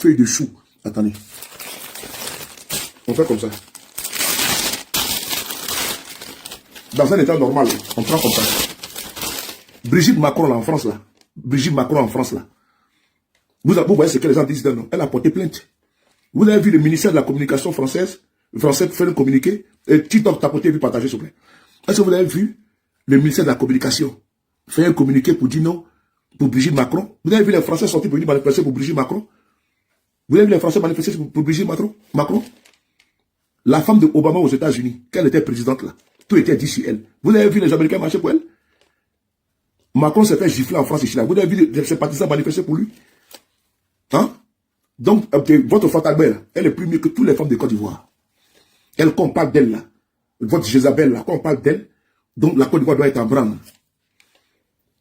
feuille de chou. Attendez. On fait comme ça. Dans un état normal, on prend comme ça. Brigitte Macron, là, en France, là. Brigitte Macron, en France, là. Vous voyez ce que les gens disent, non? Elle a porté plainte. Vous avez vu le ministère de la Communication français faire un communiqué. Et TikTok, tapoter et puis partager, s'il vous plaît. Est-ce que vous avez vu le ministère de la Communication faire un communiqué pour dire non pour Brigitte Macron? Vous avez vu les Français sortir pour venir manifester pour Brigitte Macron? Vous avez vu les Français manifester pour Brigitte Macron? La femme de Obama aux États-Unis, quand elle était présidente là, tout était dit sur elle. Vous avez vu les Américains marcher pour elle? Macron s'est fait gifler en France et Chine. Vous avez vu ses partisans manifester pour lui? Hein? Donc, votre Fatabelle, elle est plus mieux que toutes les femmes de Côte d'Ivoire. Elle, quand on parle d'elle, là, votre Jézabel, là, quand on parle d'elle, donc la Côte d'Ivoire doit être en branle.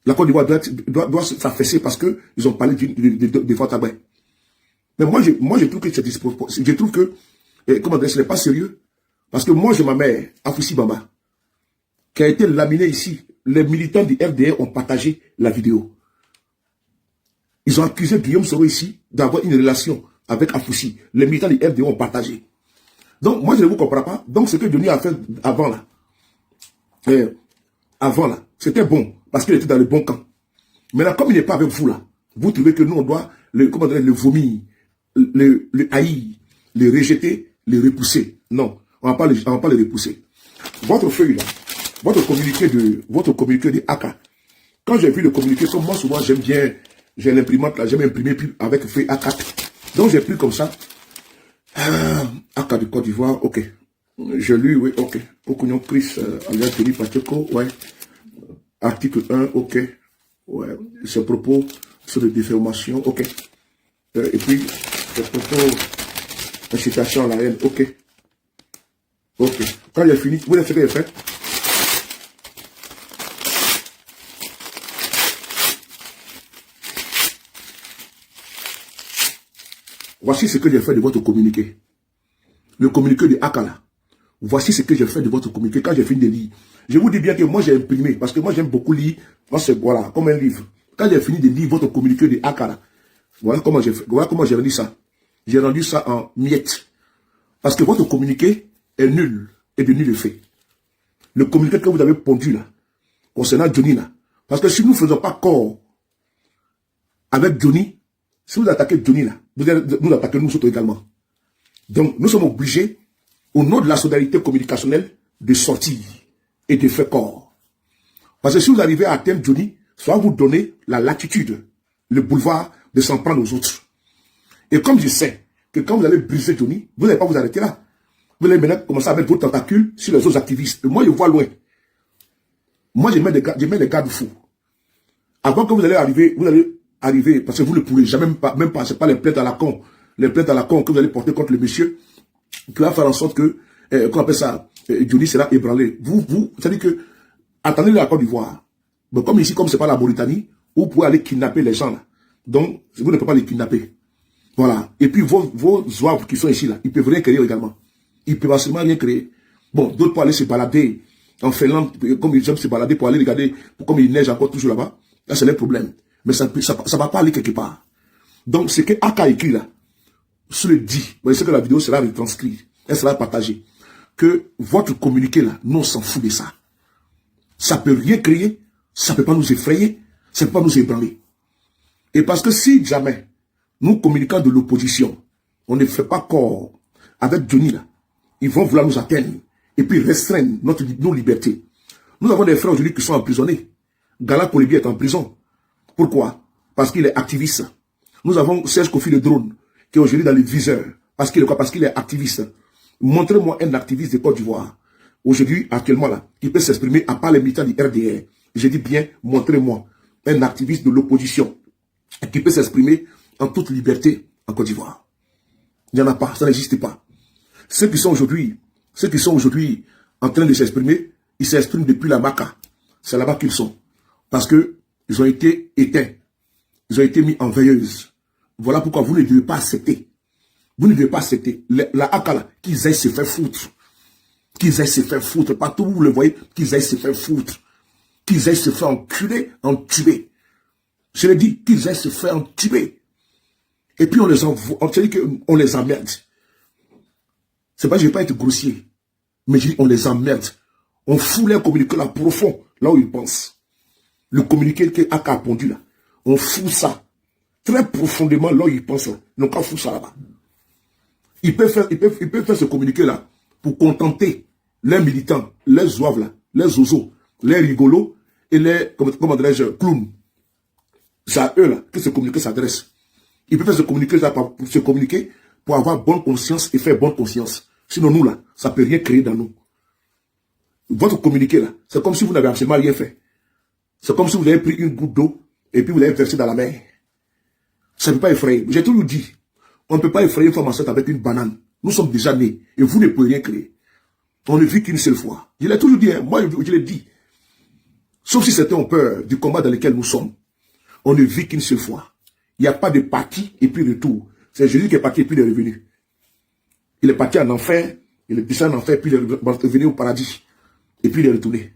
La Côte d'Ivoire doit s'affaisser parce qu'ils ont parlé de Fatabelle. Mais moi, je trouve que c'est disproportionné. Je trouve que, comment dire, ce n'est pas sérieux. Parce que moi, j'ai ma mère, Afoussi Bamba, qui a été laminée ici. Les militants du FDR ont partagé la vidéo. Ils ont accusé Guillaume Soro ici d'avoir une relation avec Afoussi. Les militants du FDR ont partagé. Donc, moi, je ne vous comprends pas. Donc, ce que Denis a fait avant, là, c'était bon, parce qu'il était dans le bon camp. Maintenant, comme il n'est pas avec vous, là, vous trouvez que nous, on doit le vomir, le haïr, le rejeter, le repousser. Non, on ne va pas le repousser. Votre feuille, là, votre communiqué de AK. Quand j'ai vu le communiqué, comme moi, souvent, j'aime bien, j'ai l'imprimante, là, j'aime imprimer avec feuille A4. Donc, j'ai pris comme ça. AK de Côte d'Ivoire, ok. Je lu, oui, ok. Okunion Chris, Alias Tony Pacheco, ouais. Article 1, ok. Ouais. Ce propos sur les déformations, ok. Et puis, ce propos, incitation à la haine, ok. Ok. Quand j'ai fini, vous savez ce que j'ai fait? Voici ce que j'ai fait de votre communiqué. Le communiqué de Akala. Voici ce que j'ai fait de votre communiqué quand j'ai fini de lire. Je vous dis bien que moi j'ai imprimé, parce que moi j'aime beaucoup lire. Moi c'est voilà, comme un livre. Quand j'ai fini de lire votre communiqué de Akala, voilà comment j'ai fait. Voilà comment j'ai rendu ça. J'ai rendu ça en miettes. Parce que votre communiqué est nul et de nul effet. Le communiqué que vous avez pondu là, concernant Johnny là. Parce que si nous ne faisons pas corps avec Johnny, si vous attaquez Johnny là, vous allez nous attaquer nous autres également. Donc nous sommes obligés, au nom de la solidarité communicationnelle, de sortir et de faire corps. Parce que si vous arrivez à atteindre Johnny, soit vous donnez la latitude, le boulevard de s'en prendre aux autres. Et comme je sais que quand vous allez briser Johnny, vous n'allez pas vous arrêter là. Vous allez maintenant commencer à mettre vos tentacules sur les autres activistes. Et moi, je vois loin. Moi, je mets des garde-fous. Avant que vous allez arriver, parce que vous ne pourrez jamais, même pas, c'est pas les plaintes à la con que vous allez porter contre le monsieur, qui va faire en sorte que, qu'on appelle ça, Johnny sera ébranlé. Vous savez que, attendez la Côte d'Ivoire. Mais comme ici, comme c'est pas la Mauritanie, vous pouvez aller kidnapper les gens là. Donc, vous ne pouvez pas les kidnapper. Voilà. Et puis, vos zouaves qui sont ici là, ils peuvent rien créer également. Ils peuvent absolument rien créer. Bon, d'autres peuvent aller se balader en Finlande, comme ils aiment se balader pour aller regarder, comme il neige encore toujours là-bas. Là, c'est le problème. Mais ça va pas aller quelque part. Donc, ce que Aka écrit là, se le dit, vous savez que la vidéo sera retranscrite, elle sera partagée, que votre communiqué là, nous on s'en fout de ça. Ça peut rien créer, ça peut pas nous effrayer, ça peut pas nous ébranler. Et parce que si jamais, nous communiquons de l'opposition, on ne fait pas corps avec Johnny là, ils vont vouloir nous atteindre, et puis restreindre nos libertés. Nous avons des frères aujourd'hui qui sont emprisonnés. Gala Kolibi est en prison. Pourquoi? Parce qu'il est activiste. Nous avons Serge Kofi le drone, qui est aujourd'hui dans les viseurs. Parce qu'il est quoi? Parce qu'il est activiste. Montrez-moi un activiste de Côte d'Ivoire. Aujourd'hui, actuellement là, qui peut s'exprimer à part les militants du RDR. Je dis bien, montrez-moi un activiste de l'opposition qui peut s'exprimer en toute liberté en Côte d'Ivoire. Il n'y en a pas, ça n'existe pas. Ceux qui sont aujourd'hui en train de s'exprimer, ils s'expriment depuis la Maca. C'est là-bas qu'ils sont. Parce que ils ont été éteints. Ils ont été mis en veilleuse. Voilà pourquoi vous ne devez pas accepter. Vous ne devez pas accepter. La Akala, qu'ils aillent se faire foutre. Qu'ils aillent se faire foutre. Partout où vous le voyez, qu'ils aillent se faire foutre. Qu'ils aillent se faire enculer, entuber. Je l'ai dit, qu'ils aillent se faire entuber. Et puis on les envoie, on les emmerde. C'est pas que je vais pas être grossier, mais je dis on les emmerde. On fout leur communiqué là profond, là où ils pensent. Le communiqué que AK a pondu là, on fout ça très profondément là où ils pensent. Donc on fout ça là-bas. Ils peuvent faire ce communiqué là pour contenter les militants, les zouaves là, les zozos, les rigolos et les, comment dirais-je, clowns. C'est à eux là que ce communiqué s'adresse. Ils peuvent faire ce communiqué là pour se communiquer, pour avoir bonne conscience et faire bonne conscience. Sinon nous là, ça ne peut rien créer dans nous. Votre communiqué là, c'est comme si vous n'avez absolument rien fait. C'est comme si vous avez pris une goutte d'eau et puis vous l'avez versée dans la mer. Ça ne peut pas effrayer. J'ai toujours dit, on ne peut pas effrayer une femme enceinte avec une banane. Nous sommes déjà nés et vous ne pouvez rien créer. On ne vit qu'une seule fois. Je l'ai toujours dit, hein, moi je l'ai dit. Sauf si certains ont peur du combat dans lequel nous sommes. On ne vit qu'une seule fois. Il n'y a pas de parti et puis retour. C'est Jésus qui est parti et puis il est revenu. Il est parti en enfer, il est descendu en enfer, puis il est revenu au paradis. Et puis il est retourné.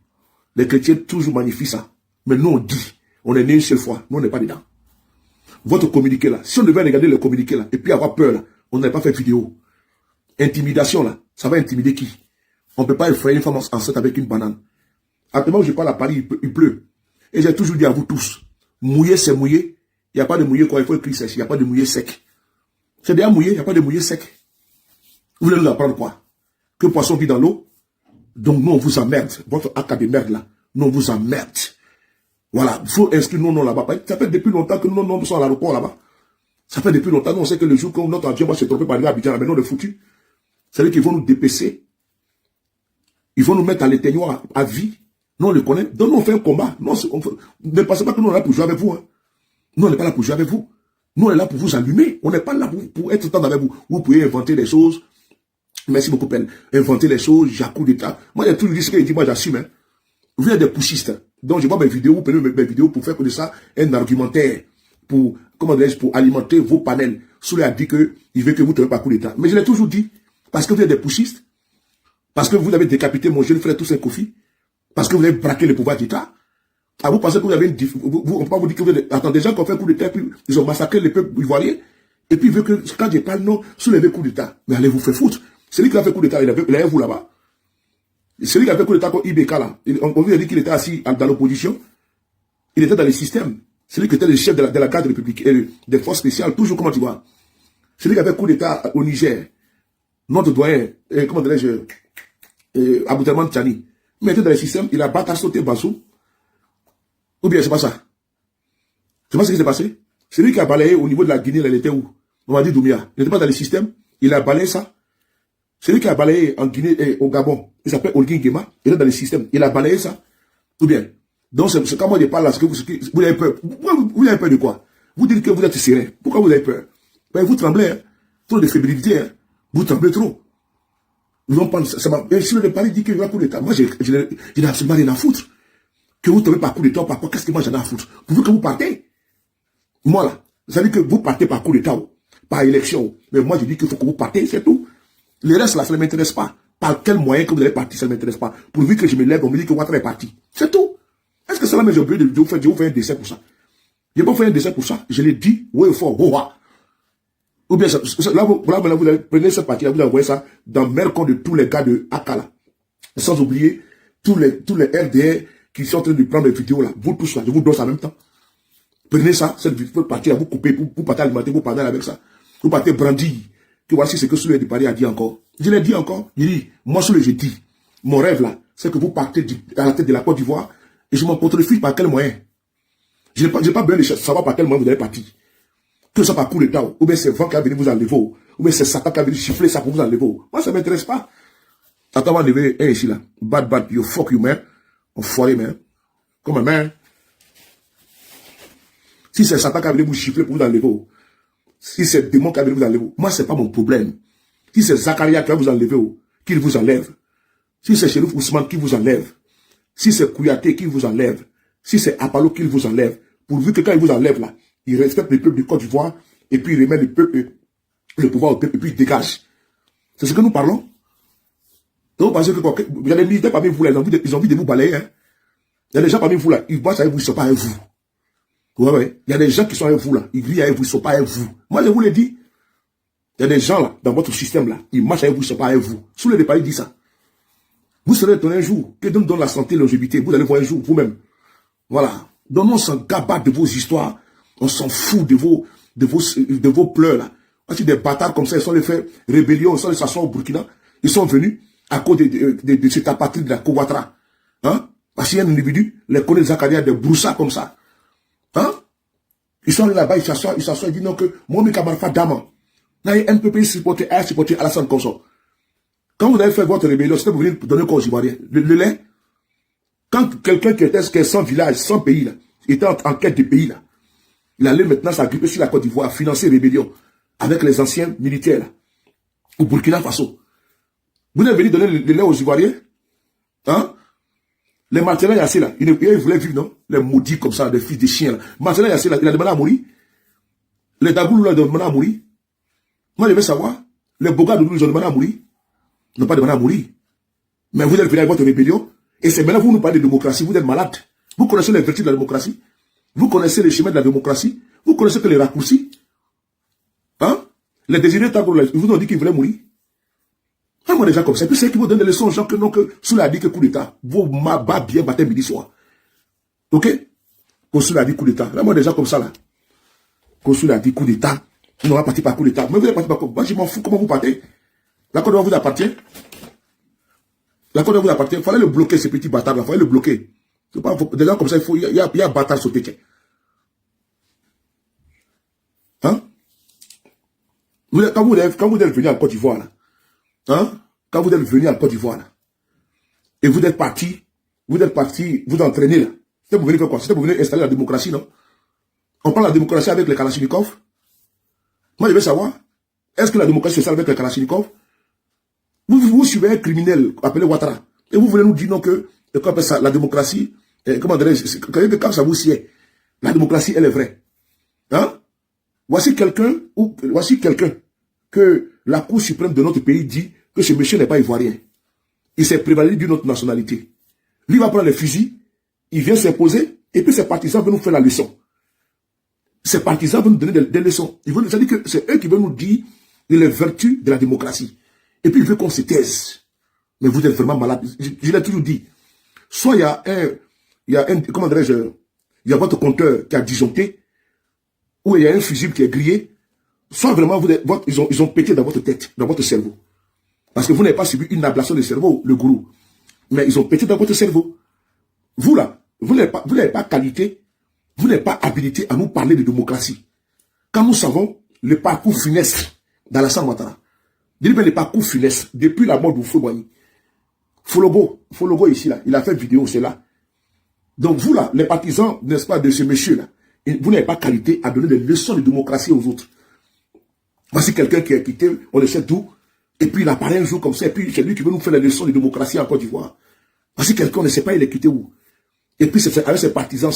Les chrétiens toujours magnifient ça. Mais nous on dit, on est né une seule fois, nous on n'est pas dedans. Votre communiqué là, si on devait regarder le communiqué là, et puis avoir peur là, on n'avait pas fait vidéo. Intimidation là, ça va intimider qui? On ne peut pas effrayer une femme enceinte avec une banane. Actuellement, je parle à Paris, il pleut. Et j'ai toujours dit à vous tous, mouiller c'est mouiller. Il n'y a pas de mouiller quoi, il faut écrire sèche, il n'y a pas de mouiller sec. C'est déjà mouillé, il n'y a pas de mouiller sec. Vous voulez nous apprendre quoi? Que poisson vit dans l'eau? Donc nous on vous emmerde. Votre acte de merde là, nous on vous emmerde. Voilà, il faut inscrire nos noms là-bas. Ça fait depuis longtemps que nos noms sont à l'aéroport là-bas. Ça fait depuis longtemps, nous on sait que le jour où notre avion va se tromper par arriver à Abidjan, mais non, le foutu. C'est-à-dire qu'ils vont nous dépêcher. Ils vont nous mettre à l'éteignoir à vie. Nous on le connaît. Donc nous on fait un combat. Non, ne pensez pas que nous on est là pour jouer avec vous. Hein. Nous on n'est pas là pour jouer avec vous. Nous on est là pour vous allumer. On n'est pas là pour être tout le temps avec vous. Vous pouvez inventer des choses. Merci beaucoup, Pelle. Inventer les choses, j'ai coup d'état. Moi j'ai tout le disque et dit, moi j'assume. Hein. Vous êtes des poussistes. Donc je vois mes vidéos, vous prenez mes vidéos pour faire que de ça un argumentaire. Pour, comment dirais-je, pour alimenter vos panels. Soulé a dit que il veut que vous ne tenez pas coup d'état. Mais je l'ai toujours dit. Parce que vous êtes des poussistes. Parce que vous avez décapité mon jeune frère Toussaint Kofi. Parce que vous avez braqué le pouvoir d'État. Ah, vous pensez que vous avez une on peut pas vous dire que vous avez... Attends, des gens qui ont fait un coup d'État, puis ils ont massacré le peuple ivoirien. Et puis ils veulent que, quand je parle, non, soulevez coup d'État. Mais allez vous faire foutre. Celui qui a fait coup d'État, il avait vous là-bas. Celui qui a fait coup d'État comme Ibeka là, on lui a dit qu'il était assis dans l'opposition. Il était dans le système. Celui qui était le chef de la garde républicaine, des forces spéciales, toujours, comment tu vois. Celui qui a fait coup d'État au Niger, notre doyen, comment dirais-je, Aboutelman Tchani, il était dans le système, il a battu sauté Bassou. Ou bien c'est pas ça. C'est pas ce qui s'est passé. Celui qui a balayé au niveau de la Guinée, il était où? On m'a dit Doumia. Il n'était pas dans le système, il a balayé ça. Celui qui a balayé en Guinée et au Gabon, il s'appelle Olgin Guéma, il est dans le système, il a balayé ça. Ou bien. Donc c'est quand moi je parle là, vous avez peur. Vous avez peur de quoi? Vous dites que vous êtes serein. Pourquoi vous avez peur? Ben, vous tremblez, hein? Trop de fébrilité, hein? Vous tremblez trop. Vous en parlez, si le Paris dit qu'il y a un coup d'État, moi je n'ai absolument rien à foutre. Que vous ne tombez par coup d'État, par quoi, qu'est-ce que moi j'en ai à foutre? Pourvu que vous partez. Moi là, ça veut dire que vous partez par coup d'État, par élection. Mais moi je dis qu'il faut que vous partez, c'est tout. Le reste là, ça ne m'intéresse pas. Par quel moyen que vous allez partir, ça ne m'intéresse pas. Pourvu que je me lève, on me dit que Ouattara est parti. C'est tout. Est-ce que ça là, j'ai oublié de vous faire un dessin pour ça? Je n'ai pas fait un dessin pour ça. Je l'ai dit, ouais, fort, ou bien, là, vous prenez cette partie-là, vous envoyez ça dans le mercon de tous les gars de Akala. Sans oublier tous les RDR qui sont en train de prendre les vidéos là. Vous tous là, je vous donne ça en même temps. Prenez ça, cette partie-là, vous coupez, vous partez alimenter, vous parlez avec ça. Vous partez brandir. Que voici ce que Soulé de Paris a dit encore. Je l'ai dit encore. Il dit, moi Soulé, j'ai dit, mon rêve là, c'est que vous partez à la tête de la Côte d'Ivoire et je m'en contrefie par quel moyen. Je n'ai pas besoin de savoir par quel moyen vous allez partir. Que ça par coup d'État, ou bien c'est vent qui a venu vous enlever, ou bien c'est Satan qui a venu chiffler ça pour vous enlever. Moi, ça ne m'intéresse pas. Attends, on va enlever un ici là. Bad, you fuck you, man. Enfoiré, man. Comme un man. Si c'est Satan qui a venu vous chiffler pour vous enlever, si c'est démon qui a venu vous enlever, moi, c'est pas mon problème. Si c'est Zakaria qui va vous enlever, qu'il vous enlève. Si c'est Chérif Ousmane qui vous enlève. Si c'est Kouyaté qui vous enlève. Si c'est Apollo qui vous enlève. Pourvu que quand il vous enlève là, il respecte le peuple du Côte d'Ivoire et puis il remet le pouvoir au peuple et puis il dégage. C'est ce que nous parlons. Donc, parce que il y a des militaires parmi vous là, ils ont envie de vous balayer. Hein. Il y a des gens parmi vous là, ils voient ça et vous, ils ne sont pas avec vous. Ouais, ouais. Il y a des gens qui sont avec vous, là. Ils grillent avec vous, ils ne sont pas avec vous. Moi, je vous l'ai dit. Il y a des gens, là, dans votre système, là. Ils marchent avec vous, ils ne sont pas avec vous. Sous le départ, il dit ça. Vous serez étonné un jour. Que Dieu nous donne la santé et la longévité. Vous allez voir un jour, vous-même. Voilà. Donc, on s'en gabat de vos histoires. On s'en fout de vos pleurs, là. Voici des bâtards comme ça, ils sont les faits rébellion, ils sont les s'asseoir au Burkina. Ils sont venus à cause de cette apatride de la Kououatra. Hein? Parce qu'il y a un individu, les connaît Zakaria, des broussards comme ça. Hein? Ils sont allés là-bas, ils s'assoient, ils disent non que moi, mes camarades, d'amant. Là, il y a un peu plus supporté Alassane comme ça. Quand vous avez fait votre rébellion, c'était pour venir donner quoi aux Ivoiriens? Le lait? Quand quelqu'un qui était 100 villages, 100 pays, là, était en quête de pays, là, il allait maintenant s'agripper sur la Côte d'Ivoire, financer rébellion avec les anciens militaires, là, au Burkina Faso. Vous êtes venu donner le lait aux Ivoiriens? Hein? Les Martinais Yassé, là, ils voulaient vivre, non? Les maudits comme ça, des fils de chiens, là. Martinais Yassé, là, il a demandé à mourir. Les Dagoulou, là, ils ont demandé à mourir. Moi, je veux savoir, les Bogadoulou, ils ont demandé à mourir. Ils n'ont pas demandé à mourir. Mais vous êtes venu avec votre rébellion, et c'est maintenant que vous nous parlez de démocratie, vous êtes malade. Vous connaissez les vertus de la démocratie? Vous connaissez les chemins de la démocratie? Vous connaissez que les raccourcis? Hein? Les désirés Tagoro, ils vous ont dit qu'ils voulaient mourir. Moi, des gens comme ça. Et puis, c'est qui vous donnent des leçons aux gens que non, que sous la dit que coup d'État. Vous m'abat bien matin, midi, soir. Ok? Qu'on sous la dit coup d'État. Là, moi, des gens comme ça, là. Qu'on sous la dit coup d'État. On va partir par coup d'État. Mais vous allez partir par coup. Moi, je m'en fous comment vous partez. La Côte d'Ivoire vous appartient. La Côte d'Ivoire vous appartient. Il fallait le bloquer, ces petits bâtards là. Il fallait le bloquer. Pas, des gens comme ça, il y a un bâtard sauté. Hein? Quand vous êtes venu en Côte d'Ivoire, là. Hein? Quand vous êtes venu en Côte d'Ivoire, là, et vous êtes parti vous entraîner, là. C'était pour venir faire quoi? C'était pour venir installer la démocratie, non? On prend la démocratie avec les Kalachnikov? Moi, je veux savoir, est-ce que la démocratie se sert avec les Kalachnikov? Vous suivez un criminel appelé Ouattara, et vous voulez nous dire non que, qu'on appelle ça, la démocratie, comment dirais-je, quand ça vous sied, la démocratie, elle est vraie. Hein? Voici quelqu'un que la Cour suprême de notre pays dit que ce monsieur n'est pas ivoirien. Il s'est prévalu d'une autre nationalité. Lui va prendre les fusils, il vient s'imposer, et puis ses partisans veulent nous faire la leçon. Ses partisans veulent nous donner des leçons. C'est-à-dire que c'est eux qui veulent nous dire les vertus de la démocratie. Et puis il veut qu'on se taise. Mais vous êtes vraiment malade. Je l'ai toujours dit. Soit il y a un, comment dirais-je, il y a votre compteur qui a disjoncté, ou il y a un fusible qui est grillé, soit vraiment ils ont pété dans votre tête, dans votre cerveau. Parce que vous n'avez pas subi une ablation de cerveau, le gourou. Mais ils ont pété dans votre cerveau. Vous là, vous n'avez pas qualité, vous n'êtes pas habilité à nous parler de démocratie. Quand nous savons le parcours funeste d'Alassane Ouattara, je dis bien le parcours funeste, depuis la mort de Houphouët-Boigny. Fologo ici, là, il a fait une vidéo, c'est là. Donc vous là, les partisans, n'est-ce pas, de ce monsieur-là, vous n'avez pas qualité à donner des leçons de démocratie aux autres. Voici quelqu'un qui est quitté, on le sait d'où, et puis il apparaît un jour comme ça, et puis c'est lui qui veut nous faire les leçons de démocratie en Côte d'Ivoire. Voici quelqu'un, on ne sait pas il est quitté où. Et puis c'est avec ses partisans,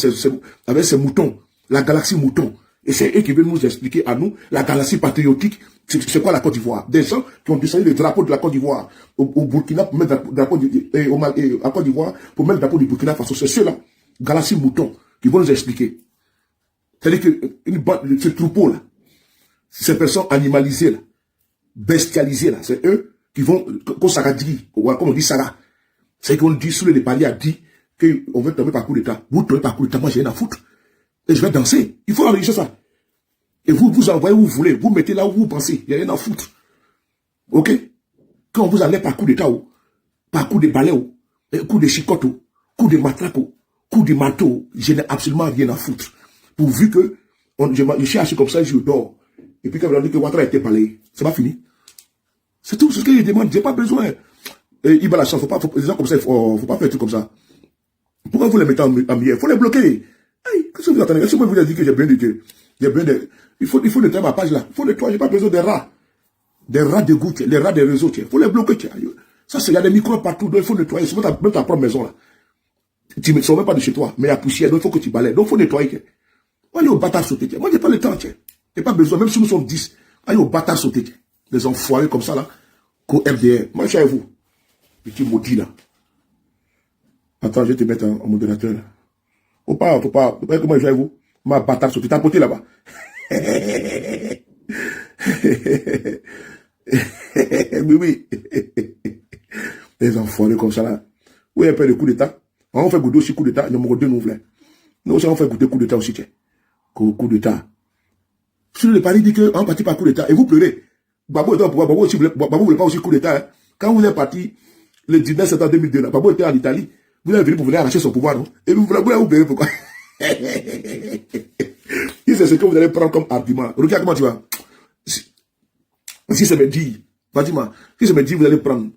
avec ses moutons, la galaxie mouton. Et c'est eux qui veulent nous expliquer à nous la galaxie patriotique, c'est quoi la Côte d'Ivoire. Des gens qui ont descendu le drapeau de la Côte d'Ivoire au Burkina pour mettre le drapeau à Côte d'Ivoire pour mettre le drapeau du Burkina Faso. C'est ceux-là, galaxie mouton, qui vont nous expliquer. C'est-à-dire que ce troupeau-là, ces personnes animalisées, là, bestialisées, là, c'est eux qui vont, comme Sarah dit, comme on dit Sarah, c'est qu'on dit, sous le palier a dit qu'on veut tomber par coup d'État. Vous tombez par coup d'État, moi j'ai rien à foutre. Et je vais danser. Il faut enregistrer ça. Et vous envoyez où vous voulez. Vous mettez là où vous pensez. Il n'y a rien à foutre. Ok? Quand vous allez par coup d'État, par coup de balai, coup de chicotte, coup de matraque, coup de marteau, je n'ai absolument rien à foutre. Pourvu que je suis assis comme ça, je dors. Et puis quand on dit que Ouattara a été balayé, c'est pas fini. C'est tout ce que je demande. J'ai pas besoin. Il va la chance. Les gens comme ça, faut pas faire un truc comme ça. Pourquoi vous les mettez en miel? Il faut les bloquer. Hey, qu'est-ce que vous attendez? Est-ce que moi vous avez dit que j'ai bien de... Il faut nettoyer ma page là. Il faut nettoyer, j'ai pas besoin des rats. Des rats de gouttes, les rats des réseaux, il faut les bloquer. Ça, il y a des microbes partout, donc il faut nettoyer. C'est même ta propre maison là. Tu ne sors même pas de chez toi, mais il y a poussière, donc il faut que tu balayes. Donc il faut nettoyer. Allez au bâtard sauter. Moi, j'ai pas le temps, tiens. J'ai pas besoin, même si nous sommes 10. Allez au bâtard sauter. Les enfoirés comme ça là. Co-RDR. Moi, je suis avec vous. Petit maudit là. Attends, je vais te mettre en modérateur là. Faut pas, comment je vais avec vous. Ma bâtard sauté, t'as côté là-bas. Oui. Les enfants, comme ça là. Oui, un peu de coup d'état. On fait goûter aussi coup d'état. Nous avons deux nouvelles. Nous aussi, on fait goûter coup d'état aussi, tiens. Coup d'état. Sur le pari dit qu'on partit par coup d'état. Et vous pleurez. Babou était au pouvoir. Babou ne voulait pas aussi coup d'état. Hein. Quand vous êtes parti le 19 septembre 2002, là, Babou était en Italie. Vous êtes venu pour venir arracher son pouvoir, non? Et vous voulez pleurer pourquoi? C'est ce que vous allez prendre comme argument. Regarde comment tu vas. Si ça me dit, Fatima, si ça me dit, vous allez prendre,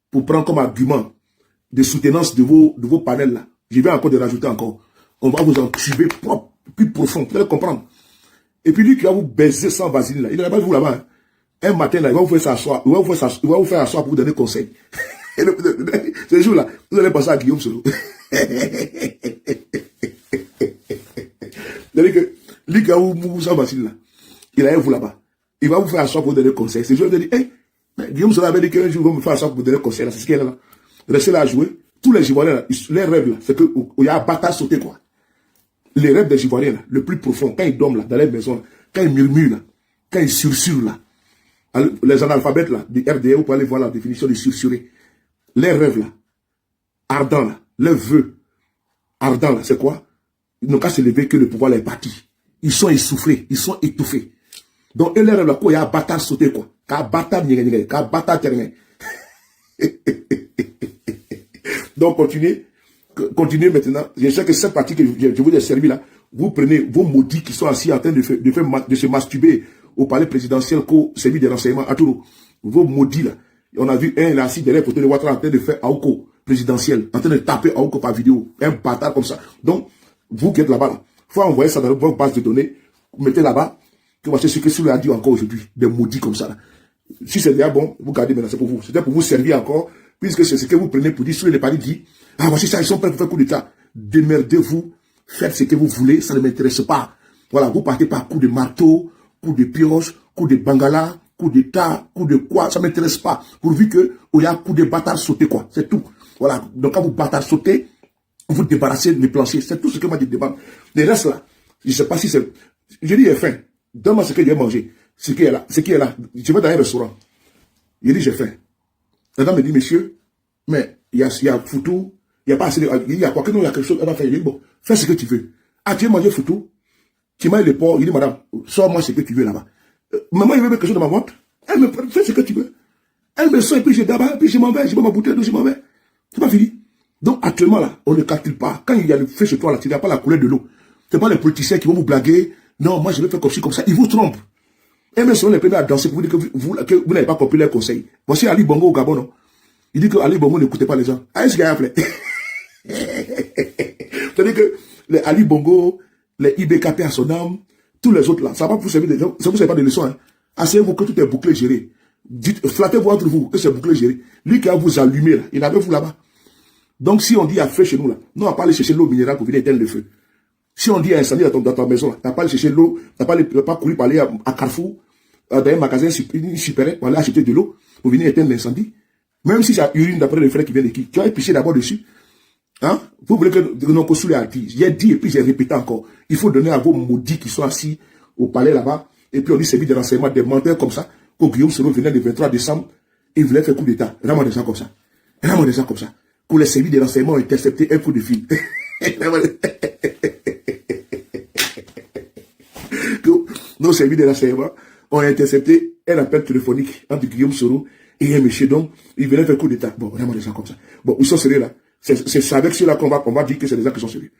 pour prendre comme argument de soutenance de vos panels là, je vais encore de rajouter encore. On va vous en tuer propre, plus profond, vous allez comprendre. Et puis lui qui va vous baiser sans vaseline là, il n'ira pas vous là-bas. Hein. Un matin là, il va vous faire s'asseoir, il va vous faire asseoir pour vous donner conseil. Ce jour là, vous allez passer à Guillaume Soro. C'est-à-dire que lui qui va vous sans vaseline là, il a vous là-bas. Il va vous faire asseoir pour vous donner conseil. Ce jour là, il va dire, Guillaume Soro avait dit qu'un jour il va me faire asseoir pour vous donner conseil là, c'est ce qu'il est là. Restez là à jouer. Tous les Ivoiriens là, les rêves là, c'est qu'il y a un bâtard sauté quoi. Les rêves des Ivoiriens, là, le plus profond, quand ils dorment là, dans les maisons, là, quand ils murmurent, là, quand ils sursurent, là, les analphabètes là, du RDA, vous pouvez aller voir la définition de sursurer. Les rêves là, ardents là, les vœux ardents là, c'est quoi? Ils n'ont qu'à se lever que le pouvoir les parti. Ils sont essoufflés, ils sont étouffés. Donc, et les rêves là, quoi, il y a un bâtard sauté quoi. Qu'un bâtard n'y qu'un bâtard terminé. Donc, continuez maintenant. Je sais que cette partie que je vous ai servi là, vous prenez vos maudits qui sont assis en train de se masturber au palais présidentiel qu'au service des renseignements à Touro. Vos maudits là. On a vu un là assis derrière pour de Ouattara en train de faire Aouko présidentiel, en train de taper Aouko par vidéo. Un bâtard comme ça. Donc, vous qui êtes là-bas, là, faut envoyer ça dans votre base de données. Mettez là-bas, que voici ce que Souley a dit encore aujourd'hui. Des maudits comme ça là. Si c'est déjà bon, vous gardez maintenant, c'est pour vous. C'était pour vous servir encore. Puisque c'est ce que vous prenez pour dire, Souley Lepali dit, ah voici ça, ils sont prêts pour faire coup d'état. Démerdez-vous, faites ce que vous voulez, ça ne m'intéresse pas. Voilà, vous partez par coup de marteau, coup de pioche, coup de bangala, coup d'état, coup de quoi, ça ne m'intéresse pas. Pourvu que, il y a un coup de bâtard sauté, quoi. C'est tout. Voilà. Donc quand vous bâtard sauté, vous débarrassez les planchers. C'est tout ce que m'a dit le débat. Le reste là, je ne sais pas si c'est, je dis, j'ai faim. Donne-moi ce que j'ai mangé. Ce qui est là. Ce qui est là. Je vais dans un restaurant. Il dit, j'ai faim. La dame me dit, monsieur, mais il y a Foutou, il n'y a pas assez de... Il y a quoi que non, il y a quelque chose, elle va faire. Il dit, bon, fais ce que tu veux. Ah, tu veux manger Foutou? Tu manges le porc? Il dit, madame, sors-moi ce que tu veux là-bas. Maman, il veut quelque chose dans ma boîte? Elle me fait ce que tu veux. Elle me sort et puis je d'abord, puis je m'en vais, je bois ma bouteille d'eau, je m'en vais. C'est pas fini. Donc, actuellement, là, on ne calcule pas. Quand il y a le feu chez toi, là, tu n'as pas la couleur de l'eau. C'est pas les politiciens qui vont vous blaguer. Non, moi, je vais faire comme ça. Ils vous trompent. Et même si on est premiers à danser pour vous dire que vous n'avez pas compris leurs conseils. Voici Ali Bongo au Gabon, non? Il dit que Ali Bongo n'écoutait pas les gens. Ah, est-ce qu'il y a un appelé? C'est-à-dire que les Ali Bongo, les IBKP à son âme, tous les autres là, ça va vous servir ça vous sert pas de leçon, hein. Asseyez-vous que tout est bouclé, géré. Flattez-vous entre vous que c'est bouclé, géré. Lui qui a vous allumé là, il avait vous là-bas. Donc si on dit il y a feu chez nous là, non, on va pas aller chercher l'eau minérale pour venir éteindre le feu. Si on dit il y a incendie dans ta maison là, tu n'as pas aller chercher l'eau, tu n'as pas couru pour aller à Carrefour, dans un magasin super, pour aller acheter de l'eau pour venir éteindre l'incendie. Même si ça urine d'après les frères qui viennent de qui, tu vas épicher d'abord dessus. Hein? Vous voulez que nos Souley a dit, j'ai dit et puis j'ai répété encore, il faut donner à vos maudits qui sont assis au palais là-bas, et puis on dit c'est mis des renseignements, des menteurs comme ça, que Guillaume Soro venait le 23 décembre, et il voulait faire coup d'état. Vraiment des gens comme ça. Vraiment des gens comme ça. Pour les services des renseignements ont intercepté un coup de fil. Nos services de renseignements ont intercepté un appel téléphonique entre Guillaume Soro et un monsieur. Donc, il venait faire coup d'état. Bon, vraiment des gens comme ça. Bon, ils sont sérieux là. C'est avec ceux-là qu'on va dire que c'est des gens qui sont sérieux.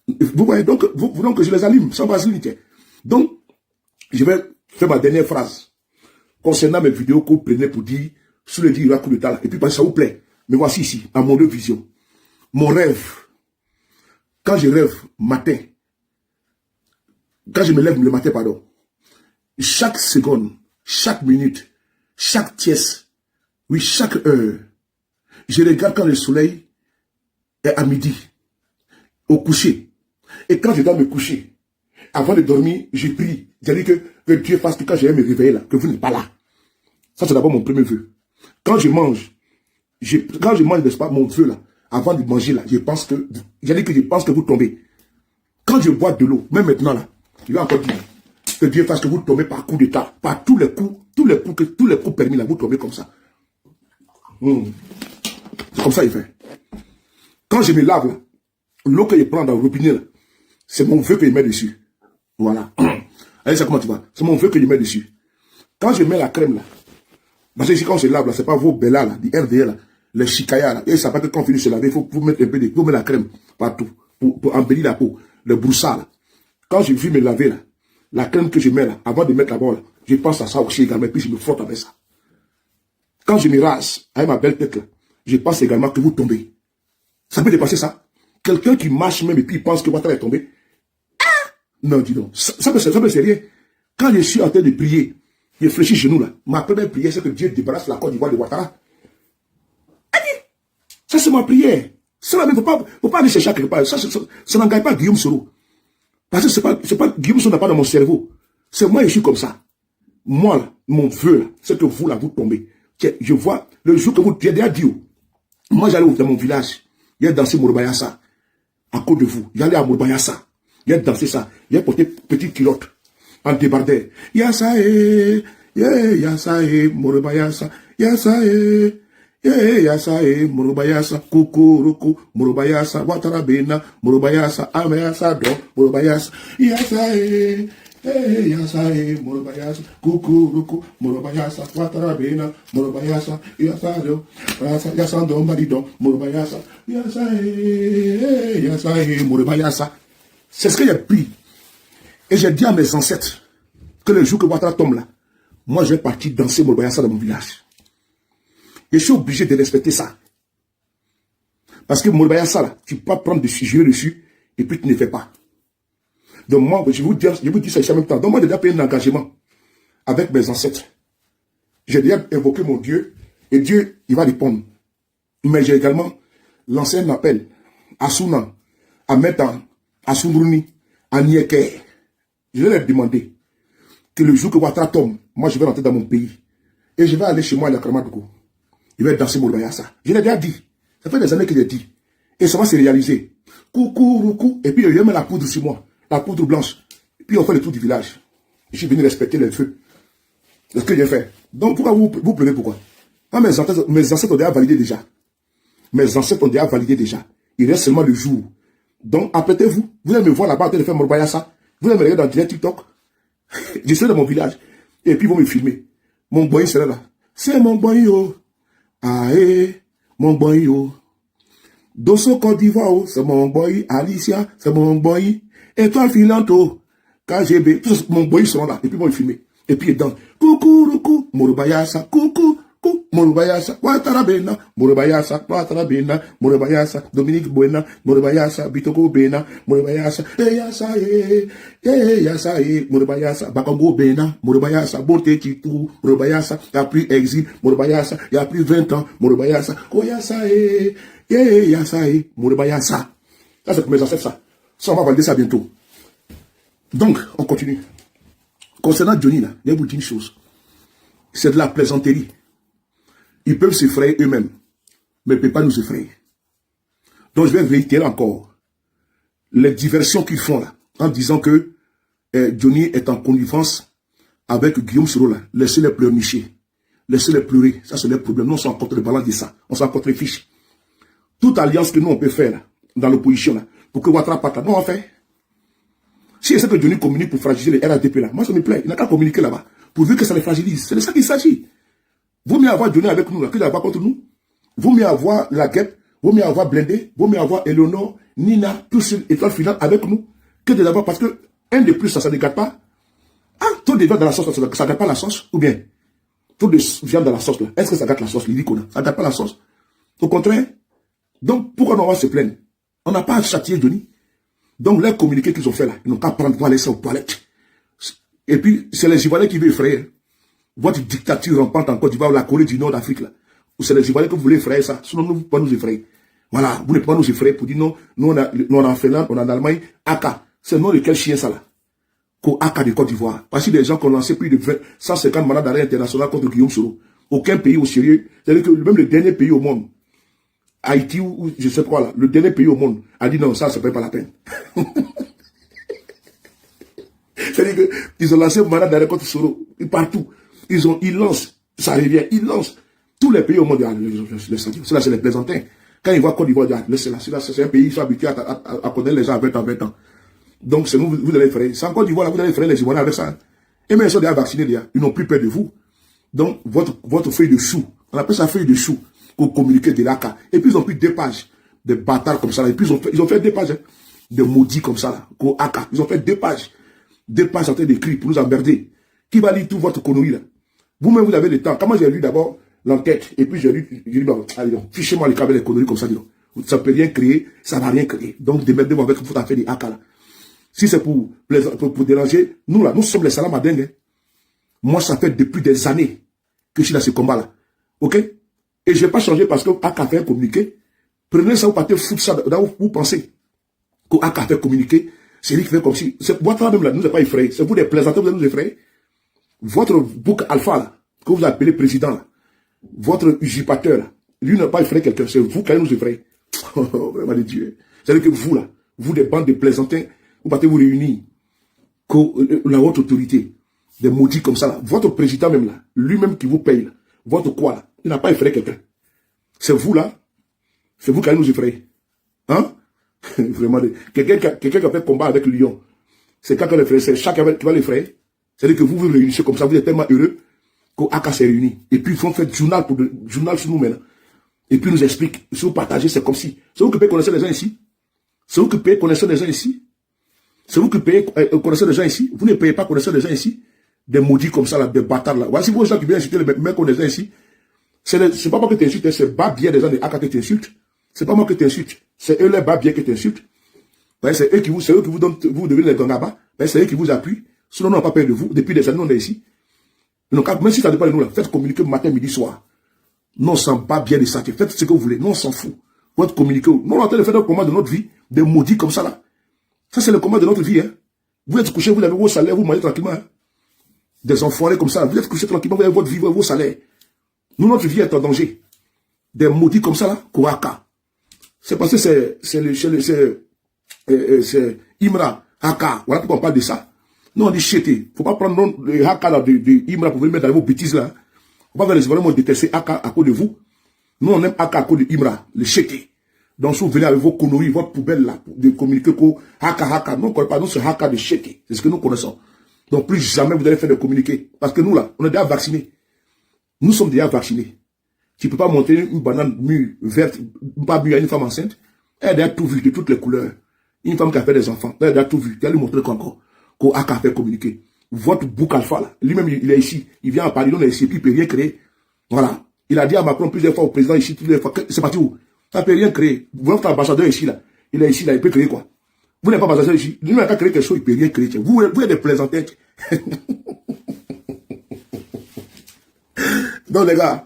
Vous voyez, donc, donc je les allume, sans vaseline. Donc, je vais faire ma dernière phrase concernant mes vidéos que vous prenez pour dire, sous le dit, il y aura coup d'état là. Et puis, ça vous plaît. Mais voici ici, à mon vision. Mon rêve, quand je rêve matin, quand je me lève le matin, pardon, chaque seconde, chaque minute, chaque tiers, oui, chaque heure, je regarde quand le soleil est à midi, au coucher. Et quand je dois me coucher, avant de dormir, je prie. Je dis que Dieu fasse que quand je vais me réveiller là, que vous n'êtes pas là. Ça, c'est d'abord mon premier vœu. Quand je mange, n'est-ce pas, mon vœu là, avant de manger là, je pense que vous tombez. Quand je bois de l'eau, même maintenant là, il va encore dire que Dieu fasse que vous tombez par coup d'état, par tous les coups permis là, vous tombez comme ça. C'est comme ça il fait. Quand je me lave là, l'eau que je prends dans le robinet là, c'est mon vœu que je mets dessus. Voilà. Allez, ça comment tu vas? C'est mon vœu que je mets dessus. Quand je mets la crème là, parce que ici quand on se lave là, c'est pas vos bellas là, du RDA là, les chicayas là, et ça pas que quand on finit de se laver, il faut vous mettre un peu de, vous mettre la crème partout, pour embellir la peau, le broussard là. Quand je viens me laver là, la crème que je mets là, avant de mettre la bas là, je pense à ça aussi également, et puis je me frotte avec ça. Quand je me rase avec ma belle tête là, je pense également que vous tombez. Ça peut dépasser ça. Quelqu'un qui marche même et puis il pense que Ouattara est tombé. Ah! Non, dis donc. Ça me c'est rien. Quand je suis en train de prier, je fléchis genoux là. Ma première prière, c'est que Dieu débarrasse la Côte d'Ivoire de Ouattara. Ça, c'est ma prière. Ça, il ne faut pas aller chercher quelque part. Ça n'engage pas Guillaume Soro. Parce que c'est pas Guillaume Soro n'a pas dans mon cerveau. C'est moi, je suis comme ça. Moi, là, mon vœu, là, c'est que vous, là, vous tombez. Je vois le jour que vous avez déjà dit. Moi, j'allais dans mon village. Il a dansé Mouroubayassa. À cause de vous. J'allais à Mouroubayassa. Il a dansé ça. Il a porté petite culotte. En débardeur. Yassa yassa Mouroubayassa. Yassa yassa Mouroubayassa. Coucou, Ruku, Mouroubayassa. Ouattara Bena, Mouroubayassa. Amayassa, Don, Mouroubayassa. Yassa yassa Mouroubayassa. Coucou, Ruku, Mouroubayassa. Ouattara Bena, Mouroubayassa. Yassa Don, Yassa Don, Badidon, Mouroubayassa. Yassa Mouroubayassa. C'est ce que j'ai pris. Et j'ai dit à mes ancêtres que le jour que Ouattara tombe là, moi je vais partir danser Mouroubayassa dans mon village. Et je suis obligé de respecter ça. Parce que Mouroubayassa là, tu peux pas prendre de jouer dessus et puis tu ne fais pas. Donc moi, je vous dis ça en même temps. Donc moi j'ai déjà payé un engagement avec mes ancêtres. J'ai déjà invoqué mon Dieu et Dieu, il va répondre. Mais j'ai également lancé un appel à Sounan, à Metan, à Sundruni, à Nieke. Je vais leur demander que le jour que Ouattara tombe, moi je vais rentrer dans mon pays et je vais aller chez moi à la Kramadougou. Il va danser Mouroubayassa. Je l'ai déjà dit. Ça fait des années que j'ai dit. Et ça va se réaliser. Coucou, roucou. Et puis il met la poudre sur moi. La poudre blanche. Et puis on fait le tour du village. Je suis venu respecter les feux. C'est ce que j'ai fait. Donc pourquoi vous pleurez pourquoi? Ah, mes ancêtres ont déjà validé déjà. Mes ancêtres ont déjà validé déjà. Il reste seulement le jour. Donc apprêtez-vous. Vous allez me voir là-bas en train de faire Mouroubayassa. Vous allez me regarder dans direct TikTok. Je serai dans mon village. Et puis ils vont me filmer. Mon boy sera là. C'est mon boy. Ah, mon boy. Dosso Côte d'Ivoire, c'est mon boy. Alicia, c'est mon boy. Étoile filante, KGB. Tous mon boy seront là. Et puis ils vont me filmer. Et puis ils dansent. Coucou, coucou, Mouroubayassa. Coucou. Mouroubayassa, Ouattara Bena, Mouroubayassa, Ouattara Bena, Mouroubayassa, Dominique Buena, Mouroubayassa, Bitoko Bena, Mouroubayassa, Yassa, Mouroubayassa, Bakongo Bena, Mouroubayassa, Bote Titou, Mouroubayassa, il y a plus exil, Mouroubayassa, il y a plus 20 ans, Mouroubayassa, Koyassa, Yassa, Mouroubayassa. Ça, c'est pour mes ancêtres, ça. Ça, on va valider ça bientôt. Donc, on continue. Concernant Johnny, là, je vais vous dire une chose. C'est de la plaisanterie. Ils peuvent s'effrayer eux-mêmes, mais ils ne peuvent pas nous effrayer. Donc je vais réitérer encore les diversions qu'ils font là, en disant que Johnny est en connivence avec Guillaume Soro là. Laissez-les pleurnicher, laissez-les pleurer, ça c'est leur problème. Nous on s'en contre le balance de ça, on s'en contre les fiches. Toute alliance que nous on peut faire là, dans l'opposition là, pour que Ouattara parte là, nous on fait. Si c'est que Johnny communique pour fragiliser les RADP là, moi ça me plaît, il n'a qu'à communiquer là-bas, pourvu que ça les fragilise. C'est de ça qu'il s'agit. Vaut mieux avoir Johnny avec nous, là, que d'avoir contre nous. Vaut mieux avoir la guêpe, vaut mieux avoir Blindé, vaut mieux avoir Eleonore, Nina, tous ces étoiles finales avec nous, que de l'avoir, parce que un de plus, ça ne gâte pas. Ah, trop de viande dans la sauce, ça ne gâte pas la sauce, ou bien, trop de viande dans la sauce, là, est-ce que ça gâte la sauce, l'idée qu'on a? Ça ne gâte pas la sauce. Au contraire. Donc, pourquoi on va se plaindre? On n'a pas à châtier Johnny. Donc, les communiqués qu'ils ont fait là, ils n'ont qu'à prendre pour aller ça aux toilettes. Et puis, c'est les Ivoiriens qui veulent effrayer. Votre dictature rampante en Côte d'Ivoire, la Corée du Nord d'Afrique, là. C'est les Ivoiriens que vous voulez effrayer ça. Sinon, nous ne pouvez pas nous effrayer. Voilà. Vous ne pouvez pas nous effrayer pour dire non, nous on a en Finlande, on a en Allemagne, AK. C'est le nom de quel chien ça là? AK de Côte d'Ivoire. Parce que des gens qui ont lancé plus de 150 mandats d'arrêt international contre Guillaume Soro. Aucun pays au sérieux. C'est-à-dire que même le dernier pays au monde, Haïti ou je sais pas quoi là, le dernier pays au monde a dit non, ça, ça ne fait pas la peine. C'est-à-dire qu'ils ont lancé mandat d'arrêt contre Soro partout. Ils lancent, ça revient, ils lancent. Tous les pays au monde, cela c'est les plaisantins. Quand ils voient Côte d'Ivoire, c'est un pays, ils sont habitués à connaître les gens à 20 ans, 20 ans. Donc c'est vous allez faire. C'est encore d'Ivoire, vous allez faire les Ivoiriens avec ça. Et même ils sont déjà vaccinés, déjà. Ils n'ont plus peur de vous. Donc votre feuille de chou, on appelle ça feuille de chou, pour communiquer de l'ACA. Et puis ils ont pris 2 pages, des bâtards comme ça. Là. Et puis ils ont fait 2 pages, hein, de maudits comme ça, là, qu'au AK. Ils ont fait 2 pages. 2 pages en train d'écrire pour nous emmerder. Qui va lire toute votre connerie là? Vous-même, vous avez le temps. Comment j'ai lu d'abord l'enquête, et puis j'ai dit, bon, allez, fichez-moi les câbles, les conneries comme ça, disons. Ça ne peut rien créer, ça ne va rien créer. Donc, démerdez-vous avec votre affaire des AK là. Si c'est pour déranger, nous là, nous sommes les salamadingues. Hein. Moi, ça fait depuis des années que je suis dans ce combat-là. Ok? Et je n'ai pas changé parce que AK fait un communiqué. Prenez ça, vous partez foutre ça là où vous pensez que AK fait communiquer. C'est lui qui fait comme si. Votre même là, nous n'est pas effrayé. C'est vous des plaisanteurs, vous allez nous effrayer. Votre bouc alpha là, que vous appelez président là, votre usurpateur là, lui n'a pas effrayé quelqu'un. C'est vous qui allez nous effrayer. Vraiment de Dieu. C'est-à-dire que vous là, vous des bandes de plaisantins, vous partez vous réunir que la haute autorité, des maudits comme ça là, votre président même là, lui-même qui vous paye là, votre quoi là, il n'a pas effrayé quelqu'un. C'est vous là, c'est vous qui allez nous effrayer. Hein? Vraiment, quelqu'un qui a fait combat avec le lion, c'est quelqu'un qui c'est chacun qui va l'effrayer. C'est-à-dire que vous vous réunissez comme ça, vous êtes tellement heureux qu'AK s'est réuni. Et puis ils font faire journal sur nous maintenant. Et puis ils nous expliquent, si vous partagez, c'est comme si. C'est vous qui payez connaître les gens ici. C'est vous qui payez connaître les gens ici. C'est vous qui payez connaître les gens ici. Vous ne payez pas connaître les gens ici. Des maudits comme ça, là, des bâtards là. Voici vos gens qui viennent insulter les mecs qu'on les gens ici. C'est pas moi qui t'insulte, c'est pas bien des gens de AK qui t'insultent. C'est pas moi qui t'insulte. C'est eux les bas bien qui t'insultent. C'est eux qui vous donnent, vous devenez les gangabas. C'est eux qui vous appuient. Sinon, on n'a pas peur de vous. Depuis des années, on est ici. Donc, même si ça dépend de nous, là, faites communiquer matin, midi, soir. Non, on s'en bat bien de ça. Faites ce que vous voulez. Non, on s'en fout. Vous êtes communiquer. Nous, on est en train de faire le combat de notre vie. Des maudits comme ça, là. Ça, c'est le combat de notre vie, hein. Vous êtes couché, vous avez vos salaires, vous mangez tranquillement, hein. Des enfoirés comme ça. Vous êtes couché tranquillement, vous avez votre vie, vos salaires. Nous, notre vie est en danger. Des maudits comme ça, là, Kouaka. C'est parce que c'est Imra, Haka. Voilà pourquoi on parle de ça. Nous, on dit chété. Faut pas prendre le Haka de Imra pour venir mettre dans vos bêtises là. Faut pas vraiment détester Haka à cause de vous. Nous, on aime Haka à cause de Imra, le chété. Donc, si vous venez avec vos conneries, votre poubelle là, de communiquer que Haka, nous, on ne connaît pas, nous, c'est Haka de chété. C'est ce que nous connaissons. Donc, plus jamais vous allez faire de communiquer. Parce que nous, là, on est déjà vaccinés. Nous sommes déjà vaccinés. Tu ne peux pas monter une banane mûre, verte, pas mûre à une femme enceinte. Elle a déjà tout vu de toutes les couleurs. Une femme qui a fait des enfants, elle a déjà tout vu. Elle lui montrer encore. Qu'on a qu'à faire communiquer. Votre bouc alpha, là, lui-même, il est ici. Il vient à Paris, on est ici, puis il ne peut rien créer. Voilà. Il a dit à Macron plusieurs fois, au président ici, plusieurs fois, c'est parti où? Ça ne peut rien créer. Votre ambassadeur ici, là. Il est ici, là, il peut créer quoi? Vous n'êtes pas ambassadeur ici. Lui, il n'a qu'à créer quelque chose, il ne peut rien créer. Vous êtes des plaisantins. Donc, les gars,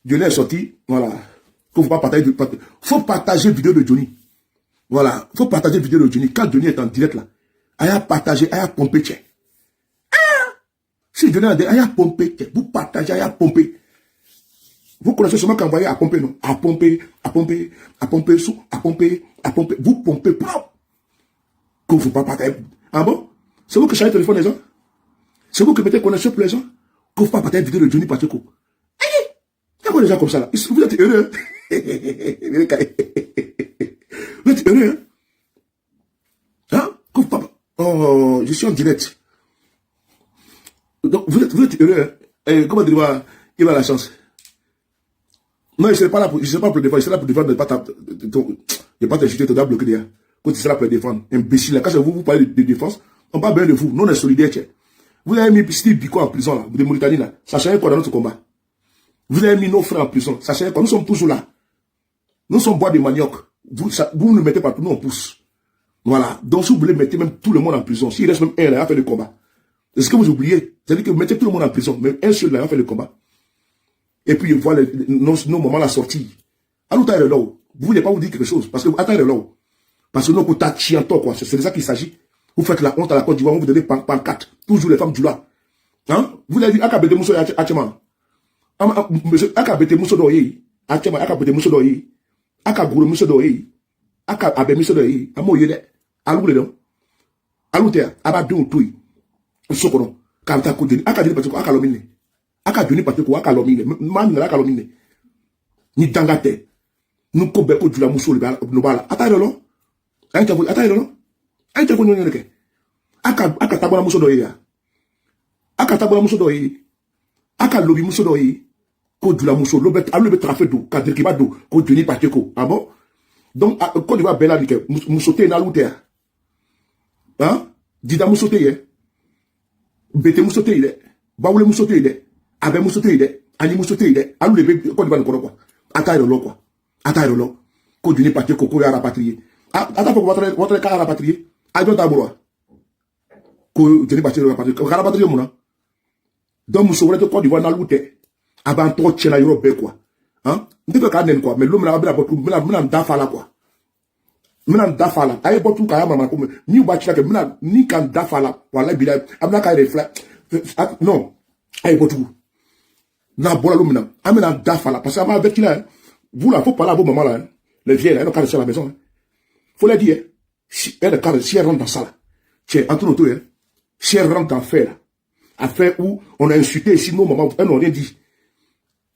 Johnny est sorti, voilà. Faut pas partager, faut partager vidéo de Johnny. Voilà. Faut partager vidéo de Johnny. Quand Johnny est en direct là, aïe partager, aïe pomper, tiens. Si Johnny est aïe pomper, tiens. Vous partagez, aïe pomper. Vous connaissez seulement qu'à envoyer à pomper, non? À pomper, à pomper, à pomper, à pomper, à pomper. Vous pompez propre. Que vous pas partager. Ah bon? C'est vous qui chargez le téléphone des gens? C'est vous qui mettez connexion pour les gens? Que vous pas partager vidéo de Johnny Pacheco? Il y a quoi des gens comme ça là? Vous êtes heureux, hein? Vous êtes heureux, hein? Hein? Oh, je suis en direct. Donc, vous êtes heureux, hein? Comment dire, il va la chance? Non, je ne serai pas là pour le défendre. Je serai là pour défendre. Je ne pas t'insulter, tu dois bloquer derrière. Quand tu seras là pour le défendre, imbécile. Quand vous parlez de défense, on parle bien de vous. Nous, on est solidaires, tiens. Vous avez mis Steve Biko en prison, là, de Mauritanie, là. Ça change quoi dans notre combat? Vous avez mis nos frères en prison. Ça change quoi? Nous sommes toujours là. Nous sommes bois de manioc. Vous ne mettez pas tout, nous on pousse. Voilà. Donc, si vous voulez mettre même tout le monde en prison, s'il reste même un là, il va faire le combat. C'est ce que vous oubliez. C'est-à-dire que vous mettez tout le monde en prison, même un seul là, il va faire le combat. Et puis, il voit nos moments la sortie. Alors, vous voulez pas vous dire quelque chose. Parce que, attendez là. Parce que nous, vous êtes chianto, quoi. C'est de ça qu'il s'agit. Vous faites la honte à la Côte d'Ivoire, vous donnez pancarte. Toujours les femmes du là. Hein? Vous avez dit, Akabete Mousso Achema. Monsieur, Akabete Mousso Doye. Achema, Akabete Mousso Doye. Akaguru Mousso Doye. Akabe Mousso Doye. Amo Yede. Alou le don. Alou te, Abadou Toui. sokono ka ta ko deni aka deni patiko aka lomine aka deni patiko aka lomine man na aka lomine ni dangate nu ko be ko jula muso le no bala atayro lo ayta ko nyone ke aka tabona muso do ya aka tabona muso do yi aka lobi muso do yi ko jula muso lo be alu be trafic do ka dire ki ba do ko deni patiko ah bon donc ko di va bela ni ke muso te na lute hein dida muso te ye bete muso te ile bawule muso te ile abe muso te ile ani muso te ile alu le be ko di va ni ko quoi atayro lo quoi atayro lo ko deni patiko ko ya rapatrier ata foko votre ka rapatrier ajo ta bolo ko deni patiko rapatrier muna donc muso wala to ko di va na lute aban to chela yoro be quoi hein ndiko ka nen quoi mais l'homme là abela botu mina dafala quoi mina dafala ay botu ka ya mama ko ni ba chila ke mina ni kan dafala wala bila amna ka reflect non ay botu na bola l'homme amena dafala parce que ama avec là vous là faut parler à vos mamans là les vieilles elles ont caressé la maison faut les dire si elle caresse si elle rentre dans ça là c'est entre nous deux si elle rentre dans affaire où on a insulté ici nos mamans elles n'ont rien dit.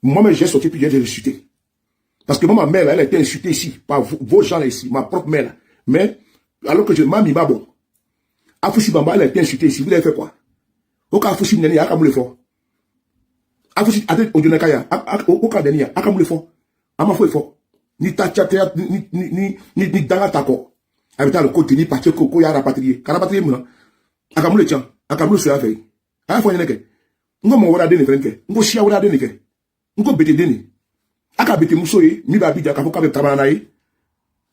Moi-même, j'ai sorti puis j'ai insulté. Parce que moi, ma mère, elle a été insultée ici, par vos gens là ici, ma propre mère. Mais, alors que je m'ai mis bon. Afouchi Bamba, elle a été insultée ici. Vous avez fait quoi? Oka Afouchi Neni, Akamou le fort. Afouchi, Adel Odionakaya, Oka Neni, Akamou le fort. Amafou le fort. Ni Tachatea, ni Dangatako. Avec le côté, ni Pacheko, Koya rapatrié. Karapatrié, mouna. Akamou le tient. Akamou le soya fait. Ayafou Yeneke. Ngo mo wada deni frenke. Ngo shia wada deni ke. Ngo bete deni. Aka bete muso ye, mi ba bida ka foka be tabana ye.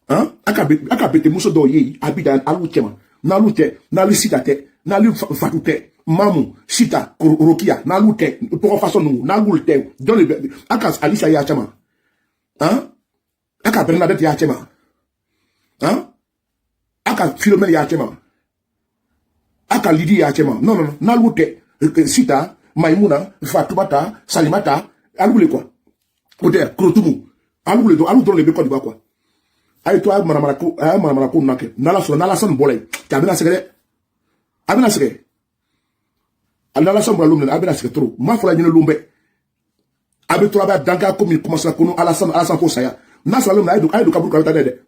Hein? Aka bete muso do ye, abida alu chema. Na lu te, na lu sita te, na lu fatute, mamu, sita, rokia, na lu te, pour façon nous, na lu te, dans le aka alisa ya chema. Hein? Aka Bernadette ya chema. Hein? Aka Philomène ya chema. Aka Lydie ya chema. Non non, na lu te, sita, Maïmouna, Fatoumata, Salimata, alou quoi. Côté, Krotoumou, alou dans les bécois du bas quoi. Aïe toi, Manamarako, Nala son bolé, Kabina Segre, Abina Segre. Nala son bolé, Abina Segre trop. Ma fola d'une lumbe. Abetora Danka comme il commence à connaître Alassane Fosaya. Nasalom Naïdo Kabou Katanede.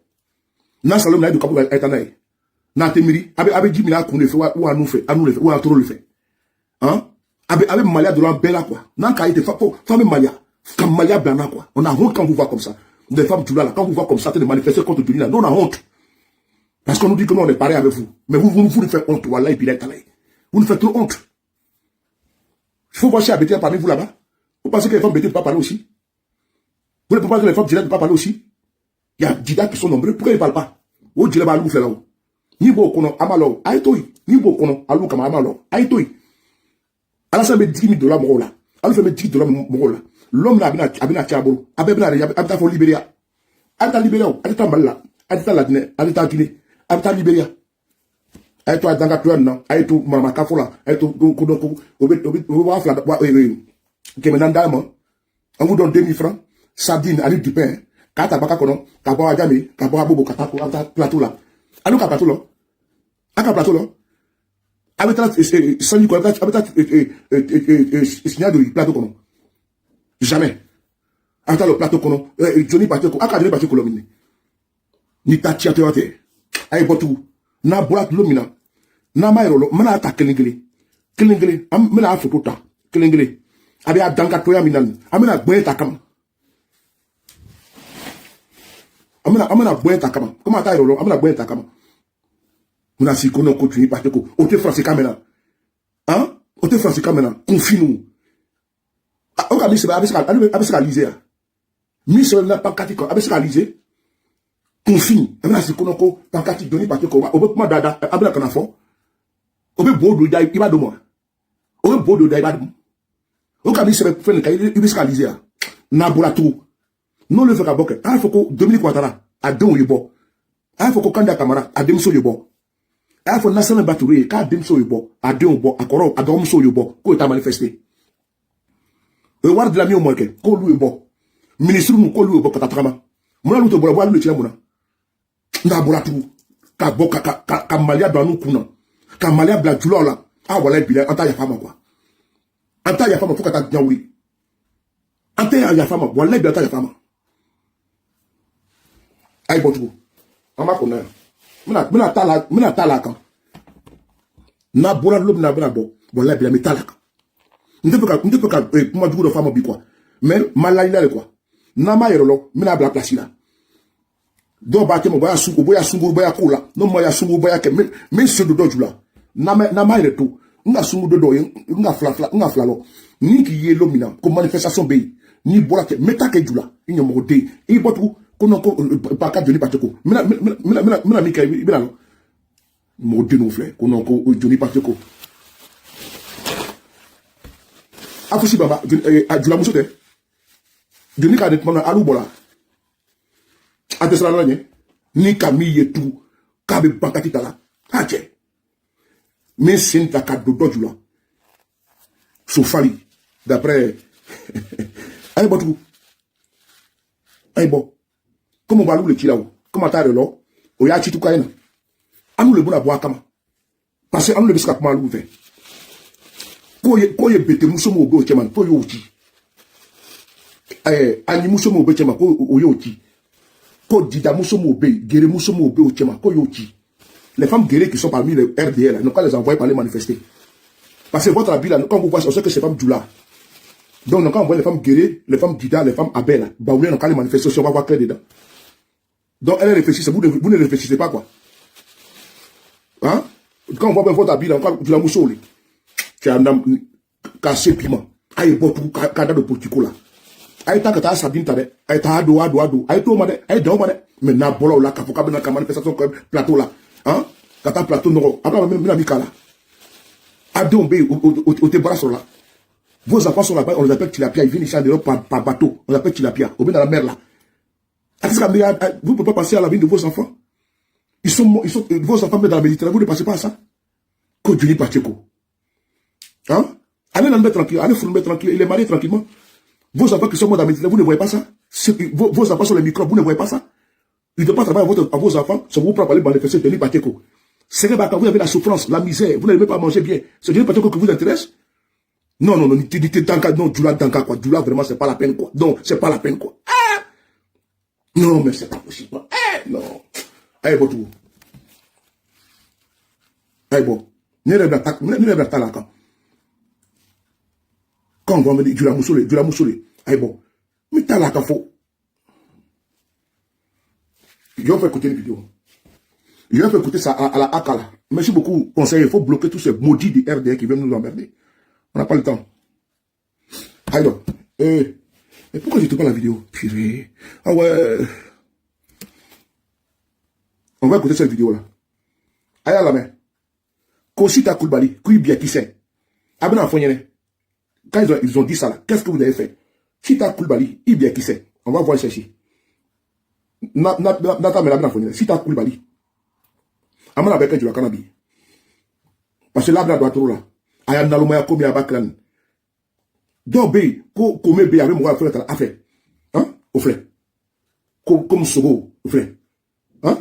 Nasalom Naïdo Kabou Katanede. Natemiri, Abe Jimina qu'on le fait, ou à nous fait, ou à trop le fait. Hein? Avec Malia de l'Ambella, quoi. N'a qu'à être femme Malia. Comme Malia Blana, quoi. On a honte quand vous voit comme ça. Des femmes du là, quand vous voit comme ça, de manifester contre Tulina. Non, on a honte. Parce qu'on nous dit que nous, on est pareil avec vous. Mais vous nous faites honte, voilà, et puis là, vous nous faites trop honte. Il faut voir chez Abété parler vous là-bas. Vous pensez que les femmes Bété ne peuvent pas parler aussi? Vous ne pensez pas que les femmes Djila ne peuvent pas parler aussi? Il y a Djila qui sont nombreux. Pourquoi ils ne parlent pas? Ou Djila va vous faire là-haut. Ni beau kono, amalo, aïtoi. Ni beau kono, alou kama amalo, aïtoi. Alassane met 10 000 $, mon là. Alors, fait mettre 10 $, mon là. L'homme là, abina Tiabolo, abita for Libéria. Abita Libéria, abita Mala, abita la Guinée, abita Guinée, abita Libéria. Aïto Adanga Tuan, non, aïto Mamaka Fola, aïto Kodoko, Obet, Kemenanda, on vous donne 2000 francs, sardine, à l'île du pain, Kata Bakakono, Kabo Adjame, Kabo Abobo, Katako, plateau là. Allo Kapato là. Aka plateau là. Abeta Sani Kwaka, Abeta Signadori, plateau kono. Jamais. Ata le plateau kono, Johnny Pateko, Aka Johnny Pateko lomine. Ni tachi atoyate. Aïe botu. Na bolat lomina. Na maïrolo, mana ata kelingele. Kelingele, mena a photo ta. Kelingele. Abe a danka toya minan. Amena gwen takam. Amena gwen takam. Comment ata yolo, amena gwen takam. Muna si kono continue Pateko. Ote français kamena. Hein? Ote français kamena. Confine-nous. Oka mi sebe abeseka lise. Mi sebe na pankati ko abeseka lise. Confine. Amena si kono ko pankati doni Pateko. Obe kuma dada abena kanafo. Obe bodo da iba do mo. Obe bodo da iba do. Oka mi sebe fene ka ibeseka lise. Na bola tout. Non le fera boke. A foko Dominique Ouattara a don yebo. A foko Kanda Kamara a demso yebo. A foko Nassana Batouré ka demso yebo. A don yebo. A koro a domso yebo. Ko eta manifesté. E war de la mi o moke. Ko lu yebo. Ministre nous ko lu yebo katatrama. Mona lu to bola lu tia mona. Na bola tout. Ka boka ka malia do anu kuna. Ka malia bla julo la. Ah, voilà, puis anta ya fama quoi. Anta ya fama, faut que ta diaouri. Anta ya fama, voilà, puis anta ya fama. Aïe, bon, tout. On va connaître. Mina tala kan. Na bola lob na bra bo. Voilà, puis la tala kan. N'te peut ka, comment du coup de femme bi quoi. Mais, malay là, quoi. Na ma yerolo, mina bla place là. Donc, bah, boya sungu, boya kula. Non, moi, ya sungu, boya ke, mais ce de dojula. Na ma yereto. Nga sungu de doyen, nga flalo. Ni ki ye lomina, comme manifestation be. Ni bola ke, meta ke jula. Inyo mode. I botu, konon ko, paka Johnny Pacheco. Mina mika, ibina no. Mode no flè, konon ko, Johnny Pacheco. Afusi baba, jula musote. Johnny ka det mana alu bola. Atesra nanye, ni kami yetu, kabe bankati tala. Ache. Mais c'est un cas de dojula. Soufali. D'après. Aïe, bon, tout. Aïe, bon. Comment on va le tirer? Comment t'as le lot? Oya chitu kaina. Anou le bon à boire kama. Parce que anou le biscuit malou fait. Koye bete musomo obo cheman, koye uchi. Ani musomo obo cheman, koye uchi. Ko dida musomo obe, gere musomo obe o cheman, koye uchi. Les femmes guerrières qui sont parmi les RDL, nous, quand les envoyer par les manifester. Parce que votre habit, là, quand vous voyez, on sait que c'est femmes Djoula. Donc, quand on voit les femmes guerrières, les femmes Dida, les femmes Abel, bah, vous voulez, quand les manifester, on va voir clair dedans. Donc, elles réfléchissent, vous ne réfléchissez pas, quoi. Hein? Quand on voit votre habit, là, quand Djoula Moussoli, qui a cassé piment, aïe, bon, tout, cadre de portico, là. Aïe, tant que t'as Sabine, t'as des, aïe, t'as ado, aïe, tout, aïe, d'homme, mais n'a bolo, là, quand vous avez une manifestation, plateau, là. Hein? Kata plateau noro. Après, même la là. Adombe, au te bras sur là. Vos enfants sont là-bas, on les appelle tilapia. Ils viennent ici en Europe par bateau. On les appelle tilapia. Au bout de la mer là. Vous ne pouvez pas passer à la vie de vos enfants. Vos enfants mettent dans la Méditerranée. Vous ne passez pas à ça. Que Johnny Pacheco. Hein? Allez dans le mettre tranquille. Allez vous le mettre tranquille. Il est marié tranquillement. Vos enfants qui sont morts dans la Méditerranée, vous ne voyez pas ça. Vos enfants sont les microbes, vous ne voyez pas ça. Il ne doit pas travailler à vos enfants, ça vous prend pour aller manifester Johnny Pacheco. C'est vrai, quand vous avez la souffrance, la misère, vous n'avez pas manger bien. C'est Johnny Pacheco qui vous intéresse? Non, Djoula Danka, quoi. Djoula, vraiment, c'est pas la peine, quoi. Non, c'est pas la peine, quoi. Ah! Non, mais c'est pas possible. Eh, non. Allez, bon, tout. Allez, bon. N'est pas là, quand. Quand on va me dire, Djoula Moussolé. Allez, bon. Mais t'as là, quand faut. Je vais faire écouter une vidéo. Je vais faire écouter ça à la Akala. Merci beaucoup, conseiller. Il faut bloquer tous ces maudits du RDR qui viennent nous emmerder. On n'a pas le temps. Alors, mais pourquoi je ne trouve pas la vidéo? Purée. Ah ouais. On va écouter cette vidéo-là. Aïe à la main. Kosita Koulibaly, bien qui sait. Abena Fognene. Quand ils ont dit ça là, qu'est-ce que vous avez fait? Sita Koulibaly, bien qui sait. On va voir chercher. Nata Melabena Fognene. Sita Koulibaly. Amana avec un du Kanabi. Parce que là, doit trop là. Aya Nalomaya Komi Abakran. Donc, ko Kome Be avait mon frère à faire. Hein? Au frère. Comme Sogo, au frère. Hein?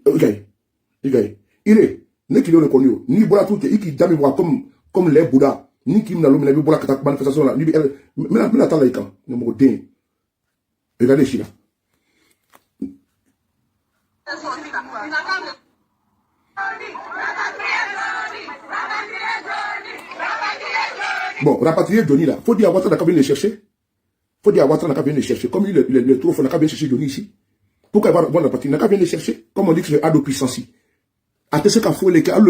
Ok. Il est. N'est qu'il le connu. Ni Bola tout, il qui dame moi comme les Bouddha. Ni qui m'a l'homme, Bola Katak manifestation là. Mais la talaïka. Ne m'en dé. Regardez, Chila. Bon, rapatrier Johnny là. Faut dire à Ouattara n'a qu'à venir le chercher. Faut dire à Ouattara n'a qu'à venir le chercher. Comme il le trouve, on n'a qu'à venir chercher Johnny ici. Pourquoi il va voir la partie? N'a qu'à venir le chercher. Comme on dit que c'est ado puissance. A te ce qu'a fait les cas,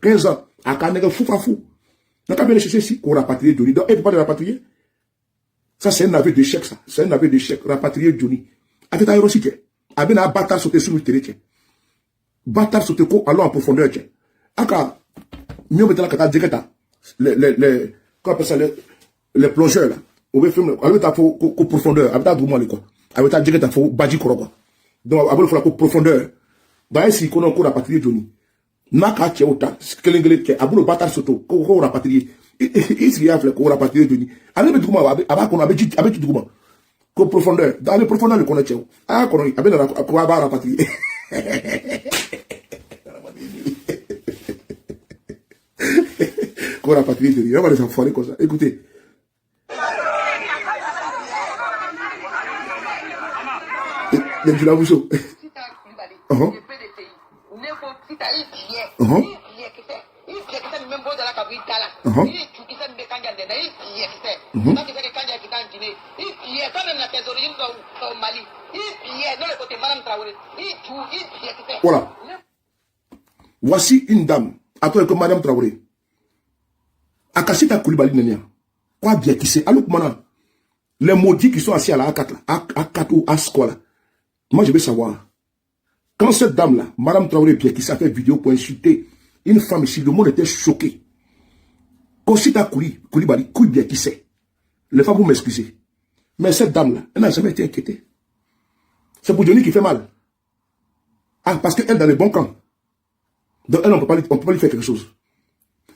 15 ans, à Kanega fou. N'a qu'à venir le chercher ici. Pour rapatrier Johnny. Donc, elle ne peut pas le rapatrier. Ça, c'est un aveu d'échec, ça. C'est un aveu d'échec. Rapatrier Johnny. A te ta aussi, tiens. A bien un bâtard sauter sur le terrain, tiens. Bâtard sauter quoi, allons en profondeur, tiens. Aka, mieux mettre la kata direct, comment appelle ça, les plongeurs, là. On veut faire, avec ta profondeur, avec ta droumant, quoi. Avec ta direct, il faut badji, quoi. Donc, avec la profondeur. Bah, si, qu'on a encore rapatrié Johnny. Naka, tiens, autant, kelengele, tiens, abou le bâtard sauter, qu'on rapatrié. Il y a fait qu'on rapatrié Johnny. Allez, mais droumant, avant qu'on avait dit droumant. Qu'au profondeur. Dans les profondeurs, le connaît, tiens. Ah, qu'on a, avec la rapatrié. Qu'on a patrouillé de rire. On va les enfoirer comme ça. Écoutez. Les Djulabousso. Voilà. Voici une dame. Attends que Madame Traoré. Akashita Koulibaly Nenia. Quoi bien qui c'est? Allô, maintenant. Les maudits qui sont assis à la A4, A4 ou A-Square, là. Moi, je veux savoir. Quand cette dame-là, Madame Traoré bien qui s'est fait vidéo pour insulter une femme ici, le monde était choqué. Kashita Koulibaly, couille bien qui c'est. Les femmes, vous m'excusez. Mais cette dame-là, elle n'a jamais été inquiétée. C'est pour Johnny qui fait mal. Ah, parce qu'elle est dans le bon camp. Donc elle, on ne peut pas lui faire quelque chose.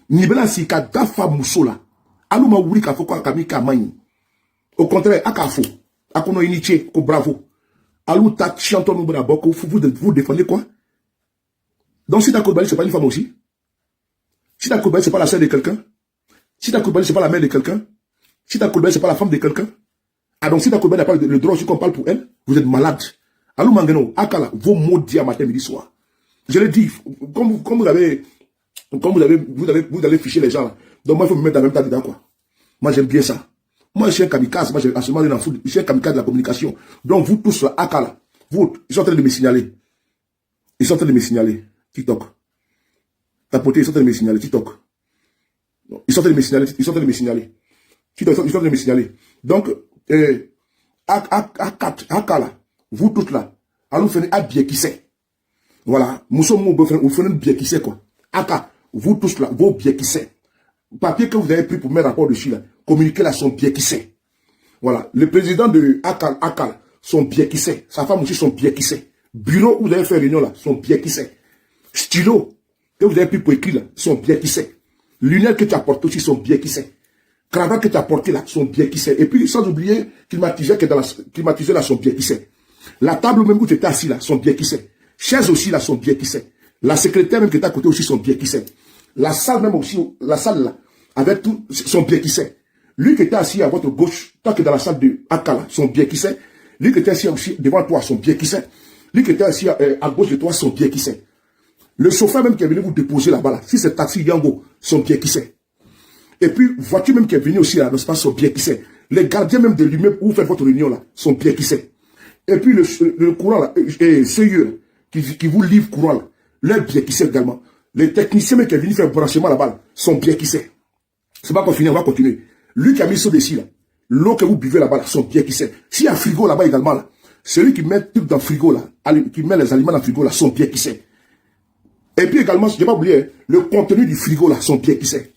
Nibela si ka dafa muso la. Aluma wuri ka foko akami ka mani. Au contraire, akafo. Akono iniche, ko bravo. Alou ta chanton nous bra boko, vous défendez quoi? Donc si ta Koulibaly, c'est pas une femme aussi. Si ta Koulibaly, c'est pas la sœur de quelqu'un. Si ta Koulibaly, c'est pas la mère de quelqu'un. Si ta Koulibaly, c'est pas la femme de quelqu'un. Ah donc si ta Koulibaly n'a pas le droit aussi qu'on parle pour elle, vous êtes malade. Alou Mangeno, Akala, vos mots dits à matin, midi, soir. Je l'ai dit, comme vous allez ficher les gens là. Donc moi, il faut me mettre en même temps dedans, quoi. Moi, j'aime bien ça. Moi, je suis un kamikaze. Moi, je suis un kamikaze de la communication. Donc, vous tous là, Akala, vous, ils sont en train de me signaler. Ils sont en train de me signaler. TikTok. Tapoter, ils sont en train de me signaler. TikTok. Ils sont en train de me signaler. Ils sont en train de me signaler. TikTok, ils sont en train de me signaler. Donc, Akala, vous tous là, allons faire un bien qui sait. Voilà, nous sommes vous faites bien qui sait quoi. Aka, vous tous là, vos bien qui sait. Papier que vous avez pris pour mettre rapport dessus là, communiquer là son bien qui sait. Voilà, le président de Akal, son bien qui sait. Sa femme aussi son bien qui sait. Bureau où vous avez fait réunion là, son bien qui sait. Stylo que vous avez pris pour écrire là, son bien qui sait. Lunettes que tu as porté aussi, son bien qui sait. Cravate que tu as porté là, son bien qui sait. Et puis sans oublier climatiseur que dans la climatiseur là, son bien qui sait. La table même où tu étais assis là, son bien qui sait. Chaise aussi, là, son bien qui sait. La secrétaire même qui est à côté aussi, son bien qui sait. La salle même aussi, la salle là, avec tout, son bien qui sait. Lui qui était assis à votre gauche, tant que dans la salle de Akala, son bien qui sait. Lui qui était assis aussi devant toi, son bien qui sait. Lui qui était assis à gauche de toi, son bien qui sait. Le chauffeur même qui est venu vous déposer là-bas, là, si c'est taxi Yango, son bien qui sait. Et puis, voiture même qui est venue aussi là, dans son bien qui sait. Les gardiens même de l'immeuble où vous faites votre réunion là, son bien qui sait. Et puis le courant là, sérieux, qui vous livre courant là, leur bien qui sait également. Les techniciens même qui est venu faire branchement là-bas, son bien qui sait. C'est pas qu'on finit, on va continuer. Lui qui a mis ça dessus là, l'eau que vous buvez là-bas, son bien qui sait. S'il y a un frigo là-bas également là, celui qui met tout dans le frigo là, qui met les aliments dans le frigo là, son bien qui sait. Et puis également, je n'ai pas oublié, le contenu du frigo là, son bien qui sait.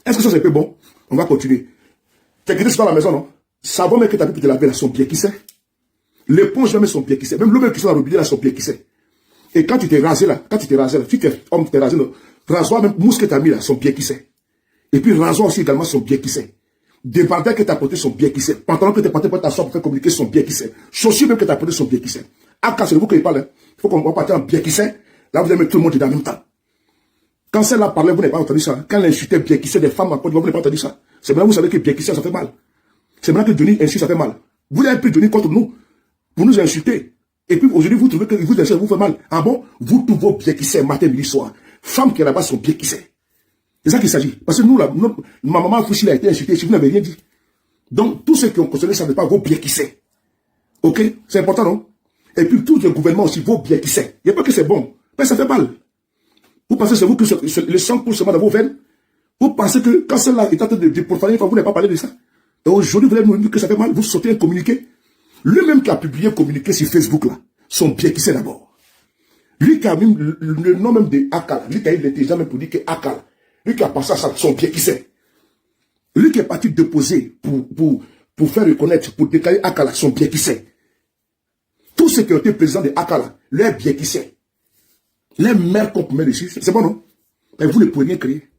Est-ce que ça c'est peu bon? On va continuer. T'es quitté sur la maison, non? Savon même que t'as pu te laver là, son bien qui sait. L'éponge même son bien qui sait. Même l'eau même qui sont dans le robinet là, son bien qui sait. Et quand tu t'es rasé là, tu t'es homme, tu t'es rasé là, rasoir même, mousse que tu as mis là, son bien qui sait. Et puis rasoir aussi également son bien qui sait. Débardeur que tu as porté son bien qui sait. Pantalon que tu as porté pour t'asseoir pour faire communiquer son bien qui sait. Chaussures même que tu as porté son bien qui sait. Ah, quand c'est vous qui parle, il faut qu'on va partir en bien qui sait. Là, vous allez mettre tout le monde en même temps. Quand celle-là parlait, vous n'avez pas entendu ça. Quand elle insultait bien qui sait des femmes en Côte d'Ivoire, vous n'avez pas entendu ça. C'est maintenant que vous savez que bien qui sait, ça fait mal. C'est maintenant que Johnny insulte, ça fait mal. Vous avez pris Johnny contre nous pour nous insulter. Et puis aujourd'hui, vous trouvez que vous insultez, vous fait mal. Ah bon? Vous tous vos bien qui sait, matin, midi, soir. Femmes qui est là-bas sont bien qui sait. C'est ça qu'il s'agit. Parce que nous, là, ma maman Fouchil a été insultée, si vous n'avez rien dit. Donc, tous ceux qui ont consommé ça n'est pas vos bien qui sait. Ok? C'est important, non? Et puis, tout le gouvernement aussi, vos bien qui sait. Il n'y a pas que c'est bon. Mais ça fait mal. Vous pensez que c'est vous que le sang coule seulement dans vos veines? Vous pensez que quand celle-là est en train de profaner, vous n'avez pas parlé de ça? Et aujourd'hui, vous allez nous dire que ça fait mal. Vous sautez un communiqué. Lui-même qui a publié un communiqué sur Facebook, là, son bien qui sait d'abord. Lui qui a mis le nom même de Akal, lui qui a eu l'intelligence même pour dire que Akal, lui qui a passé à ça, son bien qui sait. Lui qui est parti déposer pour faire reconnaître, pour déclarer Akala, son bien qui sait. Tous ceux qui ont été présidents de Akala, leur bien qui sait. Les maires qu'on peut mettre ici, c'est bon, non? Mais vous ne pouvez rien créer.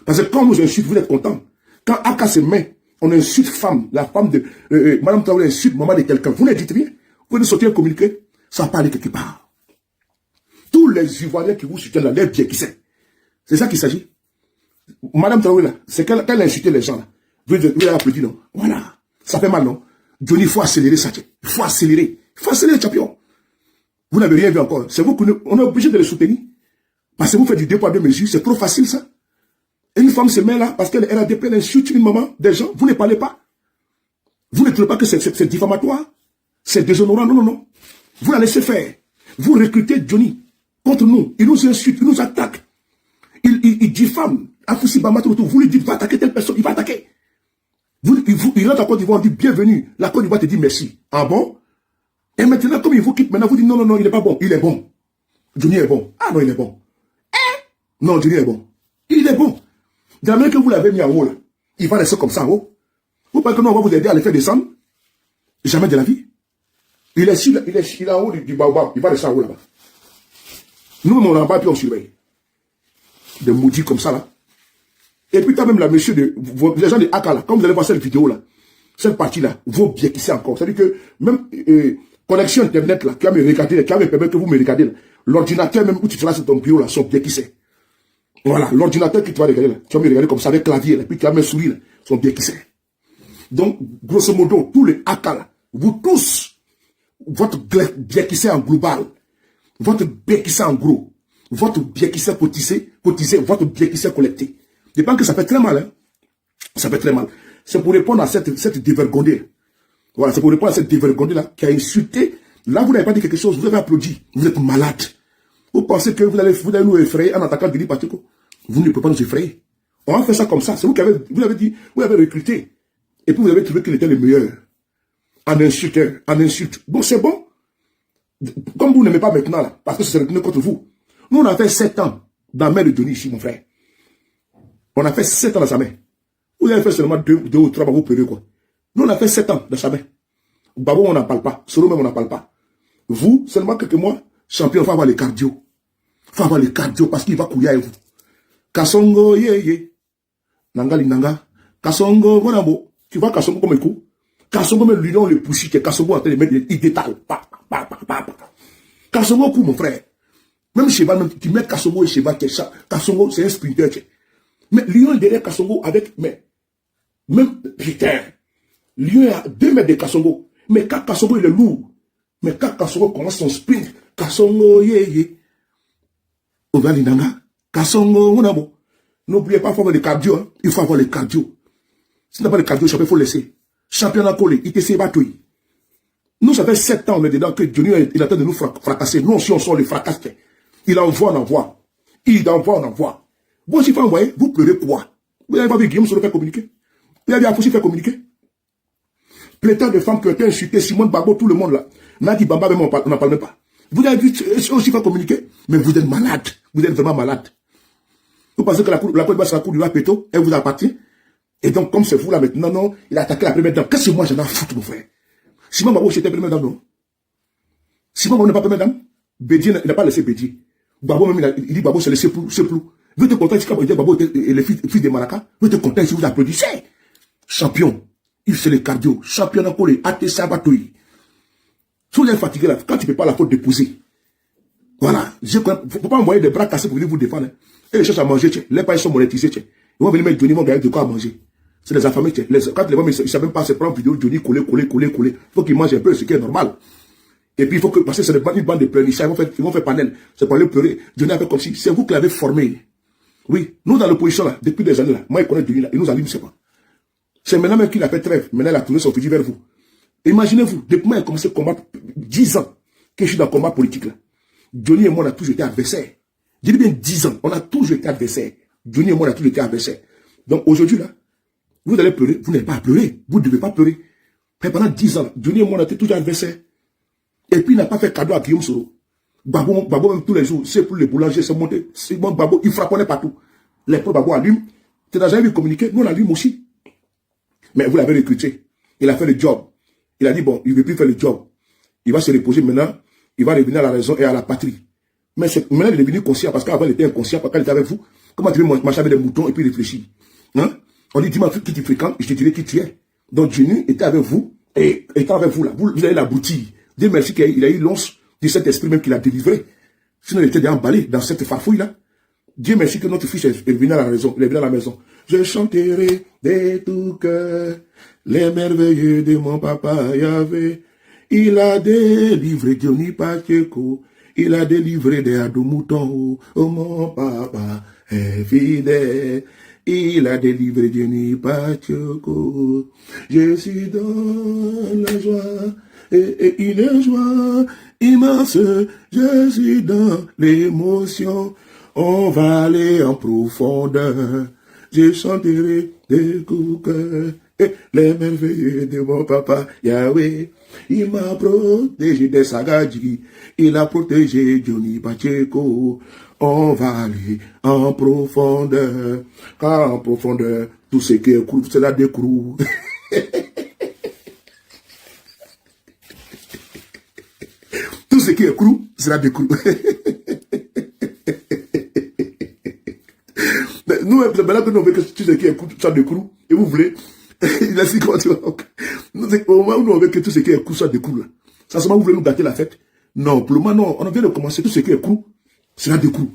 Parce que quand on nous insulte, vous êtes contents. Quand Aka se met, on insulte femme, la femme de Madame Traoré insulte maman de quelqu'un. Vous ne dites rien. Vous pouvez nous sortir un communiqué, ça va pas aller quelque part. Tous les Ivoiriens qui vous soutiennent là, leur bien qui sait. C'est ça qu'il s'agit. Madame Traoré, là, c'est quand elle a insulté les gens, là. Vous avez applaudi, non? Voilà. Ça fait mal, non? Johnny, il faut accélérer ça, il faut accélérer. Il faut accélérer, champion. Vous n'avez rien vu encore. C'est vous qu'on est obligé de les soutenir. Parce que vous faites du 2 poids 2 mesures. C'est trop facile, ça. Et une femme se met là, parce qu'elle a RADP, elle insulte une maman, des gens. Vous ne parlez pas. Vous ne trouvez pas que c'est diffamatoire? C'est déshonorant? Non, non, non. Vous la laissez faire. Vous recrutez Johnny contre nous. Il nous insulte, il nous attaque. Il diffame. Afoussi Bamato, vous lui dites, va attaquer telle personne, il va attaquer. Il rentre à Côte d'Ivoire, on dit bienvenue. La Côte d'Ivoire te dit merci. Ah bon? Et maintenant, comme il vous quitte, maintenant vous dites non, non, non, il n'est pas bon. Il est bon. Johnny est bon. Ah non, il est bon. Non, Johnny est bon. Il est bon. De la manière que vous l'avez mis en haut, là, il va rester comme ça en haut. Vous pensez que nous, on va vous aider à le faire descendre? Jamais de la vie. Il est en haut du baobab. Il va rester en haut là-bas. Nous, on en bas, puis on surveille. Des maudits comme ça, là. Et puis, quand même, là, monsieur, les gens de Aka, là, comme vous allez voir cette vidéo, là, cette partie-là, vos biais qui c'est encore. C'est-à-dire que, même, connexion Internet, là, qui va me regarder, qui va me permettre que vous me regardez, l'ordinateur, même où tu seras sur ton bureau, là, son biais qui c'est. Voilà, l'ordinateur qui tu vas regarder, là, tu vas me regarder comme ça, avec clavier, là, puis tu vas me sourire, là, son biais qui c'est. Donc, grosso modo, tous les Aka, là, vous tous, votre biais qui c'est en global, votre biais qui c'est en gros, votre biais qui c'est cotisé, votre biais qui c'est collecté. Je pense que ça fait très mal, hein. Ça fait très mal. C'est pour répondre à cette dévergondée. Voilà, c'est pour répondre à cette dévergondée-là qui a insulté. Là, vous n'avez pas dit quelque chose, vous avez applaudi. Vous êtes malade. Vous pensez que vous allez nous effrayer en attaquant Denis Pacheco? Vous ne pouvez pas nous effrayer. On va faire ça comme ça. C'est vous qui avez, vous avez dit, vous avez recruté. Et puis vous avez trouvé qu'il était le meilleur. En insulteur, en insulte. Bon, c'est bon. Comme vous n'aimez pas maintenant, là, parce que c'est retourné contre vous. Nous, on a fait 7 ans dans la main de Denis ici, mon frère. On a fait 7 ans dans sa main. Vous avez fait seulement 2 ou 3 vous pleurez quoi. Nous, on a fait 7 ans dans sa main. Babo, on n'en parle pas. Solo même, on n'en parle pas. Vous, seulement quelques mois, champion, il faut avoir le cardio. Il faut avoir le cardio parce qu'il va courir avec vous. Kasongo, Nangali Nanga. Kasongo, Monamo. Tu vois Kasongo comme un coup. Kasongo, même l'union, le poussi, que Kasongo en train de mettre, il détale. Kasongo, coup, mon frère. Même Cheba, même, tu mets Kasongo et Cheba, Kasongo, c'est un sprinter, mais Lyon est derrière Kasongo avec, mais, même, putain, Lyon est à 2 mètres de Kasongo. Mais quand Kasongo il est lourd, mais quand Kasongo commence son sprint, Kasongo, Ogalinanga, Kasongo, Monamo. N'oubliez pas, il faut avoir le cardio, hein. Il faut avoir le cardio. Si tu n'as pas le cardio, champion, il faut laisser. Championnat collé, il t'essaie battre. Nous, ça fait 7 ans, on est dedans, que Johnny, il attend de nous fracasser. Nous, si on sort les fracasse, il envoie, on envoie. Il envoie, on envoie. Vous aussi, il faut envoyer, vous pleurez quoi? Vous n'avez pas vu Guillaume Soro faire communiquer? Vous avez Afoussi faire communiquer? Pléthore de femmes qui ont été insultées, Simone Babo, tout le monde là. Nadi Bamba, même, on n'en parle même pas. Vous avez vu aussi faire communiquer? Mais vous êtes malade. Vous êtes vraiment malade. Vous pensez que la Côte d'Ivoire, c'est la Côte d'Ivoire Péto, elle vous appartient? Et donc, comme c'est vous là maintenant, non, il a attaqué la première dame. Qu'est-ce que moi j'en ai à foutre, mon frère? Simone Babo, c'était première dame, non? Simone Babo n'est pas première dame? Bédier, il n'a pas laissé Bédier. Babo, même, il dit Babo, c'est le Seplou. Vous êtes content, quand Babo et les filles de Maraka, vous êtes content si vous applaudissez. Champion. Il fait le cardio. Champion collé. ATC Batoui. Si vous êtes fatigué là, quand tu ne peux pas la faute d'épouser. Voilà. Il ne faut pas envoyer des bras cassés pour venir vous défendre. Et les choses à manger, les pailles sont monétisés. Ils vont venir mettre Johnny, ils vont gagner de quoi à manger. C'est les affamés. Quand les femmes, ils ne savent même pas se prendre vidéo, Johnny coller. Il faut qu'ils mangent un peu, ce qui est normal. Et puis il faut que, parce que c'est une bande de pleurnichants, ils vont faire panel. C'est pour aller pleurer. Johnny a fait comme si, c'est vous qui l'avez formé. Oui, nous dans l'opposition là, depuis des années là, moi je connais Johnny là, il nous allume, c'est pas. C'est maintenant même qu'il a fait trêve, maintenant il a tourné son fusil vers vous. Imaginez-vous, depuis moi il a commencé à combattre 10 ans que je suis dans le combat politique là. Johnny et moi on a toujours été adversaires. Je dis bien 10 ans, on a toujours été adversaires. Johnny et moi on a toujours été adversaires. Donc aujourd'hui là, vous allez pleurer, vous n'avez pas à pleurer, vous ne devez pas pleurer. Mais pendant 10 ans, Johnny et moi on a été toujours adversaires. Et puis il n'a pas fait cadeau à Guillaume Soro. Babo même tous les jours, c'est pour les boulangers, c'est monté. C'est bon, Babo, il frapponnait partout. Les pro Babo allument. Tu n'as jamais vu communiquer, nous on allume aussi. Mais vous l'avez recruté. Il a fait le job. Il a dit, bon, il ne veut plus faire le job. Il va se reposer maintenant. Il va revenir à la raison et à la patrie. Mais maintenant, il est devenu conscient parce qu'avant, il était inconscient quand il était avec vous. Comment tu veux marcher avec des moutons et puis réfléchir? Hein? On dit, dis-moi qui tu fréquentes, je te dirai qui tu es. Donc, Johnny était avec vous et étant avec vous là. Vous allez l'aboutir. Dieu merci qu'il a eu l'once de cet esprit même qu'il a délivré. Sinon, il était déjà emballé dans cette farfouille là. Dieu merci que notre fils est venu à la raison, il est venu à la maison. Je chanterai de tout cœur les merveilleux de mon papa Yahvé. Il a délivré Johnny Pacheco. Il a délivré des Adoumouton. Oh, mon papa est fidèle. Il a délivré Johnny Pacheco. Je suis dans la joie. Et une joie immense. Je suis dans l'émotion. On va aller en profondeur. Je chanterai des coups et les merveilleux de mon papa Yahweh. Il m'a protégé des sagadji. Il a protégé Johnny Pacheco. On va aller en profondeur. Car en profondeur, tout ce qui est crou, c'est la décrou. Tout ce qui est crou, c'est la décrou. Nous, maintenant que nous voulons que tout ce qui est crou, soit décrou, et vous voulez, il a dit comment tu vas. Au moment où nous veut que tout ce qui est crou soit décrou, là. Ça seulement vous voulez nous gâter la fête. Non, pour le moment, non, on vient de commencer, tout ce qui est crou, c'est la décrou.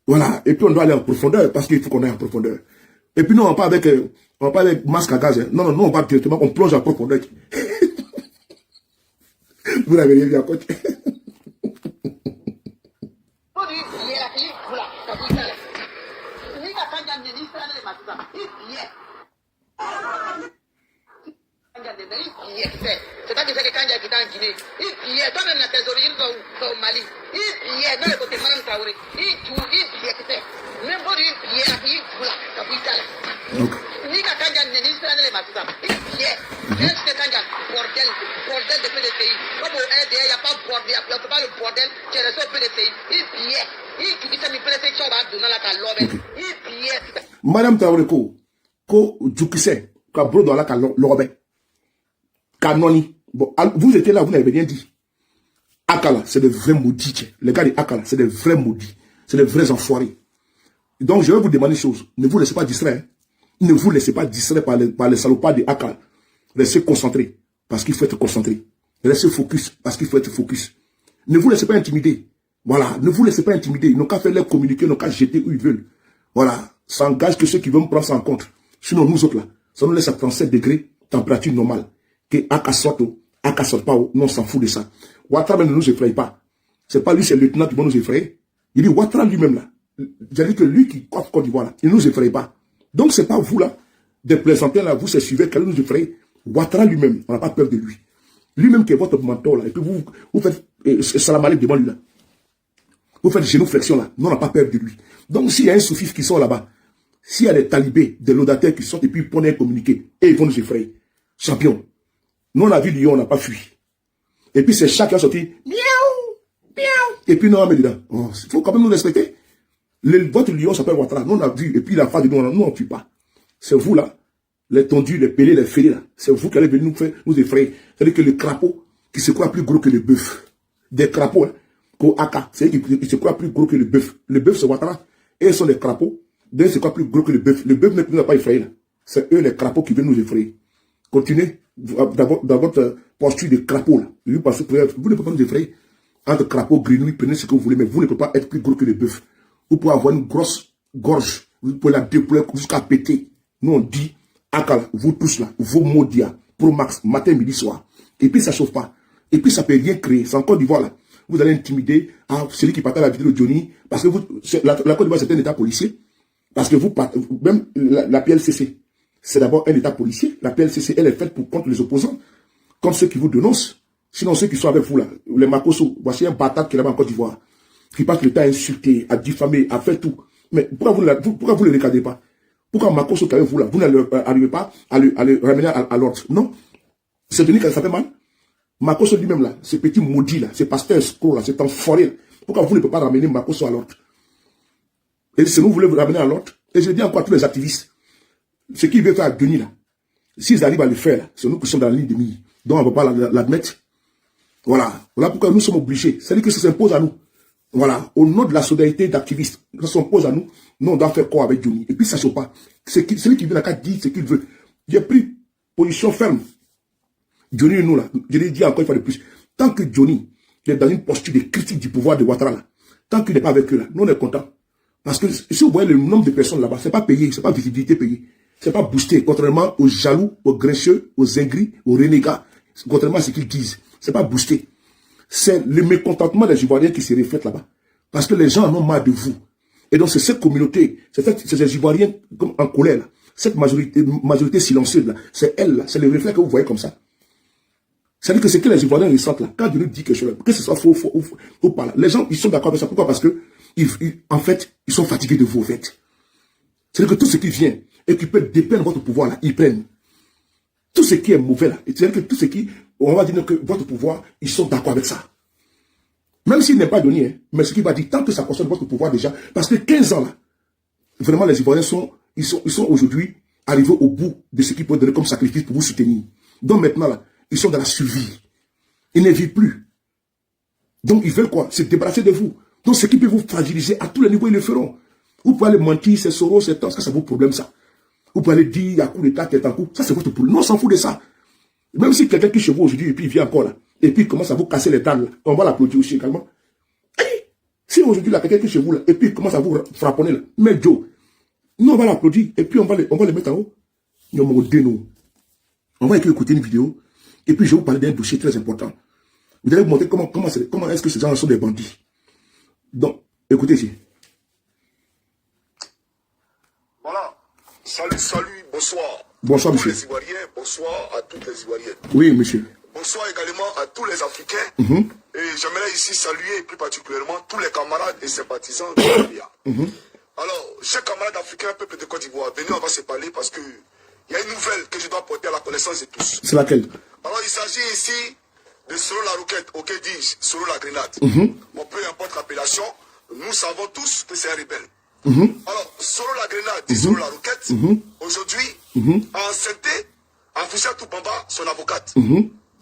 Voilà, et puis on doit aller en profondeur, parce qu'il faut qu'on aille en profondeur. Et puis non, on parle avec masque à gaz. Hein. Non, on va directement, on plonge en profondeur. Vous n'avez rien vu à côté. C'est pas que c'est que quand il y a qui en Guinée, il pillait, toi-même la trésorerie au Mali, il pillait, dans le côté Madame Traoré, il tout, il pillait, que c'est. Même pour il pillait, il tout là, ça peut être là. Ni quand il y a des ministres, il pillait. Est-ce que quand il y a bordel de PDCI, comme au RDA, il n'y a pas bordel, il n'y a pas le bordel, qui est resté au PDCI, il pillait. Il qui dit ça, il PDCI, tu vas donner la calome, il pillait. Madame Traoré, ko Djoukisse, ka bro dans la calome. Kanoni. Bon, vous étiez là, vous n'avez rien dit. Akala, c'est des vrais maudits. Les gars de Akala, c'est des vrais maudits. C'est des vrais enfoirés. Donc, je vais vous demander une chose. Ne vous laissez pas distraire. Hein. Ne vous laissez pas distraire par les salopards de Akala. Restez concentrés, parce qu'il faut être concentré. Restez focus, parce qu'il faut être focus. Ne vous laissez pas intimider. Voilà, ne vous laissez pas intimider. Ils n'ont qu'à faire leur communiquer, ils n'ont qu'à jeter où ils veulent. Voilà, ça engage que ceux qui veulent prendre ça en compte. Sinon, nous autres là, ça nous laisse à 37 degrés, température normale. Que Aka sorte pas, non, on s'en fout de ça. Ouattara ne nous effraie pas. C'est pas lui, c'est le lieutenant qui va nous effrayer. Il dit Ouattara lui-même là. J'ai dit que lui qui coiffe Côte d'Ivoire là, il ne nous effraie pas. Donc c'est pas vous là, des plaisantins là, vous c'est suivez, qu'elle nous effraie. Ouattara lui-même, on n'a pas peur de lui. Lui-même qui est votre mentor là, et puis vous faites salam alaikum devant lui là. Vous faites génuflexion là, nous on n'a pas peur de lui. Donc s'il y a un soufif qui sort là-bas, s'il y a des talibés, des laudateurs qui sortent et puis ils prennent un communiqué, et ils vont nous effrayer. Champion. Nous, on a vu lion, on n'a pas fui. Et puis, c'est chacun sorti. Miaou, miaou. Et puis, nous, on met dedans. Il faut quand même nous respecter. Votre lion s'appelle Ouattara. Nous, on a vu. Et puis, la face de nous, on ne tue pas. C'est vous, là. Les tondus, les pelés, les fêlés, là. C'est vous qui allez venir nous effrayer. C'est-à-dire que le crapaud, qui se croit plus gros que le bœuf. Des crapauds, hein. Qu'au Aka. C'est-à-dire qu'ils se croient plus gros que le bœuf. Le bœuf, c'est Ouattara. Et ils sont des crapauds. Donc, ils se croient plus gros que le bœuf. Le bœuf ne nous a pas effrayé, là. C'est eux, les crapauds, qui viennent nous effrayer. Continuez dans votre posture de crapaud là. Vous ne pouvez pas nous effrayer. Entre crapaud, grenouille, prenez ce que vous voulez, mais vous ne pouvez pas être plus gros que le bœuf. Vous pouvez avoir une grosse gorge, vous pouvez la déployer jusqu'à péter. Nous on dit, Akala, vous tous là, vos maudits, Pro Max, matin, midi, soir. Et puis ça ne chauffe pas. Et puis ça ne peut rien créer. C'est en Côte d'Ivoire là. Vous allez intimider celui qui partage la vidéo de Johnny, parce que la Côte d'Ivoire c'est un état policier. Parce que vous, même la PLCC, c'est d'abord un état policier. La PLCC, elle est faite pour contre les opposants, contre ceux qui vous dénoncent. Sinon, ceux qui sont avec vous là, les Makosso, voici un bâtard qui est là-bas en Côte d'Ivoire, qui passe le temps à insulter, à diffamer, à faire tout. Mais pourquoi vous ne le regardez pas? Pourquoi Makosso qui est avec vous là, vous n'arrivez pas à le ramener à l'ordre? Non. C'est devenu qu'elle s'appelle mal. Makosso lui-même là, ce petit maudit là, ce pasteur escroc là, cet enfoiré là, pourquoi vous ne pouvez pas ramener Makosso à l'ordre? Et si vous voulez vous ramener à l'ordre, et je dis encore à tous les activistes, ce qu'ils veulent faire à Denis là, s'ils arrivent à le faire là, c'est nous qui sommes dans la ligne de mire. Donc on ne va pas l'admettre. Voilà. Voilà pourquoi nous sommes obligés. C'est-à-dire que ça s'impose à nous. Voilà. Au nom de la solidarité d'activistes, ça s'impose à nous. Nous, on doit faire quoi avec Johnny? Et puis ça ne se pas. C'est celui qui vient à dire ce qu'il veut. J'ai pris position ferme. Johnny et nous là, je l'ai dit encore une fois de plus. Tant que Johnny est dans une posture de critique du pouvoir de Ouattara là, tant qu'il n'est pas avec eux là, nous on est contents. Parce que si vous voyez le nombre de personnes là-bas, c'est pas payé, c'est pas visibilité payée. C'est pas boosté, contrairement aux jaloux, aux grincheux, aux ingris, aux renégats. Contrairement à ce qu'ils disent. C'est pas boosté. C'est le mécontentement des Ivoiriens qui se reflète là-bas. Parce que les gens en ont marre de vous. Et donc c'est cette communauté, c'est ces Ivoiriens comme en colère là. Cette majorité silencieuse là, c'est elle là, c'est le reflet que vous voyez comme ça. C'est-à-dire que c'est que les Ivoiriens ressentent là. Quand Dieu nous dit quelque chose, que ce soit faux ou pas là, les gens ils sont d'accord avec ça. Pourquoi? Parce que en fait, ils sont fatigués de vous en fait. C'est-à-dire que tout ce qui vient et qui peut dépeindre votre pouvoir là, ils prennent. Tout ce qui est mauvais là, c'est-à-dire que tout ce qui, on va dire que votre pouvoir, ils sont d'accord avec ça. Même s'il n'est pas donné, hein, mais ce qui va dire, tant que ça concerne votre pouvoir déjà, parce que 15 ans là, vraiment les Ivoiriens ils sont aujourd'hui arrivés au bout de ce qu'ils peuvent donner comme sacrifice pour vous soutenir. Donc maintenant là, ils sont dans la survie. Ils ne vivent plus. Donc ils veulent quoi? Se débarrasser de vous. Donc ce qui peut vous fragiliser à tous les niveaux, ils le feront. Vous pouvez aller mentir, c'est Soros, c'est temps, ça c'est vos problèmes ça. Vous pouvez aller dire, il y a coup d'état, tête en coup, ça c'est votre problème. Non, on s'en fout de ça. Même si quelqu'un qui est chez vous aujourd'hui et puis il vient encore là, et puis il commence à vous casser les dents là, on va l'applaudir aussi également. Si aujourd'hui là, quelqu'un qui est chez vous là, et puis il commence à vous frapponner là, mais Joe, nous on va l'applaudir, et puis on va les mettre en haut. On va écouter une vidéo, et puis je vais vous parler d'un dossier très important. Vous allez vous montrer comment est-ce que ces gens sont des bandits. Donc, écoutez ici. Voilà. Salut, bonsoir. Bonsoir, monsieur. Tous les Ivoiriens, bonsoir à toutes les Ivoiriennes. Oui, monsieur. Bonsoir également à tous les Africains. Et j'aimerais ici saluer plus particulièrement tous les camarades et sympathisants de l'Afrique. Alors, chers camarades africains, peuple de Côte d'Ivoire, venez, on va se parler parce que il y a une nouvelle que je dois porter à la connaissance de tous. C'est laquelle? Alors, il s'agit ici de Solo la Roquette, ou que dis-je, Solo la Grenade. Bon, peu importe l'appellation, nous savons tous que c'est un rebelle. Alors, Solo la Grenade et Solo la Roquette, aujourd'hui, a enceinté Afoucha Toubamba, son avocate.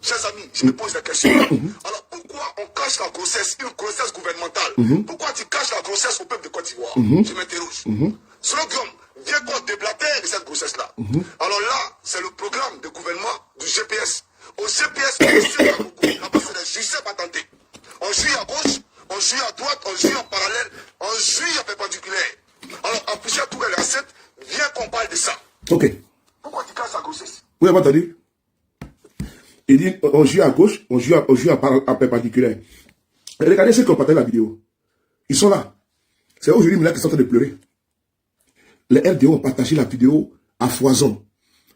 Chers amis, je me pose la question. Alors, pourquoi on cache la grossesse, une grossesse gouvernementale? Pourquoi tu caches la grossesse au peuple de Côte d'Ivoire? Je m'interroge. Selon Guillaume, viens qu'on déblatère de cette grossesse-là. Alors là, c'est le programme de gouvernement du GPS. Au GPS, là-bas, c'est les juges patentés. On jouit à gauche, on jouit à droite, on jouit en parallèle, on jouit en perpendiculaire. Alors, en poussière tout les recettes, viens qu'on parle de ça. Ok. Pourquoi tu casses la grossesse? Oui, on va entendu. Il dit, on joue à gauche, on joue en perpendiculaire. Et regardez ceux qui ont partagé la vidéo. Ils sont là. C'est aujourd'hui là qu'ils sont en train de pleurer. Les RDO ont partagé la vidéo à foison,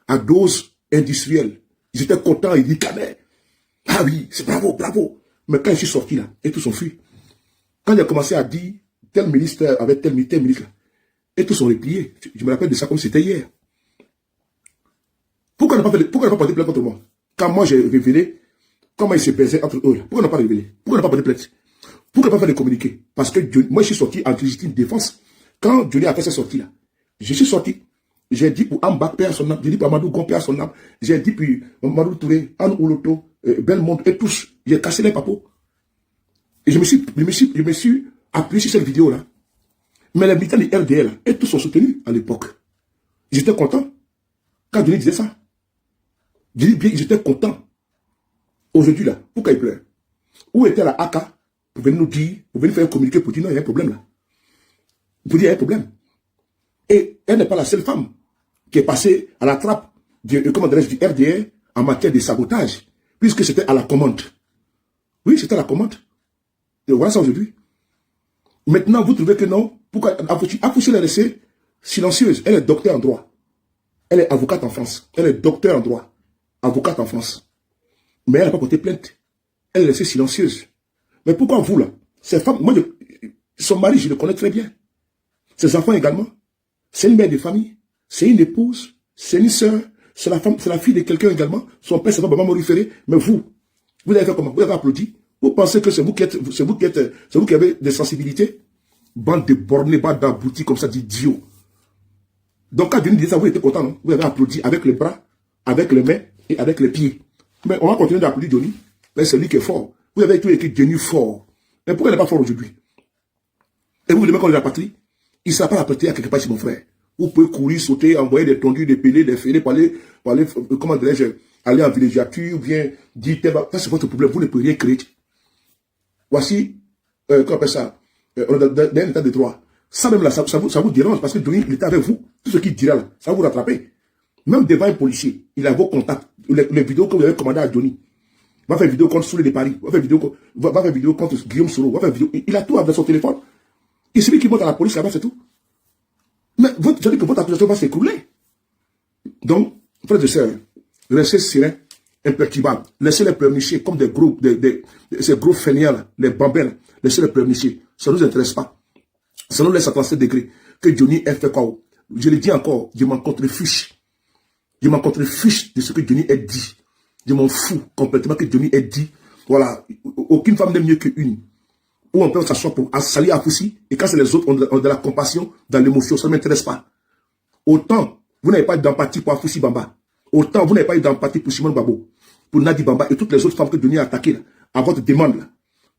à dose industrielle. Ils étaient contents, ils ricanaient. Ah oui, c'est bravo, bravo. Mais quand je suis sorti là, et tous ont fui. Quand il a commencé à dire tel ministre avec tel ministre, et tous ont replié. Je me rappelle de ça comme c'était hier. Pourquoi on n'a pas porté plainte contre moi? Quand moi j'ai révélé comment ils se baisaient entre eux, pourquoi on n'a pas révélé? Pourquoi on n'a pas porté plainte? Pourquoi on n'a pas fait de communiqué? Parce que moi je suis sorti en légitime défense. Quand Johnny a fait cette sortie là, je suis sorti. J'ai dit pour Ambak, père son âme. J'ai dit pour Amadou Gon, père son âme. J'ai dit pour Amadou Touré, Anne Ouloto, Belmonde et tous. J'ai cassé les papos. Et je me suis appuyé sur cette vidéo là. Mais les militants du RDL là, et tous sont soutenus à l'époque. J'étais content quand Johnny disait ça. Je dis bien, ils étaient contents. Aujourd'hui, là, pourquoi ils pleurent? Où était la AK pour venir nous dire, pour venir faire un communiqué pour dire non, il y a un problème là. Pour dire il y a un problème. Et elle n'est pas la seule femme qui est passée à la trappe du RDR en matière de sabotage, puisque c'était à la commande. Oui, c'était à la commande. Et voilà ça aujourd'hui. Maintenant, vous trouvez que non? Pourquoi Afouchi l'a laissée silencieuse? Elle est docteur en droit. Elle est avocate en France. Elle est docteur en droit. Avocate en France. Mais elle n'a pas porté plainte. Elle est restée silencieuse. Mais pourquoi vous, là? Ces femmes, moi, son mari, je le connais très bien. Ses enfants également. C'est une mère de famille. C'est une épouse. C'est une sœur. C'est la fille de quelqu'un également. Son père, c'est pas maman Moriféré. Mais vous avez fait comment? Vous avez applaudi. Vous pensez que c'est vous qui avez des sensibilités? Bande de bornés, bande d'aboutis comme ça, d'idiots. Donc, quand Denis dit ça, vous étiez content, non? Vous avez applaudi avec les bras, avec les mains et avec les pieds. Mais on va continuer d'applaudir Johnny. Mais c'est lui qui est fort. Vous avez tout écrit Johnny fort. Mais pourquoi il n'est pas fort aujourd'hui? Et vous demandez qu'on est la patrie? Il ne sera pas la patrie à quelque part chez mon frère. Vous pouvez courir, sauter, envoyer des tondus, des pélés, des fêlés, pour aller, comment dirais-je, aller en villégiature, ou bien dire, ça c'est votre problème, vous ne pouvez rien créer. Voici, comment on appelle ça, on est dans un état de droit. Ça même là, ça vous dérange parce que Johnny, il était avec vous. Tout ce qu'il dira là, ça va vous rattraper. Même devant un policier, il a vos contacts. Les vidéos que vous avez commandées à Johnny. Va faire vidéo contre Soulé de Paris. Va faire vidéo contre Guillaume Soro. Va faire vidéo. Il a tout avec son téléphone. Il suffit qu'il monte à la police là-bas, c'est tout. Mais vous savez que votre accusation va s'écrouler. Donc, frères et sœurs, restez sereins, imperturbables. Laissez les pleurnicher comme des gros, ces gros fainéants là, les bambins là. Laissez les pleurnicher. Ça ne nous intéresse pas. Ça nous laisse à 37 degrés. Que Johnny ait fait quoi? Je le dis encore, je m'en contrefiche. Je m'en contrefiche de ce que Johnny a dit. Je m'en fous complètement que Johnny ait dit. Voilà, aucune femme n'est mieux qu'une. Ou on peut s'asseoir pour salir à Foussi. Et quand c'est les autres, on a de la compassion, dans l'émotion, ça ne m'intéresse pas. Autant, vous n'avez pas d'empathie pour Foussi Bamba. Autant, vous n'avez pas d'empathie pour Simone Babo, pour Nadi Bamba et toutes les autres femmes que Johnny a attaquées là, à votre demande là.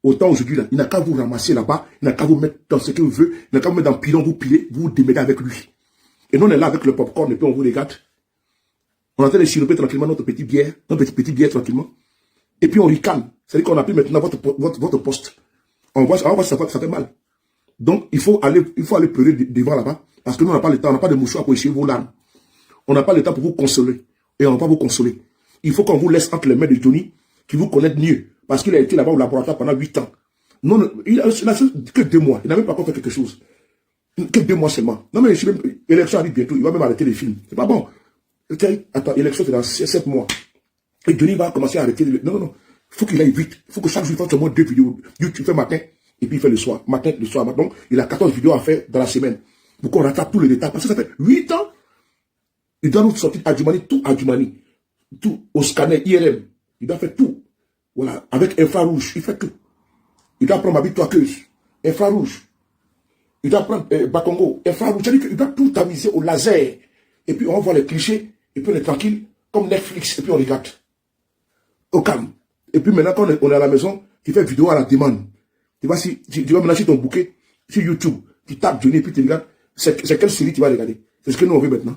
Autant aujourd'hui, là, il n'a qu'à vous ramasser là-bas, il n'a qu'à vous mettre dans ce qu'il veut, il n'a qu'à vous mettre dans le pilon, vous pilez, vous vous démêlez avec lui. Et nous, on est là avec le popcorn, et puis on vous regarde. On est en train de siroper tranquillement notre petite bière tranquillement. Et puis on ricane. C'est-à-dire qu'on a pris maintenant votre poste. On voit ça fait mal. Donc, il faut aller pleurer devant là-bas, parce que nous, on n'a pas le temps, on n'a pas de mouchoir pour essuyer vos larmes. On n'a pas le temps pour vous consoler. Et on ne va pas vous consoler. Il faut qu'on vous laisse entre les mains de Johnny, qui vous connaît mieux. Parce qu'il a été là-bas au laboratoire pendant 8 ans. Non, il a que 2 mois. Il n'a même pas encore fait quelque chose. Que 2 mois seulement. Non, mais l'élection arrive bientôt. Il va même arrêter les films. C'est pas bon. Attends, l'élection c'est dans 7 mois. Et Johnny va commencer à arrêter. Non. Il faut qu'il aille vite. Il faut que chaque jour il fasse au moins 2 vidéos. YouTube fait matin et puis il fait le soir. Matin, le soir. Donc, il a 14 vidéos à faire dans la semaine. Pour qu'on rattrape tous les détails. Parce que ça fait 8 ans. Il doit nous sortir Adjumani, tout Adjumani. Tout au scanner, IRM. Il doit faire tout. Voilà, avec infrarouge, il fait tout. Il doit prendre ma bite aqueuse, infrarouge. Il doit prendre Bakongo, infrarouge. C'est-à-dire qu'il doit tout tamiser au laser. Et puis on voit les clichés, et puis on est tranquille, comme Netflix, et puis on regarde. Au calme. Et puis maintenant, quand on est à la maison, il fait vidéo à la demande. Tu vois, si tu vas mélanger ton bouquet sur YouTube, tu tapes Johnny, et puis tu regardes, c'est quelle série tu vas regarder. C'est ce que nous on veut maintenant.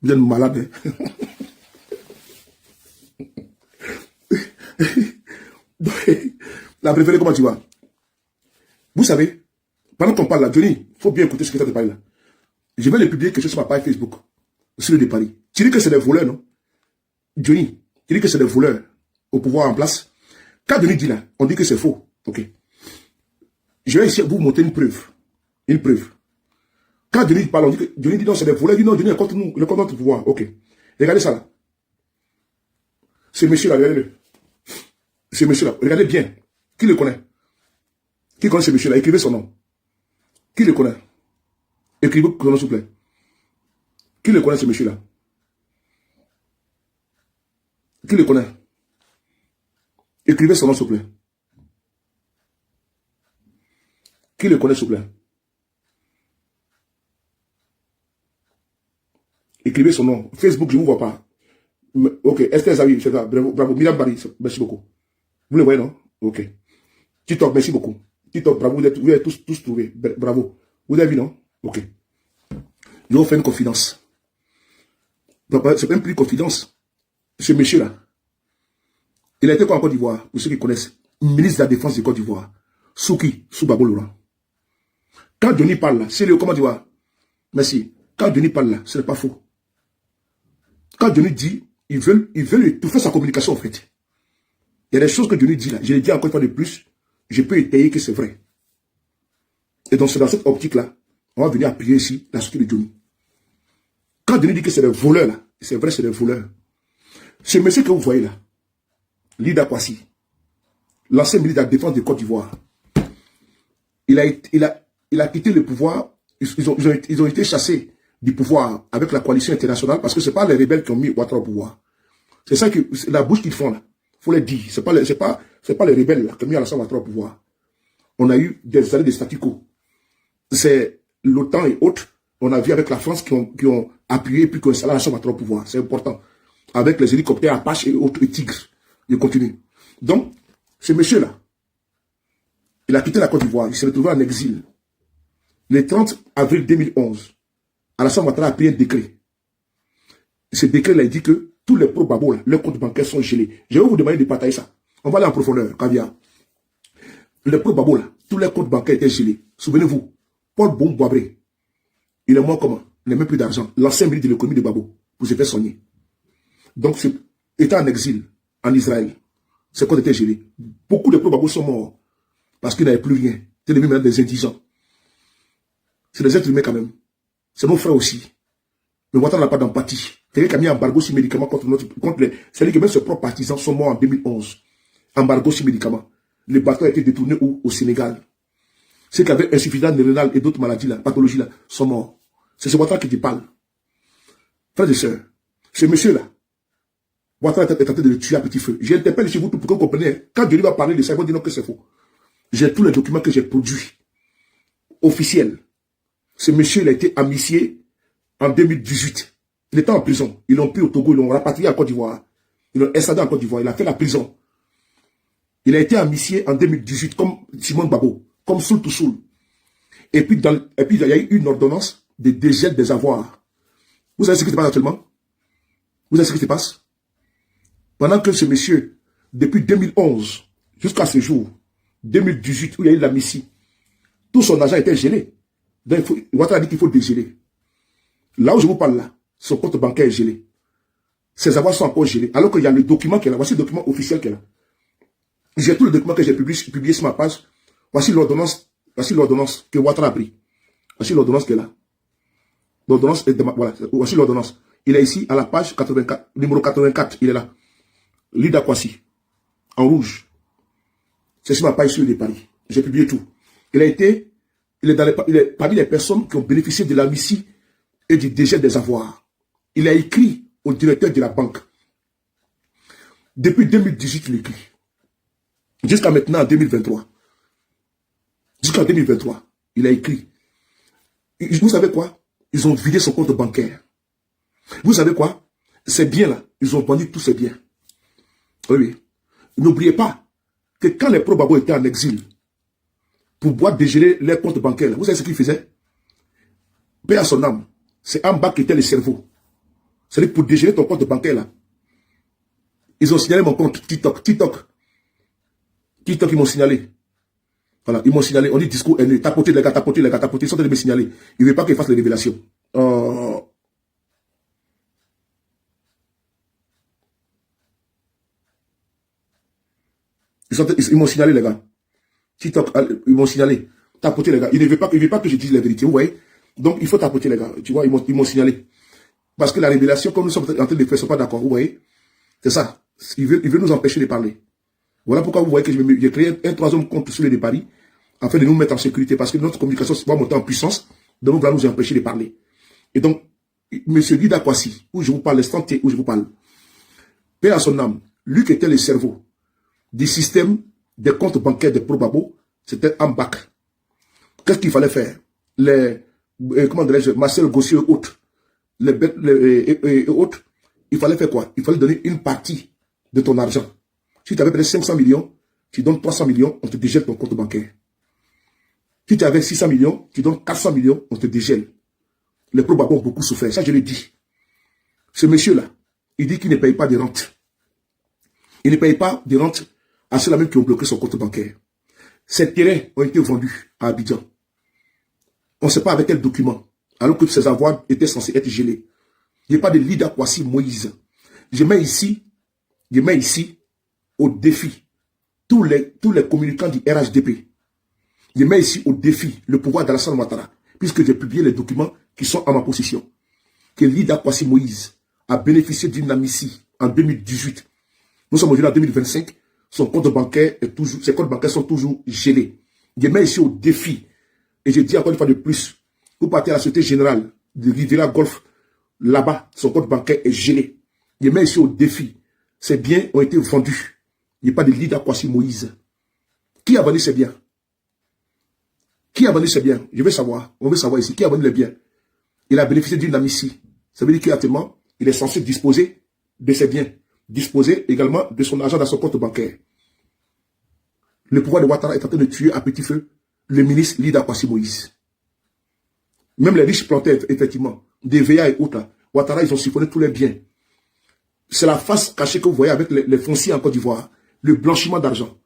Vous êtes malade, hein? La préférée, comment tu vas? Vous savez, pendant qu'on parle là, Johnny, il faut bien écouter ce que tu as parlé là. Je vais le publier quelque chose sur ma page Facebook, sur le de Paris. Tu dis que c'est des voleurs, non? Johnny, tu dis que c'est des voleurs au pouvoir en place. Quand Johnny dit là, on dit que c'est faux. Ok. Je vais essayer de vous montrer une preuve. Une preuve. Quand Johnny parle, on dit que Johnny dit non, c'est des voleurs. Il dit non, Johnny est contre nous, il est contre notre pouvoir. Ok. Regardez ça là. Ce monsieur là, regardez-le. Ce monsieur-là, regardez bien. Qui le connaît? Qui connaît ce monsieur-là? Écrivez son nom. Qui le connaît? Écrivez son nom, s'il vous plaît. Qui le connaît, ce monsieur-là? Qui le connaît? Écrivez son nom, s'il vous plaît. Qui le connaît, s'il vous plaît? Écrivez son nom. Facebook, je ne vous vois pas. Ok, Esther Zawi, c'est ça. Bravo. Myriam Barry, merci beaucoup. Vous le voyez, non? Ok. TikTok, merci beaucoup. TikTok, bravo, vous avez tous trouvé. Bravo. Vous avez vu, non? Ok. Je vais vous faire une confidence. C'est même plus une confidence. Ce monsieur-là, il a été quoi en Côte d'Ivoire, pour ceux qui connaissent, ministre de la Défense de Côte d'Ivoire. Souki, Soubabo Laurent. Quand Johnny parle là, c'est le comment d'Ivoire. Merci. Quand Johnny parle là, ce n'est pas faux. Quand Johnny dit, ils veulent étouffer sa communication en fait. Il y a des choses que Johnny dit là, je l'ai dit encore une fois de plus, je peux étayer que c'est vrai. Et donc c'est dans cette optique-là, on va venir appuyer ici la société de Johnny. Quand Johnny dit que c'est des voleurs là, c'est vrai, c'est des voleurs. Ce monsieur que vous voyez là, Lida Kwasi, l'ancien ministre de la Défense de Côte d'Ivoire, il a quitté le pouvoir, ils ont été chassés du pouvoir avec la coalition internationale parce que ce n'est pas les rebelles qui ont mis Ouattara au pouvoir. C'est ça que la bouche qu'ils font là. Il faut le dire. Ce n'est pas les rebelles là, qui ont mis Alassane Ouattara au pouvoir. On a eu des années de statu quo. C'est l'OTAN et autres. On a vu avec la France qui ont appuyé puis qui ont installé Alassane Ouattara au pouvoir. C'est important. Avec les hélicoptères Apache et autres et Tigres. Je continue. Donc, ce monsieur-là, il a quitté la Côte d'Ivoire. Il s'est retrouvé en exil. Le 30 avril 2011, Alassane Ouattara a pris un décret. Ce décret-là, il dit que tous les pro-Babo, leurs comptes bancaires sont gelés. Je vais vous demander de partager ça. On va aller en profondeur, caviar. Les pro-Babo, tous les comptes bancaires étaient gelés. Souvenez-vous, Paul Bon-Boabré, il est mort comment? Il n'a même plus d'argent. L'ancien ministre de l'économie de Babo, pour se faire soigner. Donc, étant en exil, en Israël, c'est qu'on était géré. Beaucoup de pro-Babo sont morts parce qu'ils n'avaient plus rien. C'est devenu maintenant des indigents. C'est des êtres humains quand même. C'est nos frères aussi. Mais Ouattara n'a pas d'empathie. Quelqu'un qui a mis un embargo sur médicaments contre les... C'est-à-dire que même ses propres partisans sont morts en 2011. Embargo sur médicaments. Les bateaux ont été détournés au Sénégal. Ceux qui avaient insuffisance rénale et d'autres maladies, là, pathologies, là, sont morts. C'est ce Ouattara qui te parle. Frères et sœurs, ce monsieur-là, Ouattara est en train de le tuer à petit feu. J'interpelle chez vous tout pour que vous compreniez. Quand Dieu va parler de ça, ils vont dire non que c'est faux. J'ai tous les documents que j'ai produits. Officiels. Ce monsieur, il a été amnistié en 2018. Il était en prison. Ils l'ont pris au Togo, ils l'ont rapatrié en Côte d'Ivoire. Ils l'ont installé en Côte d'Ivoire. Il a fait la prison. Il a été amnistié en 2018 comme Simon Babo, comme Soul to Soul. Et puis, il y a eu une ordonnance de dégel des avoirs. Vous savez ce qui se passe actuellement? Vous savez ce qui se passe? Pendant que ce monsieur, depuis 2011 jusqu'à ce jour, 2018, où il y a eu l'amnistie, tout son argent était gelé. Donc, Ouattara dit qu'il faut dégeler. Là où je vous parle là, son compte bancaire est gelé. Ses avoirs sont encore gelés. Alors qu'il y a le document qui est là. Voici le document officiel qui est là. J'ai tous les documents que j'ai publiés sur ma page. Voici l'ordonnance que Ouattara a pris. Voici l'ordonnance qui est là. L'ordonnance est voilà. Voici l'ordonnance. Il est ici à la page 84, numéro 84. Il est là. Lida Kwasi. En rouge. C'est sur ma page sur les Paris. J'ai publié tout. Il est parmi les personnes qui ont bénéficié de l'amnistie et du dégel des avoirs. Il a écrit au directeur de la banque. Depuis 2018, il écrit. Jusqu'à maintenant, en 2023. Jusqu'en 2023, il a écrit. Vous savez quoi? Ils ont vidé son compte bancaire. Vous savez quoi? Ces biens-là, ils ont vendu tous ces biens. Oui. N'oubliez pas que quand les pro-Babo étaient en exil, pour pouvoir dégeler les comptes bancaires, vous savez ce qu'ils faisaient? Paix à son âme. C'est en bas qui était le cerveau. C'est-à-dire pour dégeler ton compte bancaire là. Ils ont signalé mon compte TikTok, ils m'ont signalé. Voilà, ils m'ont signalé. On dit discours haineux. Tapoter les gars. Ils sont en train de me signaler. Ils ne veulent pas qu'ils fassent les révélations. Ils m'ont signalé les gars. TikTok, ils m'ont signalé. Tapoter les gars. Ils ne veulent pas que je dise la vérité. Vous voyez? Donc, il faut tapoter les gars. Tu vois, ils m'ont signalé. Parce que la révélation, comme nous sommes en train de faire, ils ne sont pas d'accord. Vous voyez? C'est ça. Ils veulent nous empêcher de parler. Voilà pourquoi vous voyez que j'ai créé un troisième compte sur les paris, afin de nous mettre en sécurité. Parce que notre communication va monter en puissance. Donc, nous allons nous empêcher de parler. Et donc, M. Lida Kwasi, où je vous parle, l'instant T où je vous parle, paix à son âme, lui qui était le cerveau du système des comptes bancaires des pro-Babo, c'était en bac. Qu'est-ce qu'il fallait faire? Comment dirais-je, Marcel Gossier et autres, et autres, il fallait faire quoi? Il fallait donner une partie de ton argent. Si tu avais peut-être 500 millions, tu donnes 300 millions, on te dégèle ton compte bancaire. Si tu avais 600 millions, tu donnes 400 millions, on te dégèle. Les pro-Babo ont beaucoup souffert, ça je l'ai dit. Ce monsieur-là, il dit qu'il ne paye pas de rente. Il ne paye pas de rente à ceux-là même qui ont bloqué son compte bancaire. Ces terrains ont été vendus à Abidjan. On ne sait pas avec quel document, alors que ces avoirs étaient censés être gelés. Il n'y a pas de Lida Kwasi Moïse. Je mets ici au défi tous les communicants du RHDP. Je mets ici au défi le pouvoir d'Alassane Ouattara, puisque j'ai publié les documents qui sont à ma possession. Que Lida Kwasi Moïse a bénéficié d'une amnistie en 2018. Nous sommes aujourd'hui en 2025. Son compte bancaire est toujours, ses comptes bancaires sont toujours gelés. Je mets ici au défi. Et je dis encore une fois de plus, vous partez à la Société Générale de Riviera Golf, là-bas, son compte bancaire est gelé. Je mets ici au défi. Ces biens ont été vendus. Il n'y a pas de Lida Kwasi Moïse. Qui a vendu ces biens? Qui a vendu ces biens? Je veux savoir. On veut savoir ici. Qui a vendu les biens? Il a bénéficié d'une amnistie. Ça veut dire qu'actuellement, il est censé disposer de ses biens. Disposer également de son argent dans son compte bancaire. Le pouvoir de Ouattara est en train de tuer à petit feu le ministre Lida Kwasi Moïse. Même les riches plantaires, effectivement, des VA et autres, Ouattara, ils ont siphonné tous les biens. C'est la face cachée que vous voyez avec les fonciers en Côte d'Ivoire. Le blanchiment d'argent.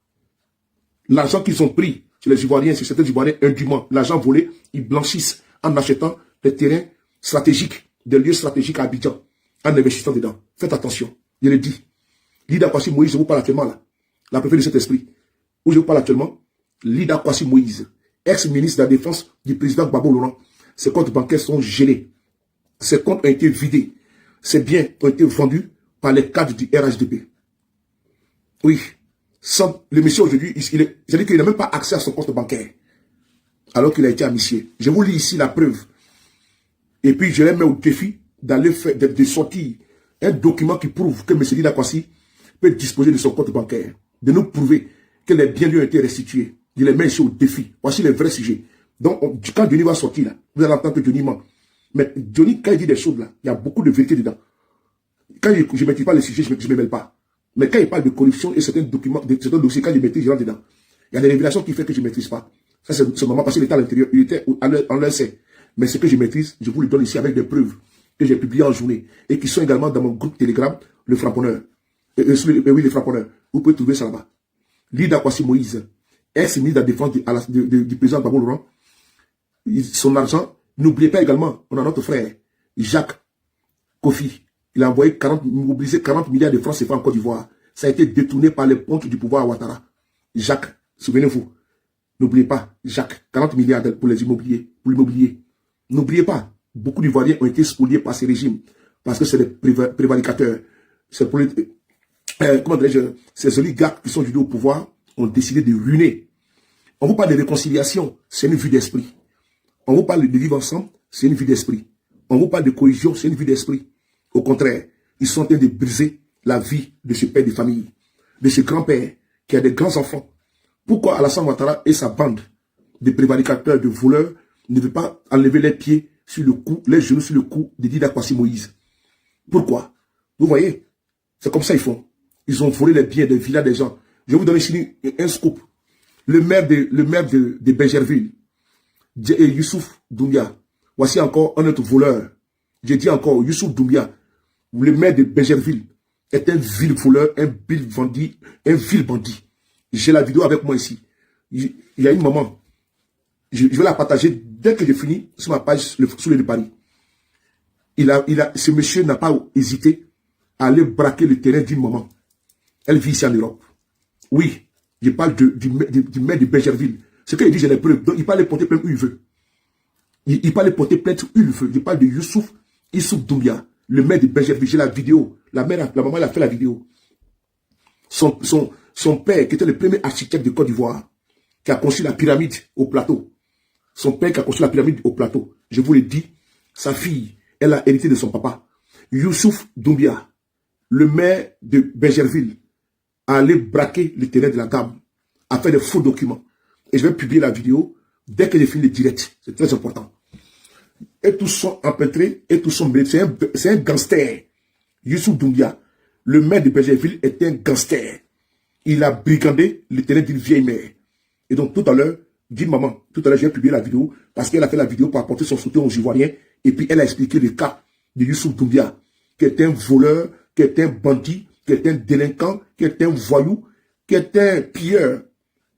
L'argent qu'ils ont pris chez les Ivoiriens, chez certains Ivoiriens indûment, l'argent volé, Ils blanchissent en achetant des terrains stratégiques, des lieux stratégiques à Abidjan, en investissant dedans. Faites attention. Je le dis. Lida Kwasi Moïse, je vous parle actuellement là. La préfet de cet esprit. Où je vous parle actuellement, Lida Kwasi Moïse, ex-ministre de la Défense du président Gbagbo Laurent. Ses comptes bancaires sont gelés. Ses comptes ont été vidés. Ses biens ont été vendus par les cadres du RHDP. Oui. Sans, le monsieur aujourd'hui, c'est-à-dire qu'il n'a même pas accès à son compte bancaire. Alors qu'il a été amnistié. Je vous lis ici la preuve. Et puis je les mets au défi d'aller faire, de sortir un document qui prouve que M. Lida Kwasi peut disposer de son compte bancaire. De nous prouver que les biens lui ont été restitués. Je les mets ici au défi. Voici les vrais sujets. Donc, quand Johnny va sortir là, vous allez entendre que Johnny ment. Mais Johnny, quand il dit des choses là, il y a beaucoup de vérité dedans. Quand je ne maîtrise pas les sujets, je ne me mêle pas. Mais quand il parle de corruption et certains documents, certains dossiers, quand je maîtrise, je rentre dedans. Il y a des révélations qui font que je ne maîtrise pas. Ça, c'est normal parce qu'il était à l'intérieur, il était en leur sein. Mais ce que je maîtrise, je vous le donne ici avec des preuves que j'ai publiées en journée et qui sont également dans mon groupe Telegram, le Frapponneur. Oui, le Frapponneur. Vous pouvez trouver ça là-bas. Lida Kwasi Moïse, ex-ministre de la Défense du président Gbagbo Laurent, son argent, n'oubliez pas également, on a notre frère, Jacques Kofi. Il a envoyé mobilisé 40 milliards de francs CFA en Côte d'Ivoire. Ça a été détourné par les pontes du pouvoir à Ouattara. Jacques, souvenez-vous. N'oubliez pas, Jacques, 40 milliards pour les immobiliers, pour l'immobilier. N'oubliez pas, beaucoup d'Ivoiriens ont été spoliés par ces régimes parce que c'est des prévaricateurs. Comment dirais-je, ces oligarques qui sont aujourd'hui au pouvoir ont décidé de ruiner. On vous parle de réconciliation, c'est une vue d'esprit. On vous parle de vivre ensemble, c'est une vue d'esprit. On vous parle de cohésion, c'est une vue d'esprit. Au contraire, ils sont en train de briser la vie de ce père de famille, de ce grand-père qui a des grands-enfants. Pourquoi Alassane Ouattara et sa bande de prévaricateurs, de voleurs, ne veulent pas enlever les pieds sur le cou, les genoux sur le cou de Lida Kwasi Moïse? Pourquoi? Vous voyez, c'est comme ça ils font. Ils ont volé les biens des villas des gens. Je vais vous donner ici un scoop. Le maire de Bergerville, Youssouf Doumbia. Voici encore un autre voleur. J'ai dit encore, Youssouf Doumbia, le maire de Bergerville, est un vil voleur, un vil bandit. J'ai la vidéo avec moi ici. Il y a une maman. Je vais la partager dès que j'ai fini sur ma page sur le Paris. Ce monsieur n'a pas hésité à aller braquer le terrain d'une maman. Elle vit ici en Europe. Oui, je parle du maire de Bergerville. Ce qu'il dit, j'ai les preuves. Donc, il peut aller porter plainte où il veut. Il peut aller porter plainte où il veut. Je parle de Youssouf Doumbia, le maire de Bergerville. J'ai la vidéo. La maman, elle a fait la vidéo. Son père, qui était le premier architecte de Côte d'Ivoire, qui a construit la pyramide au plateau. Son père qui a construit la pyramide au plateau. Je vous l'ai dit, sa fille, elle a hérité de son papa. Youssouf Doumbia, le maire de Bergerville, a allé braquer le terrain de la dame, a fait des faux documents. Et je vais publier la vidéo dès que j'ai fini le direct. C'est très important. Et tous sont empêtrés, et tous sont mêlés. C'est un gangster. Youssouf Doumbia, le maire de Bergerville, est un gangster. Il a brigandé le terrain d'une vieille mère. Et donc tout à l'heure, dit maman, tout à l'heure j'ai publié la vidéo parce qu'elle a fait la vidéo pour apporter son soutien aux Ivoiriens. Et puis elle a expliqué le cas de Youssouf Doumbia, qui est un voleur, qui est un bandit, qui est un délinquant, qui est un voyou, qui est un pilleur,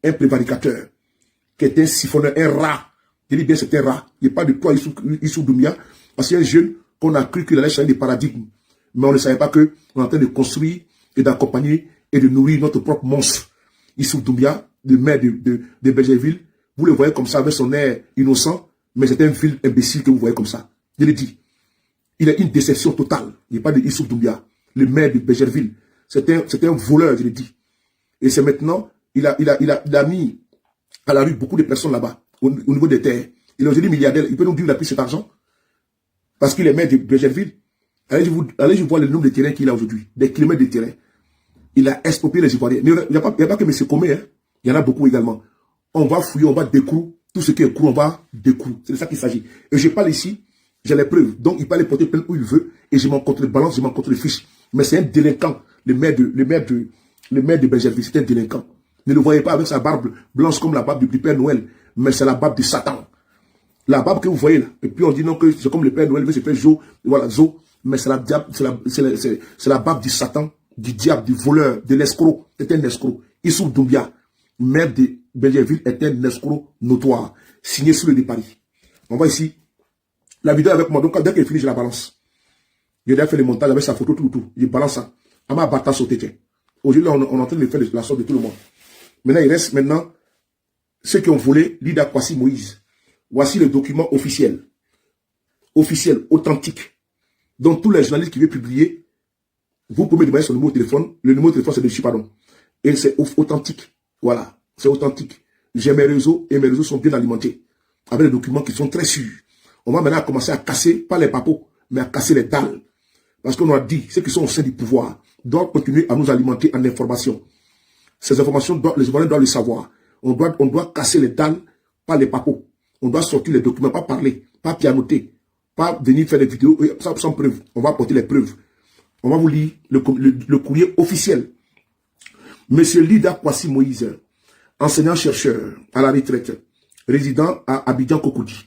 un prévaricateur, qui est un siphonneur, un rat. Je dis bien c'est un rat. Il n'y a pas de toi Youssouf Doumbia, parce qu'il y a un jeune qu'on a cru qu'il allait changer de paradigme. Mais on ne savait pas qu'on est en train de construire et d'accompagner et de nourrir notre propre monstre. Youssouf Doumbia, le maire de Bergerville, vous le voyez comme ça avec son air innocent, mais c'est un vil imbécile que vous voyez comme ça. Je l'ai dit. Il a une déception totale. Il n'y a pas de Youssouf Doumbia, le maire de Bergerville. C'est un voleur, je l'ai dit. Et c'est maintenant, il a mis à la rue beaucoup de personnes là-bas, au niveau des terres. Il est aujourd'hui milliardaire. Il peut nous dire qu'il a pris cet argent. Parce qu'il est maire de Bergerville. Allez, voir le nombre de terrains qu'il a aujourd'hui. Des kilomètres de terrain. Il a exproprié les Ivoiriens. Il n'y a pas que M. Comé, hein. Il y en a beaucoup également. On va fouiller, on va découvrir. Tout ce qui est court, on va découvrir. C'est de ça qu'il s'agit. Et je parle ici, j'ai les preuves. Donc, il peut aller porter plainte où il veut. Et je m'en contre-balance, je m'en contre-fiche. Mais c'est un délinquant. Le maire de Bergerville, c'est un délinquant. Ne le voyez pas avec sa barbe blanche comme la barbe du Père Noël. Mais c'est la barbe de Satan. La barbe que vous voyez là. Et puis on dit non que c'est comme le Père Noël veut se faire Zo. Voilà, Zo. Mais c'est la barbe du Satan, du diable, du voleur, de l'escroc. C'est un escroc. Youssouf Doumbia, maire de Bergerville, est un escroc notoire, signé sous le de Paris. On voit ici la vidéo avec moi. Donc, dès qu'elle finit, je la balance. J'ai déjà fait le montage avec sa photo, tout. Je balance ça. À ma bata sauté. Aujourd'hui, on est en train de faire la sorte de tout le monde. Maintenant, il reste ceux qui ont volé Lida Kwasi Moïse. Voici le document officiel. Officiel, authentique. Donc, tous les journalistes qui veulent publier, vous pouvez demander son numéro de téléphone. Le numéro de téléphone, c'est dessus, pardon. Et c'est authentique. Voilà. C'est authentique. J'ai mes réseaux et mes réseaux sont bien alimentés. Avec des documents qui sont très sûrs. On va maintenant commencer à casser, pas les papos, mais à casser les dalles. Parce qu'on a dit, ceux qui sont au sein du pouvoir doivent continuer à nous alimenter en informations. Ces informations, les Ivoiriens doivent le savoir. On doit casser les dalles, pas les papos. On doit sortir les documents, pas parler, pas pianoter, pas venir faire des vidéos sans preuve. On va apporter les preuves. On va vous lire le courrier officiel. Monsieur Lida Kwasi Moïse, enseignant-chercheur à la retraite, résident à Abidjan Cocody.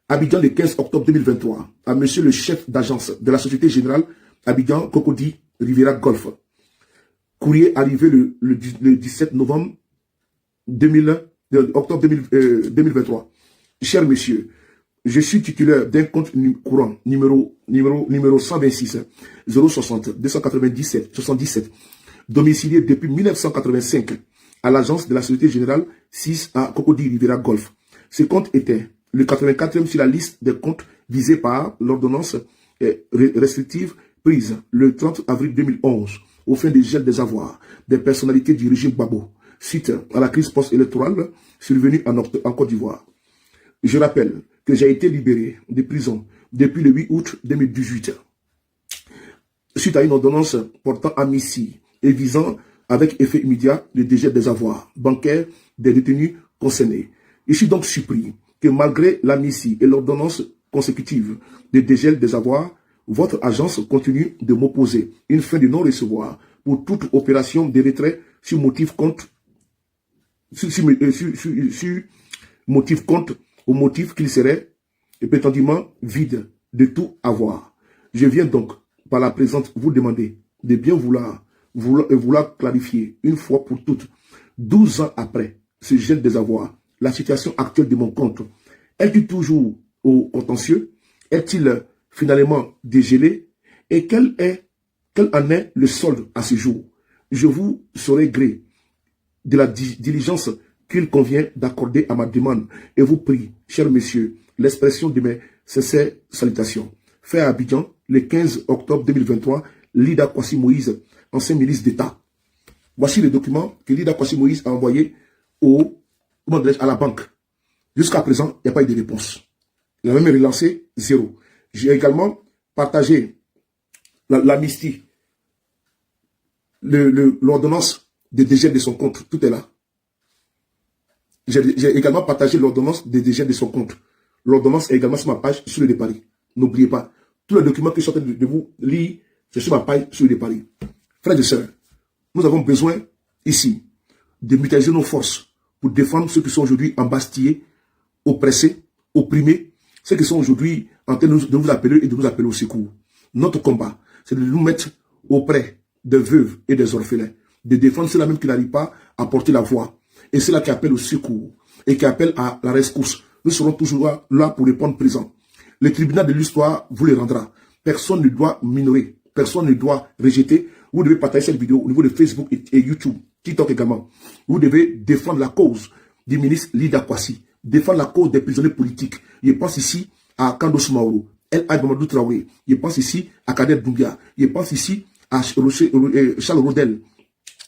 Abidjan le 15 octobre 2023, à monsieur le chef d'agence de la Société Générale Abidjan Cocody Riviera Golf. Courrier arrivé le 17 novembre octobre 2023. Cher monsieur, je suis titulaire d'un compte courant numéro 126 060 297 77, domicilié depuis 1985 à l'agence de la Société Générale 6 à Cocody Riviera Golf. Ce compte était le 84e sur la liste des comptes visés par l'ordonnance restrictive prise le 30 avril 2011 au fin des gels des avoirs des personnalités du régime Gbagbo suite à la crise post-électorale survenue en Côte d'Ivoire. Je rappelle que j'ai été libéré de prison depuis le 8 août 2018 suite à une ordonnance portant amnistie et visant avec effet immédiat le dégel des avoirs bancaires des détenus concernés. Je suis donc surpris que malgré l'amnistie et l'ordonnance consécutive de dégel des avoirs, votre agence continue de m'opposer une fin de non-recevoir pour toute opération de retrait sur motif compte au motif qu'il serait prétendument vide de tout avoir. Je viens donc par la présente vous demander de bien vouloir clarifier une fois pour toutes, 12 ans après ce gel des avoirs, la situation actuelle de mon compte. Est-il toujours au contentieux? Est-il finalement dégelé? Et quel en est le solde à ce jour? Je vous saurai gré de la diligence qu'il convient d'accorder à ma demande et vous prie, cher monsieur, l'expression de mes sincères salutations. Fait à Abidjan, le 15 octobre 2023, Lida Kwasi Moïse, ancien ministre d'État. Voici le document que Lida Kwasi Moïse a envoyé à la banque. Jusqu'à présent, il n'y a pas eu de réponse. Il a même relancé zéro. J'ai également partagé l'amnistie, l'ordonnance de dégel de son compte. Tout est là. J'ai également partagé l'ordonnance de dégel de son compte. L'ordonnance est également sur ma page sur le Paris. N'oubliez pas, tous les documents que je suis en train de vous lire, c'est sur ma page sur le Paris. Frères et sœurs, nous avons besoin ici de mutualiser nos forces pour défendre ceux qui sont aujourd'hui embastillés, oppressés, opprimés, ceux qui sont aujourd'hui en train de nous appeler et de nous appeler au secours. Notre combat, c'est de nous mettre auprès des veuves et des orphelins, de défendre ceux-là même qui n'arrivent pas à porter la voix, et ceux-là qui appellent au secours et qui appellent à la rescousse. Nous serons toujours là pour répondre présent. Le tribunal de l'histoire vous le rendra. Personne ne doit minorer, personne ne doit rejeter. Vous devez partager cette vidéo au niveau de Facebook et YouTube, TikTok également. Vous devez défendre la cause du ministre Lida Kwasi, défendre la cause des prisonniers politiques. Je pense ici à Kandos Mauro, El Mamadou Traoré. Je pense ici à Kader Doumbia. Je pense ici à Charles Rodel,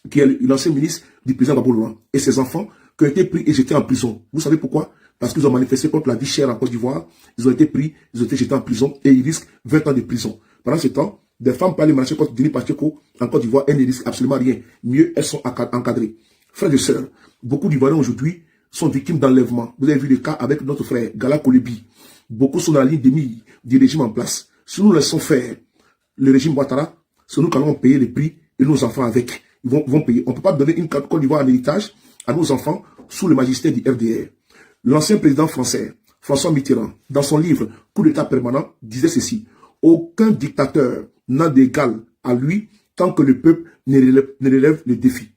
qui est l'ancien ministre du président Gbagbo et ses enfants qui ont été pris et jetés en prison. Vous savez pourquoi? Parce qu'ils ont manifesté contre la vie chère en Côte d'Ivoire. Ils ont été pris, ils ont été jetés en prison et ils risquent 20 ans de prison. Pendant ce temps, des femmes peuvent aller marcher contre Denis Pacheco en Côte d'Ivoire, elles ne risquent absolument rien. Mieux, elles sont encadrées. Frères et sœurs, beaucoup d'Ivoiriens aujourd'hui sont victimes d'enlèvement. Vous avez vu le cas avec notre frère Gala Kolebi. Beaucoup sont dans la ligne de mire du régime en place. Si nous laissons faire le régime Ouattara, c'est nous qui allons payer les prix et nos enfants avec. Ils vont payer. On ne peut pas donner une Côte d'Ivoire en héritage à nos enfants sous le magistère du RDR. L'ancien président français, François Mitterrand, dans son livre « Coup d'État permanent », disait ceci. « Aucun dictateur n'a d'égal à lui tant que le peuple ne relève le défi.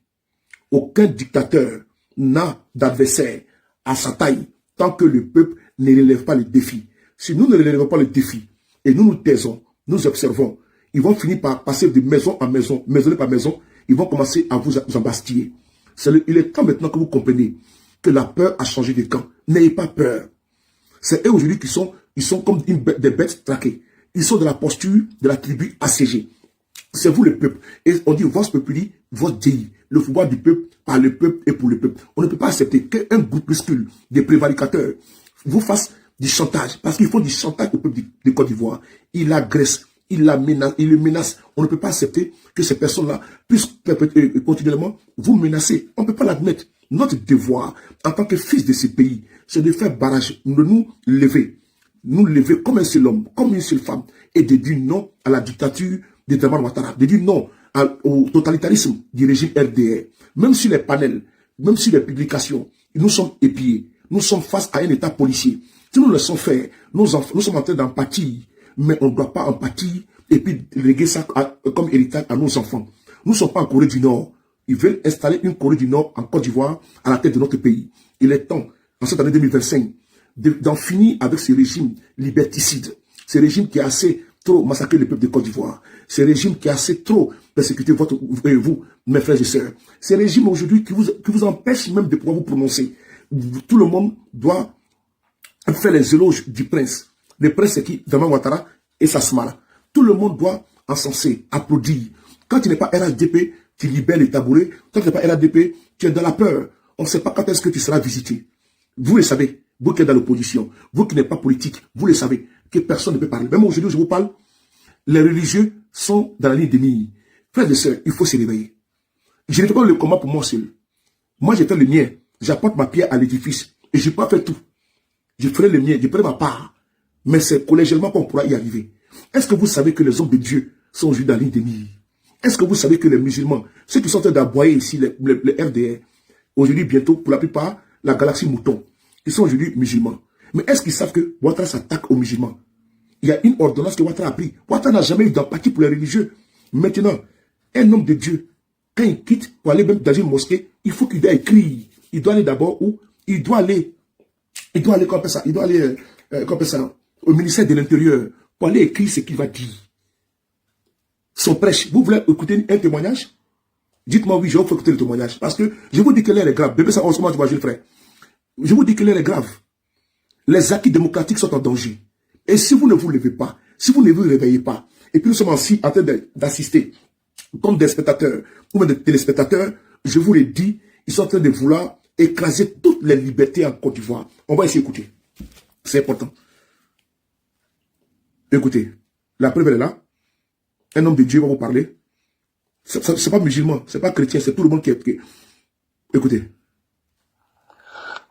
Aucun dictateur n'a d'adversaire à sa taille tant que le peuple ne relève pas le défi, si nous ne relèvons pas le défi, et nous nous taisons, nous observons, ils vont finir par passer de maison en maison, maisonnée par maison, ils vont commencer à vous embastiller. Il est temps maintenant que vous compreniez que la peur a changé de camp. N'ayez pas peur. C'est eux aujourd'hui qui sont comme des bêtes traquées. Ils sont de la posture de la tribu assiégée. C'est vous le peuple. Et on dit, vos populi, vos dei. Le pouvoir du peuple, par le peuple et pour le peuple. On ne peut pas accepter qu'un groupuscule de prévaricateurs vous fasse du chantage. Parce qu'ils font du chantage au peuple de Côte d'Ivoire. Ils l'agressent, ils le menacent. On ne peut pas accepter que ces personnes-là puissent continuellement vous menacer. On ne peut pas l'admettre. Notre devoir, en tant que fils de ce pays, c'est de faire barrage, de nous lever comme un seul homme, comme une seule femme, et de dire non à la dictature de Dramane Ouattara, de dire non au totalitarisme du régime RDR. Même sur les panels, même sur les publications, nous sommes épiés. Nous sommes face à un état policier. Si nous le laissons faire, nous sommes en train d'en pâtir, mais on ne doit pas en pâtir et puis léguer ça comme héritage à nos enfants. Nous ne sommes pas en Corée du Nord. Ils veulent installer une Corée du Nord en Côte d'Ivoire à la tête de notre pays. Il est temps, en cette année 2025, d'en finir avec ce régime liberticide. Ce régime qui a assez trop massacré le peuple de Côte d'Ivoire. Ce régime qui a assez trop persécuté vous, mes frères et sœurs. Ce régime aujourd'hui qui vous empêche même de pouvoir vous prononcer. Tout le monde doit faire les éloges du prince. Le prince, c'est qui? Dramane Ouattara et Sasmara. Tout le monde doit encenser, applaudir. Quand tu n'es pas RHDP, tu libères les tabourets. Quand tu n'es pas RHDP, tu es dans la peur. On ne sait pas quand est-ce que tu seras visité. Vous le savez, vous qui êtes dans l'opposition, vous qui n'êtes pas politique, vous le savez, que personne ne peut parler. Même aujourd'hui, je vous parle, les religieux sont dans la ligne de mire. Frères et sœurs, il faut se réveiller. Je ne fais pas le combat pour moi seul. Moi, j'ai fait le mien. J'apporte ma pierre à l'édifice. Et je ne peux pas faire tout. Je ferai le mien, je ferai ma part. Mais c'est collégialement qu'on pourra y arriver. Est-ce que vous savez que les hommes de Dieu sont aujourd'hui dans la ligne de mire? Est-ce que vous savez que les musulmans, ceux qui sont en train d'aboyer ici, les RDR, aujourd'hui, bientôt, pour la plupart, la galaxie mouton, ils sont aujourd'hui musulmans. Mais est-ce qu'ils savent que Ouattara s'attaque aux musulmans? Il y a une ordonnance que Ouattara a prise. Ouattara n'a jamais eu d'empathie pour les religieux. Maintenant, un homme de Dieu, quand il quitte pour aller même dans une mosquée, il faut qu'il doit écrire. Il doit aller d'abord où? Il doit aller comme ça. Il doit aller comme ça, au ministère de l'Intérieur pour aller écrire ce qu'il va dire. Son prêche. Vous voulez écouter un témoignage? Dites-moi oui, je vais vous écouter le témoignage. Parce que je vous dis que l'air est grave. Bébé, ça, on se mange, le frère. Je vous dis que l'air est grave. Les acquis démocratiques sont en danger. Et si vous ne vous levez pas, si vous ne vous réveillez pas, et puis nous sommes aussi en train d'assister comme des spectateurs ou même des téléspectateurs, je vous l'ai dit, ils sont en train de vouloir écraser toutes les libertés en Côte d'Ivoire. On va essayer d'écouter. C'est important. Écoutez, la preuve est là. Un homme de Dieu va vous parler. C'est pas musulman, c'est pas chrétien, c'est tout le monde qui est... Écoutez.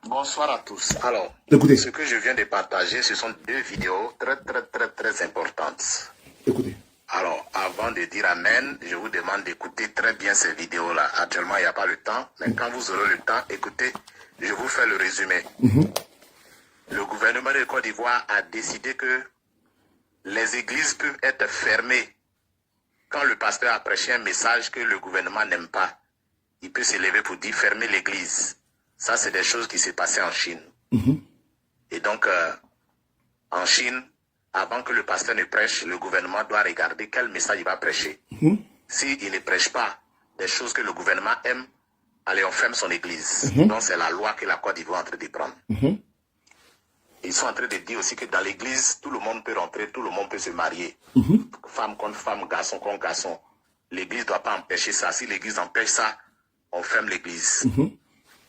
Bonsoir à tous. Alors, écoutez. Ce que je viens de partager, ce sont deux vidéos très importantes. Écoutez. Alors, avant de dire Amen, je vous demande d'écouter très bien ces vidéos-là. Actuellement, il n'y a pas le temps, mais quand vous aurez le temps, écoutez, je vous fais le résumé. Le gouvernement de Côte d'Ivoire a décidé que les églises peuvent être fermées quand le pasteur a prêché un message que le gouvernement n'aime pas. Il peut se lever pour dire fermer l'église. Ça, c'est des choses qui s'est passées en Chine. Et donc, en Chine, avant que le pasteur ne prêche, le gouvernement doit regarder quel message il va prêcher. S'il ne prêche pas des choses que le gouvernement aime, allez, on ferme son église. Donc, c'est la loi que la Côte d'Ivoire est en train de prendre. Ils sont en train de dire aussi que dans l'église, tout le monde peut rentrer, tout le monde peut se marier. Femme contre femme, garçon contre garçon. L'église ne doit pas empêcher ça. Si l'église empêche ça, on ferme l'église.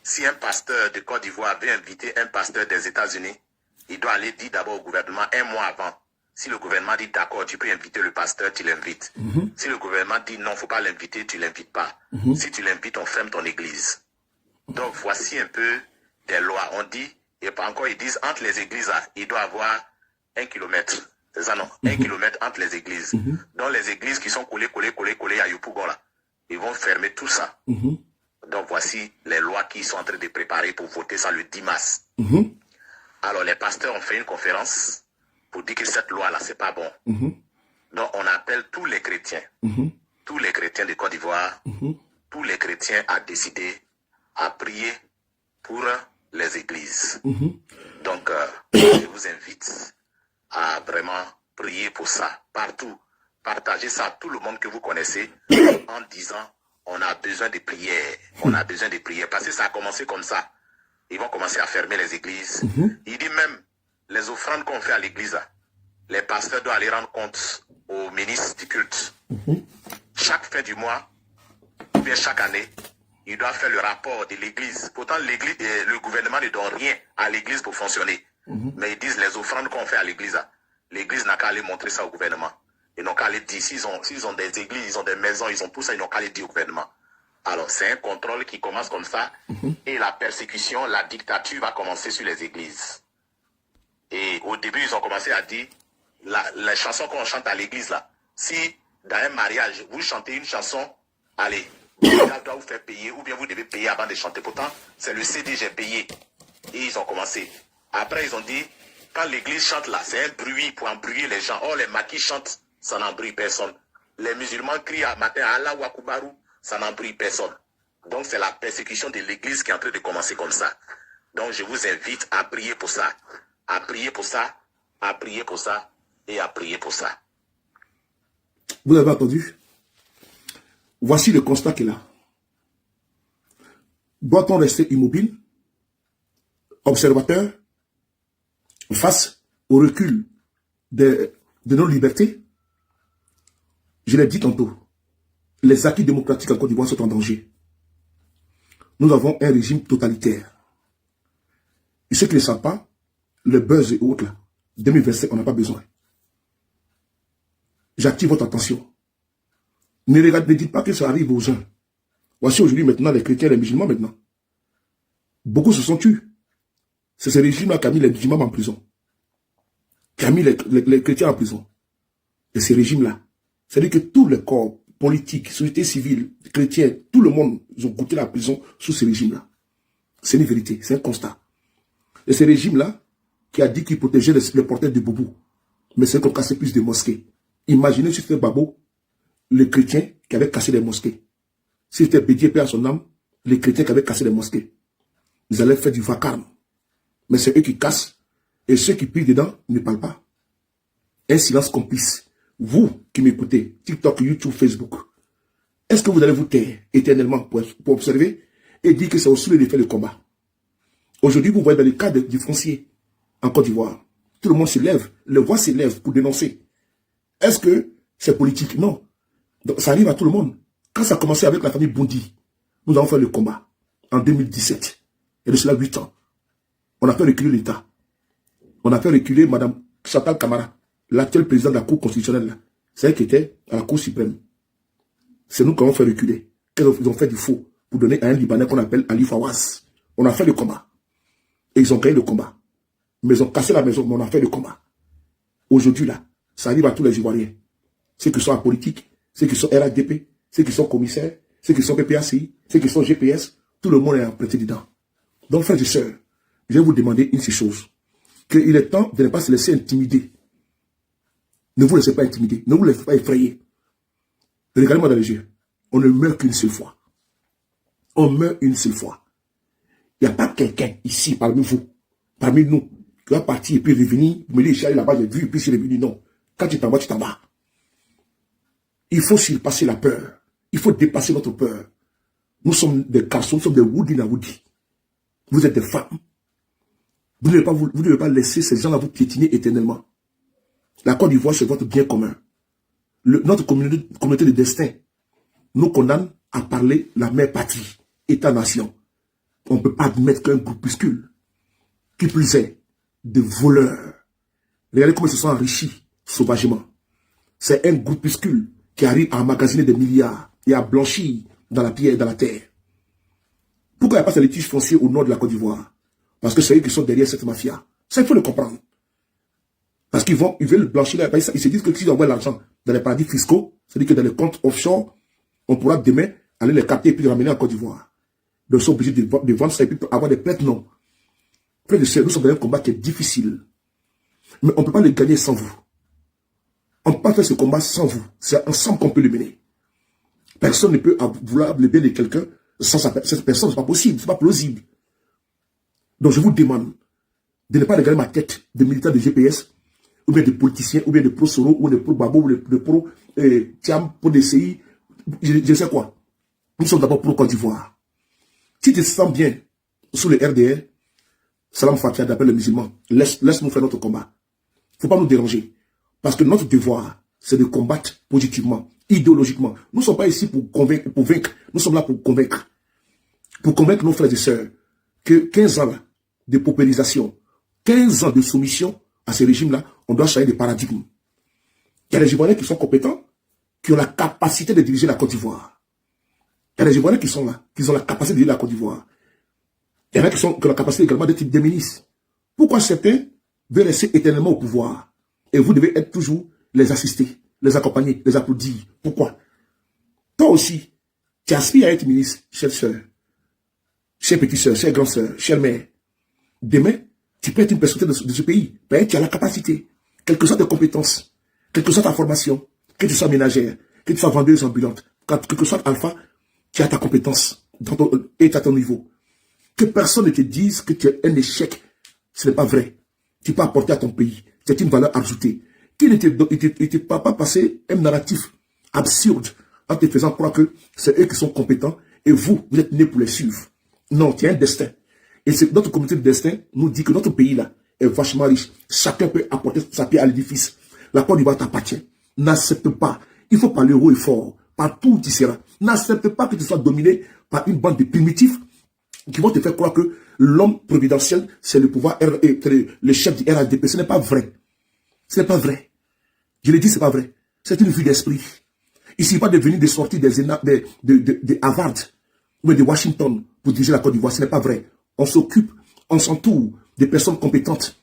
Si un pasteur de Côte d'Ivoire veut inviter un pasteur des États-Unis, il doit aller dire d'abord au gouvernement un mois avant. Si le gouvernement dit d'accord, tu peux inviter le pasteur, tu l'invites. Si le gouvernement dit non, il ne faut pas l'inviter, tu ne l'invites pas. Si tu l'invites, on ferme ton église. Donc voici un peu des lois. On dit, et pas encore ils disent, entre les églises, là, il doit y avoir 1 kilomètre. C'est ça non? 1 kilomètre entre les églises. Donc les églises qui sont collées à Yopougon là, ils vont fermer tout ça. Donc voici les lois qui sont en train de préparer pour voter ça le 10 mars. Alors les pasteurs ont fait une conférence pour dire que cette loi-là, c'est pas bon. Donc on appelle tous les chrétiens de Côte d'Ivoire, tous les chrétiens à décider, à prier pour les églises. Donc, je vous invite à vraiment prier pour ça, partout. Partagez ça à tout le monde que vous connaissez en disant, on a besoin de prières, on a besoin de prières. Parce que ça a commencé comme ça. Ils vont commencer à fermer les églises. Il dit même, les offrandes qu'on fait à l'église, les pasteurs doivent aller rendre compte aux ministres du culte. Chaque fin du mois, ou bien chaque année, ils doivent faire le rapport de l'église. Pourtant, l'église, le gouvernement ne donne rien à l'église pour fonctionner. Mais ils disent les offrandes qu'on fait à l'église n'a qu'à aller montrer ça au gouvernement. Ils n'ont qu'à aller dire, s'ils ont des églises, ils ont des maisons, ils ont tout ça, ils n'ont qu'à aller dire au gouvernement. Alors, c'est un contrôle qui commence comme ça. Et la persécution, la dictature va commencer sur les églises. Et au début, ils ont commencé à dire, les chansons qu'on chante à l'église, là, si dans un mariage, vous chantez une chanson, allez, l'État doit vous faire payer, ou bien vous devez payer avant de chanter. Pourtant, c'est le CD, j'ai payé. Et ils ont commencé. Après, ils ont dit, quand l'église chante là, c'est un bruit pour embrouiller les gens. Or, les maquis chantent, ça n'embrouille personne. Les musulmans crient à matin, Allah wa Kubaru, ça n'embrouille personne. Donc, c'est la persécution de l'église qui est en train de commencer comme ça. Donc, je vous invite à prier pour ça. À prier pour ça, à prier pour ça, et à prier pour ça. Vous avez entendu? Voici le constat qu'il a. Doit-on rester immobile, observateur, face au recul de nos libertés? Je l'ai dit tantôt, les acquis démocratiques en Côte d'Ivoire sont en danger. Nous avons un régime totalitaire. Et ceux qui ne le savent pas, le buzz et autres, là, 2027, on n'a pas besoin. J'attire votre attention. Ne dites pas que ça arrive aux uns. Voici aujourd'hui maintenant les chrétiens et les musulmans maintenant. Beaucoup se sont tués. C'est ce régime-là qui a mis les musulmans en prison. Qui a mis les chrétiens en prison. Et ce régime-là, c'est-à-dire que tous les corps politiques, société civile, chrétiens, tout le monde, ils ont goûté la prison sous ce régime-là. C'est une vérité, c'est un constat. Et ce régime-là, qui a dit qu'il protégeait les porteurs de Boubou, mais c'est qu'on cassait plus de mosquées. Imaginez si c'était Babo, les chrétiens qui avaient cassé les mosquées. Si c'était Bédié, paix à son âme, les chrétiens qui avaient cassé les mosquées. Ils allaient faire du vacarme. Mais c'est eux qui cassent. Et ceux qui prient dedans ne parlent pas. Un silence complice. Vous qui m'écoutez, TikTok, YouTube, Facebook, est-ce que vous allez vous taire éternellement pour observer et dire que c'est au soleil de faire le combat? Aujourd'hui, vous voyez dans le cas du foncier en Côte d'Ivoire, tout le monde se lève, les voix se lèvent pour dénoncer. Est-ce que c'est politique? Non. Donc, ça arrive à tout le monde. Quand ça a commencé avec la famille Bondi, nous avons fait le combat en 2017. Et de cela 8 ans. On a fait reculer l'État. On a fait reculer Mme Chantal Camara, l'actuelle présidente de la Cour constitutionnelle. C'est elle qui était à la Cour suprême. C'est nous qui avons fait reculer. Ils ont fait du faux pour donner à un Libanais qu'on appelle Ali Fawaz. On a fait le combat. Et ils ont gagné le combat. Mais ils ont cassé la maison, mais on a fait le combat. Aujourd'hui, là, ça arrive à tous les Ivoiriens. Ceux qui sont en politique, ceux qui sont RADP, ceux qui sont commissaires, ceux qui sont PPACI, ceux qui sont GPS, tout le monde est prêté dedans. Donc, frères et sœurs, je vais vous demander une seule chose. Qu'il est temps de ne pas se laisser intimider. Ne vous laissez pas intimider. Ne vous laissez pas effrayer. Regardez-moi dans les yeux. On ne meurt qu'une seule fois. On meurt une seule fois. Il n'y a pas quelqu'un ici parmi vous, parmi nous, qui va partir et puis revenir, me dire, je suis allé là-bas, j'ai vu, et puis je suis revenu. Non. Quand tu t'en vas, tu t'en vas. Il faut surpasser la peur. Il faut dépasser notre peur. Nous sommes des garçons, nous sommes des Woody na Woody. Vous êtes des femmes. Vous ne devez pas laisser ces gens-là vous piétiner éternellement. La Côte d'Ivoire, c'est votre bien commun. Notre communauté de destin nous condamne à parler la mère patrie, État-nation. On ne peut pas admettre qu'un groupuscule, qui plus est, de voleurs. Regardez comment ils se sont enrichis sauvagement. C'est un groupuscule qui arrive à emmagasiner des milliards et à blanchir dans la pierre et dans la terre. Pourquoi il n'y a pas ces litiges fonciers au nord de la Côte d'Ivoire? Parce que c'est eux qui sont derrière cette mafia. Ça, il faut le comprendre. Parce qu'ils veulent blanchir. Ils se disent que s'ils envoient l'argent dans les paradis fiscaux, c'est-à-dire que dans les comptes offshore, on pourra demain aller les capter et puis les ramener en Côte d'Ivoire. Donc ils sont obligés de vendre ça et puis avoir des prêtres, non. Près de ça, nous sommes dans un combat qui est difficile. Mais on ne peut pas le gagner sans vous. On ne peut pas faire ce combat sans vous. C'est ensemble qu'on peut le mener. Personne ne peut vouloir le bien de quelqu'un sans cette personne. C'est pas possible, c'est pas plausible. Donc je vous demande de ne pas regarder ma tête de militaire de GPS, ou bien de politiciens, ou bien de pro-Soro, ou de pro-Babo, ou de pro-Tiam, pour DCI, je sais quoi. Nous sommes d'abord pro-Côte d'Ivoire. Si tu te sens bien sous le RDR, Salam Fatia d'appel les musulmans, laisse-nous faire notre combat. Il ne faut pas nous déranger. Parce que notre devoir, c'est de combattre positivement, idéologiquement. Nous ne sommes pas ici pour convaincre, pour vaincre. Nous sommes là pour convaincre. Pour convaincre nos frères et sœurs que 15 ans de paupérisation, 15 ans de soumission à ce régime-là, on doit changer de paradigme. Il y a des Ivoiriens qui sont compétents, qui ont la capacité de diriger la Côte d'Ivoire. Il y a des Ivoiriens qui sont là, qui ont la capacité de diriger la Côte d'Ivoire. Il y en a qui ont la capacité également d'être des ministres. Pourquoi certains veulent rester éternellement au pouvoir? Et vous devez être toujours les assister, les accompagner, les applaudir. Pourquoi? Toi aussi, tu aspires à être ministre, chère sœur, chère petite sœur, chère grande sœur, chère mère. Demain, tu peux être une personnalité de ce pays. Tu as la capacité, quelle que soit tes compétences, quelle que soit ta formation, que tu sois ménagère, que tu sois vendeuse ambulante, quel que soit alpha, tu as ta compétence et à ton niveau. Que personne ne te dise que tu es un échec. Ce n'est pas vrai. Tu peux apporter à ton pays. C'est une valeur ajoutée. Qu'il ne te pas passer un narratif absurde en te faisant croire que c'est eux qui sont compétents et vous êtes nés pour les suivre. Non, tu as un destin. Et notre communauté de destin nous dit que notre pays là est vachement riche. Chacun peut apporter sa pierre à l'édifice. La Côte d'Ivoire t'appartient. N'accepte pas. Il faut parler haut et fort. Partout où tu seras. N'accepte pas que tu sois dominé par une bande de primitifs qui vont te faire croire que l'homme providentiel, c'est le pouvoir, le chef du RADP. Ce n'est pas vrai. Ce n'est pas vrai. Je l'ai dit, ce n'est pas vrai. C'est une vue d'esprit. Il ne suffit pas de venir de sortir des Harvard ou de Washington pour diriger la Côte d'Ivoire. Ce n'est pas vrai. On s'occupe, on s'entoure des personnes compétentes,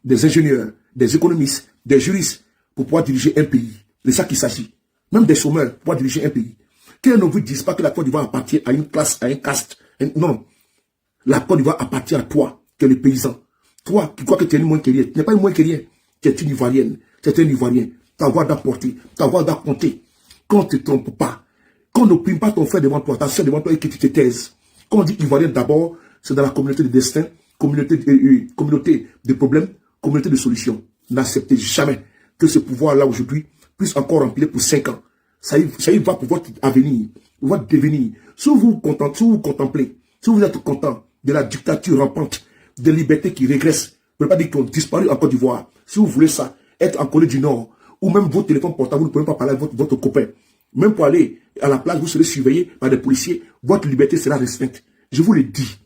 des ingénieurs, des économistes, des juristes pour pouvoir diriger un pays. C'est ça qu'il s'agit. Même des chômeurs pour pouvoir diriger un pays. Qu'un ne vous dise pas que la Côte d'Ivoire appartient à une classe, à un caste. Non. La Côte d'Ivoire appartient à toi, qui es le paysan. Toi, qui crois que tu es une moins que rien. Tu n'es pas une moins que rien. Tu es une Ivoirienne. Tu es un Ivoirien. Ta voix doit porter. Ta voix doit compter. Qu'on ne te trompe pas. Qu'on n'opprime pas ton frère devant toi, ta soeur devant toi et que tu te taises. Quand on dit Ivoirien d'abord, c'est dans la communauté de destin, communauté de problèmes, communauté de solutions. N'acceptez jamais que ce pouvoir-là aujourd'hui puisse encore remplir pour 5 ans. Ça y va pour votre avenir, pour votre devenir. Si vous contemplez, si vous êtes content de la dictature rampante, des libertés qui régressent, vous ne pouvez pas dire qu'ils ont disparu en Côte d'Ivoire. Si vous voulez ça, être en Corée du Nord, ou même votre téléphone portable, vous ne pouvez pas parler avec votre copain. Même pour aller à la plage, vous serez surveillé par des policiers, votre liberté sera restreinte. Je vous le dis.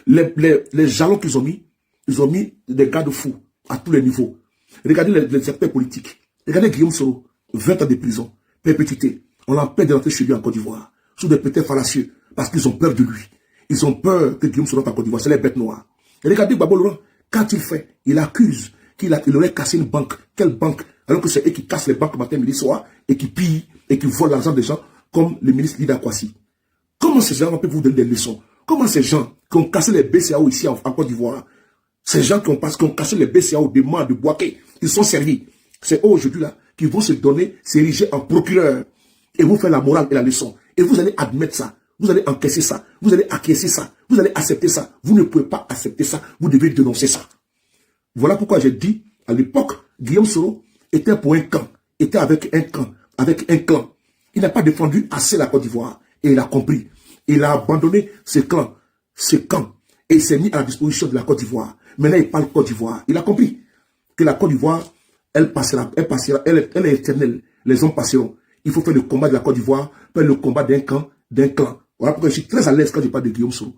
Les jalons qu'ils ont mis des garde-fous à tous les niveaux. Regardez les acteurs politiques. Regardez Guillaume Soro, 20 ans de prison, perpétuité. On l'empêche de rentrer chez lui en Côte d'Ivoire, sous des prétextes fallacieux, parce qu'ils ont peur de lui. Ils ont peur que Guillaume Soro rentre en Côte d'Ivoire, c'est les bêtes noires. Et regardez Babo Laurent, quand il fait, il accuse qu'il aurait cassé une banque. Quelle banque? Alors que c'est eux qui cassent les banques matin, midi, soir, et qui pillent, et qui volent l'argent des gens, comme le ministre Lida Kwasi. Comment ces gens peuvent vous donner des leçons? Comment ces gens qui ont cassé les BCAO ici en Côte d'Ivoire, ces gens qui ont cassé les BCAO de Mans, de Boaké, ils sont servis. C'est eux aujourd'hui là qui vont se donner, s'ériger en procureur et vous faire la morale et la leçon. Et vous allez admettre ça, vous allez encaisser ça, vous allez acquiescer ça, vous allez accepter ça. Vous ne pouvez pas accepter ça, vous devez dénoncer ça. Voilà pourquoi j'ai dit, à l'époque, Guillaume Soro était pour un camp, était avec un clan. Il n'a pas défendu assez la Côte d'Ivoire et il a compris. Il a abandonné ce camp, et il s'est mis à la disposition de la Côte d'Ivoire. Maintenant, il parle Côte d'Ivoire. Il a compris que la Côte d'Ivoire, elle est éternelle. Les hommes passeront. Il faut faire le combat de la Côte d'Ivoire, faire le combat d'un clan. Voilà pourquoi je suis très à l'aise quand je parle de Guillaume Soro.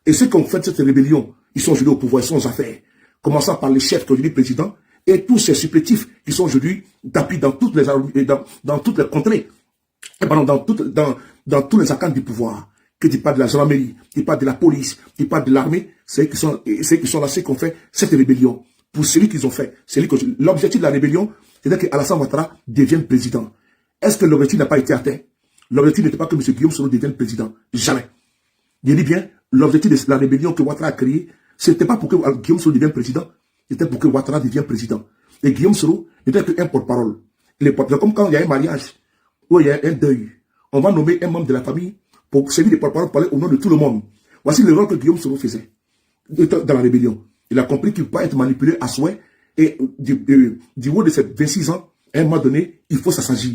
Et ceux qui ont fait cette rébellion, ils sont aujourd'hui au pouvoir, ils sont aux affaires. Commençant par les chefs qui sont aujourd'hui présidents, et tous ces supplétifs qui sont aujourd'hui d'appui dans toutes les contrées, et pardon, dans tous les arcanes du pouvoir. Que tu parles de la gendarmerie, tu parles de la police, tu parles de l'armée, c'est eux qui sont là, ceux qui ont fait cette rébellion. Pour celui qu'ils ont fait, l'objectif de la rébellion, c'est-à-dire qu'Alassane Ouattara devienne président. Est-ce que l'objectif n'a pas été atteint? L'objectif n'était pas que M. Guillaume Soro devienne président. Jamais. Je dis bien, l'objectif de la rébellion que Ouattara a créée, ce n'était pas pour que Guillaume Soro devienne président, c'était pour que Ouattara devienne président. Et Guillaume Soro n'était qu'un porte-parole. Comme quand il y a un mariage, ou il y a un deuil, on va nommer un membre de la famille pour servir de porte-parole, parler au nom de tout le monde. Voici le rôle que Guillaume Soro faisait. dans la rébellion. Il a compris qu'il ne peut pas être manipulé à souhait. Et du haut de ses 26 ans, à un moment donné, il faut s'assagir.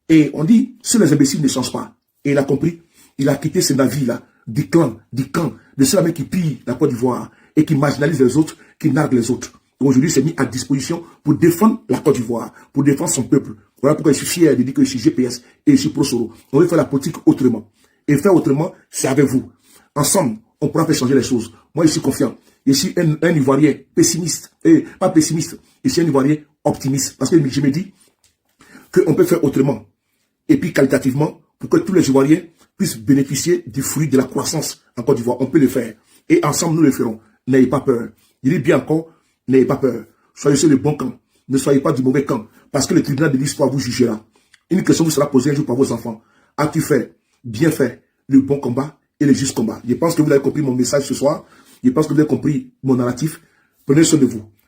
Et on dit, si les imbéciles ne changent pas, et il a compris, il a quitté ce navire-là, du camp, de ceux-là qui pillent la Côte d'Ivoire et qui marginalisent les autres, qui narguent les autres. Aujourd'hui, il s'est mis à disposition pour défendre la Côte d'Ivoire, pour défendre son peuple. Voilà pourquoi je suis fier de dire que je suis GPS et je suis pro-Soro. On veut faire la politique autrement. Et faire autrement, c'est avec vous. Ensemble, on pourra faire changer les choses. Moi, je suis confiant. Je suis un Ivoirien pessimiste, et pas pessimiste, je suis un Ivoirien optimiste. Parce que je me dis qu'on peut faire autrement. Et puis qualitativement, pour que tous les Ivoiriens puissent bénéficier du fruit de la croissance en Côte d'Ivoire. On peut le faire. Et ensemble, nous le ferons. N'ayez pas peur. Je dis bien encore, n'ayez pas peur. Soyez sur le bon camp. Ne soyez pas du mauvais camp. Parce que le tribunal de l'histoire vous jugera. Une question vous sera posée un jour par vos enfants. As-tu fait, bien fait, le bon combat et le juste combat? Je pense que vous avez compris mon message ce soir. Je pense que vous avez compris mon narratif. Prenez soin de vous.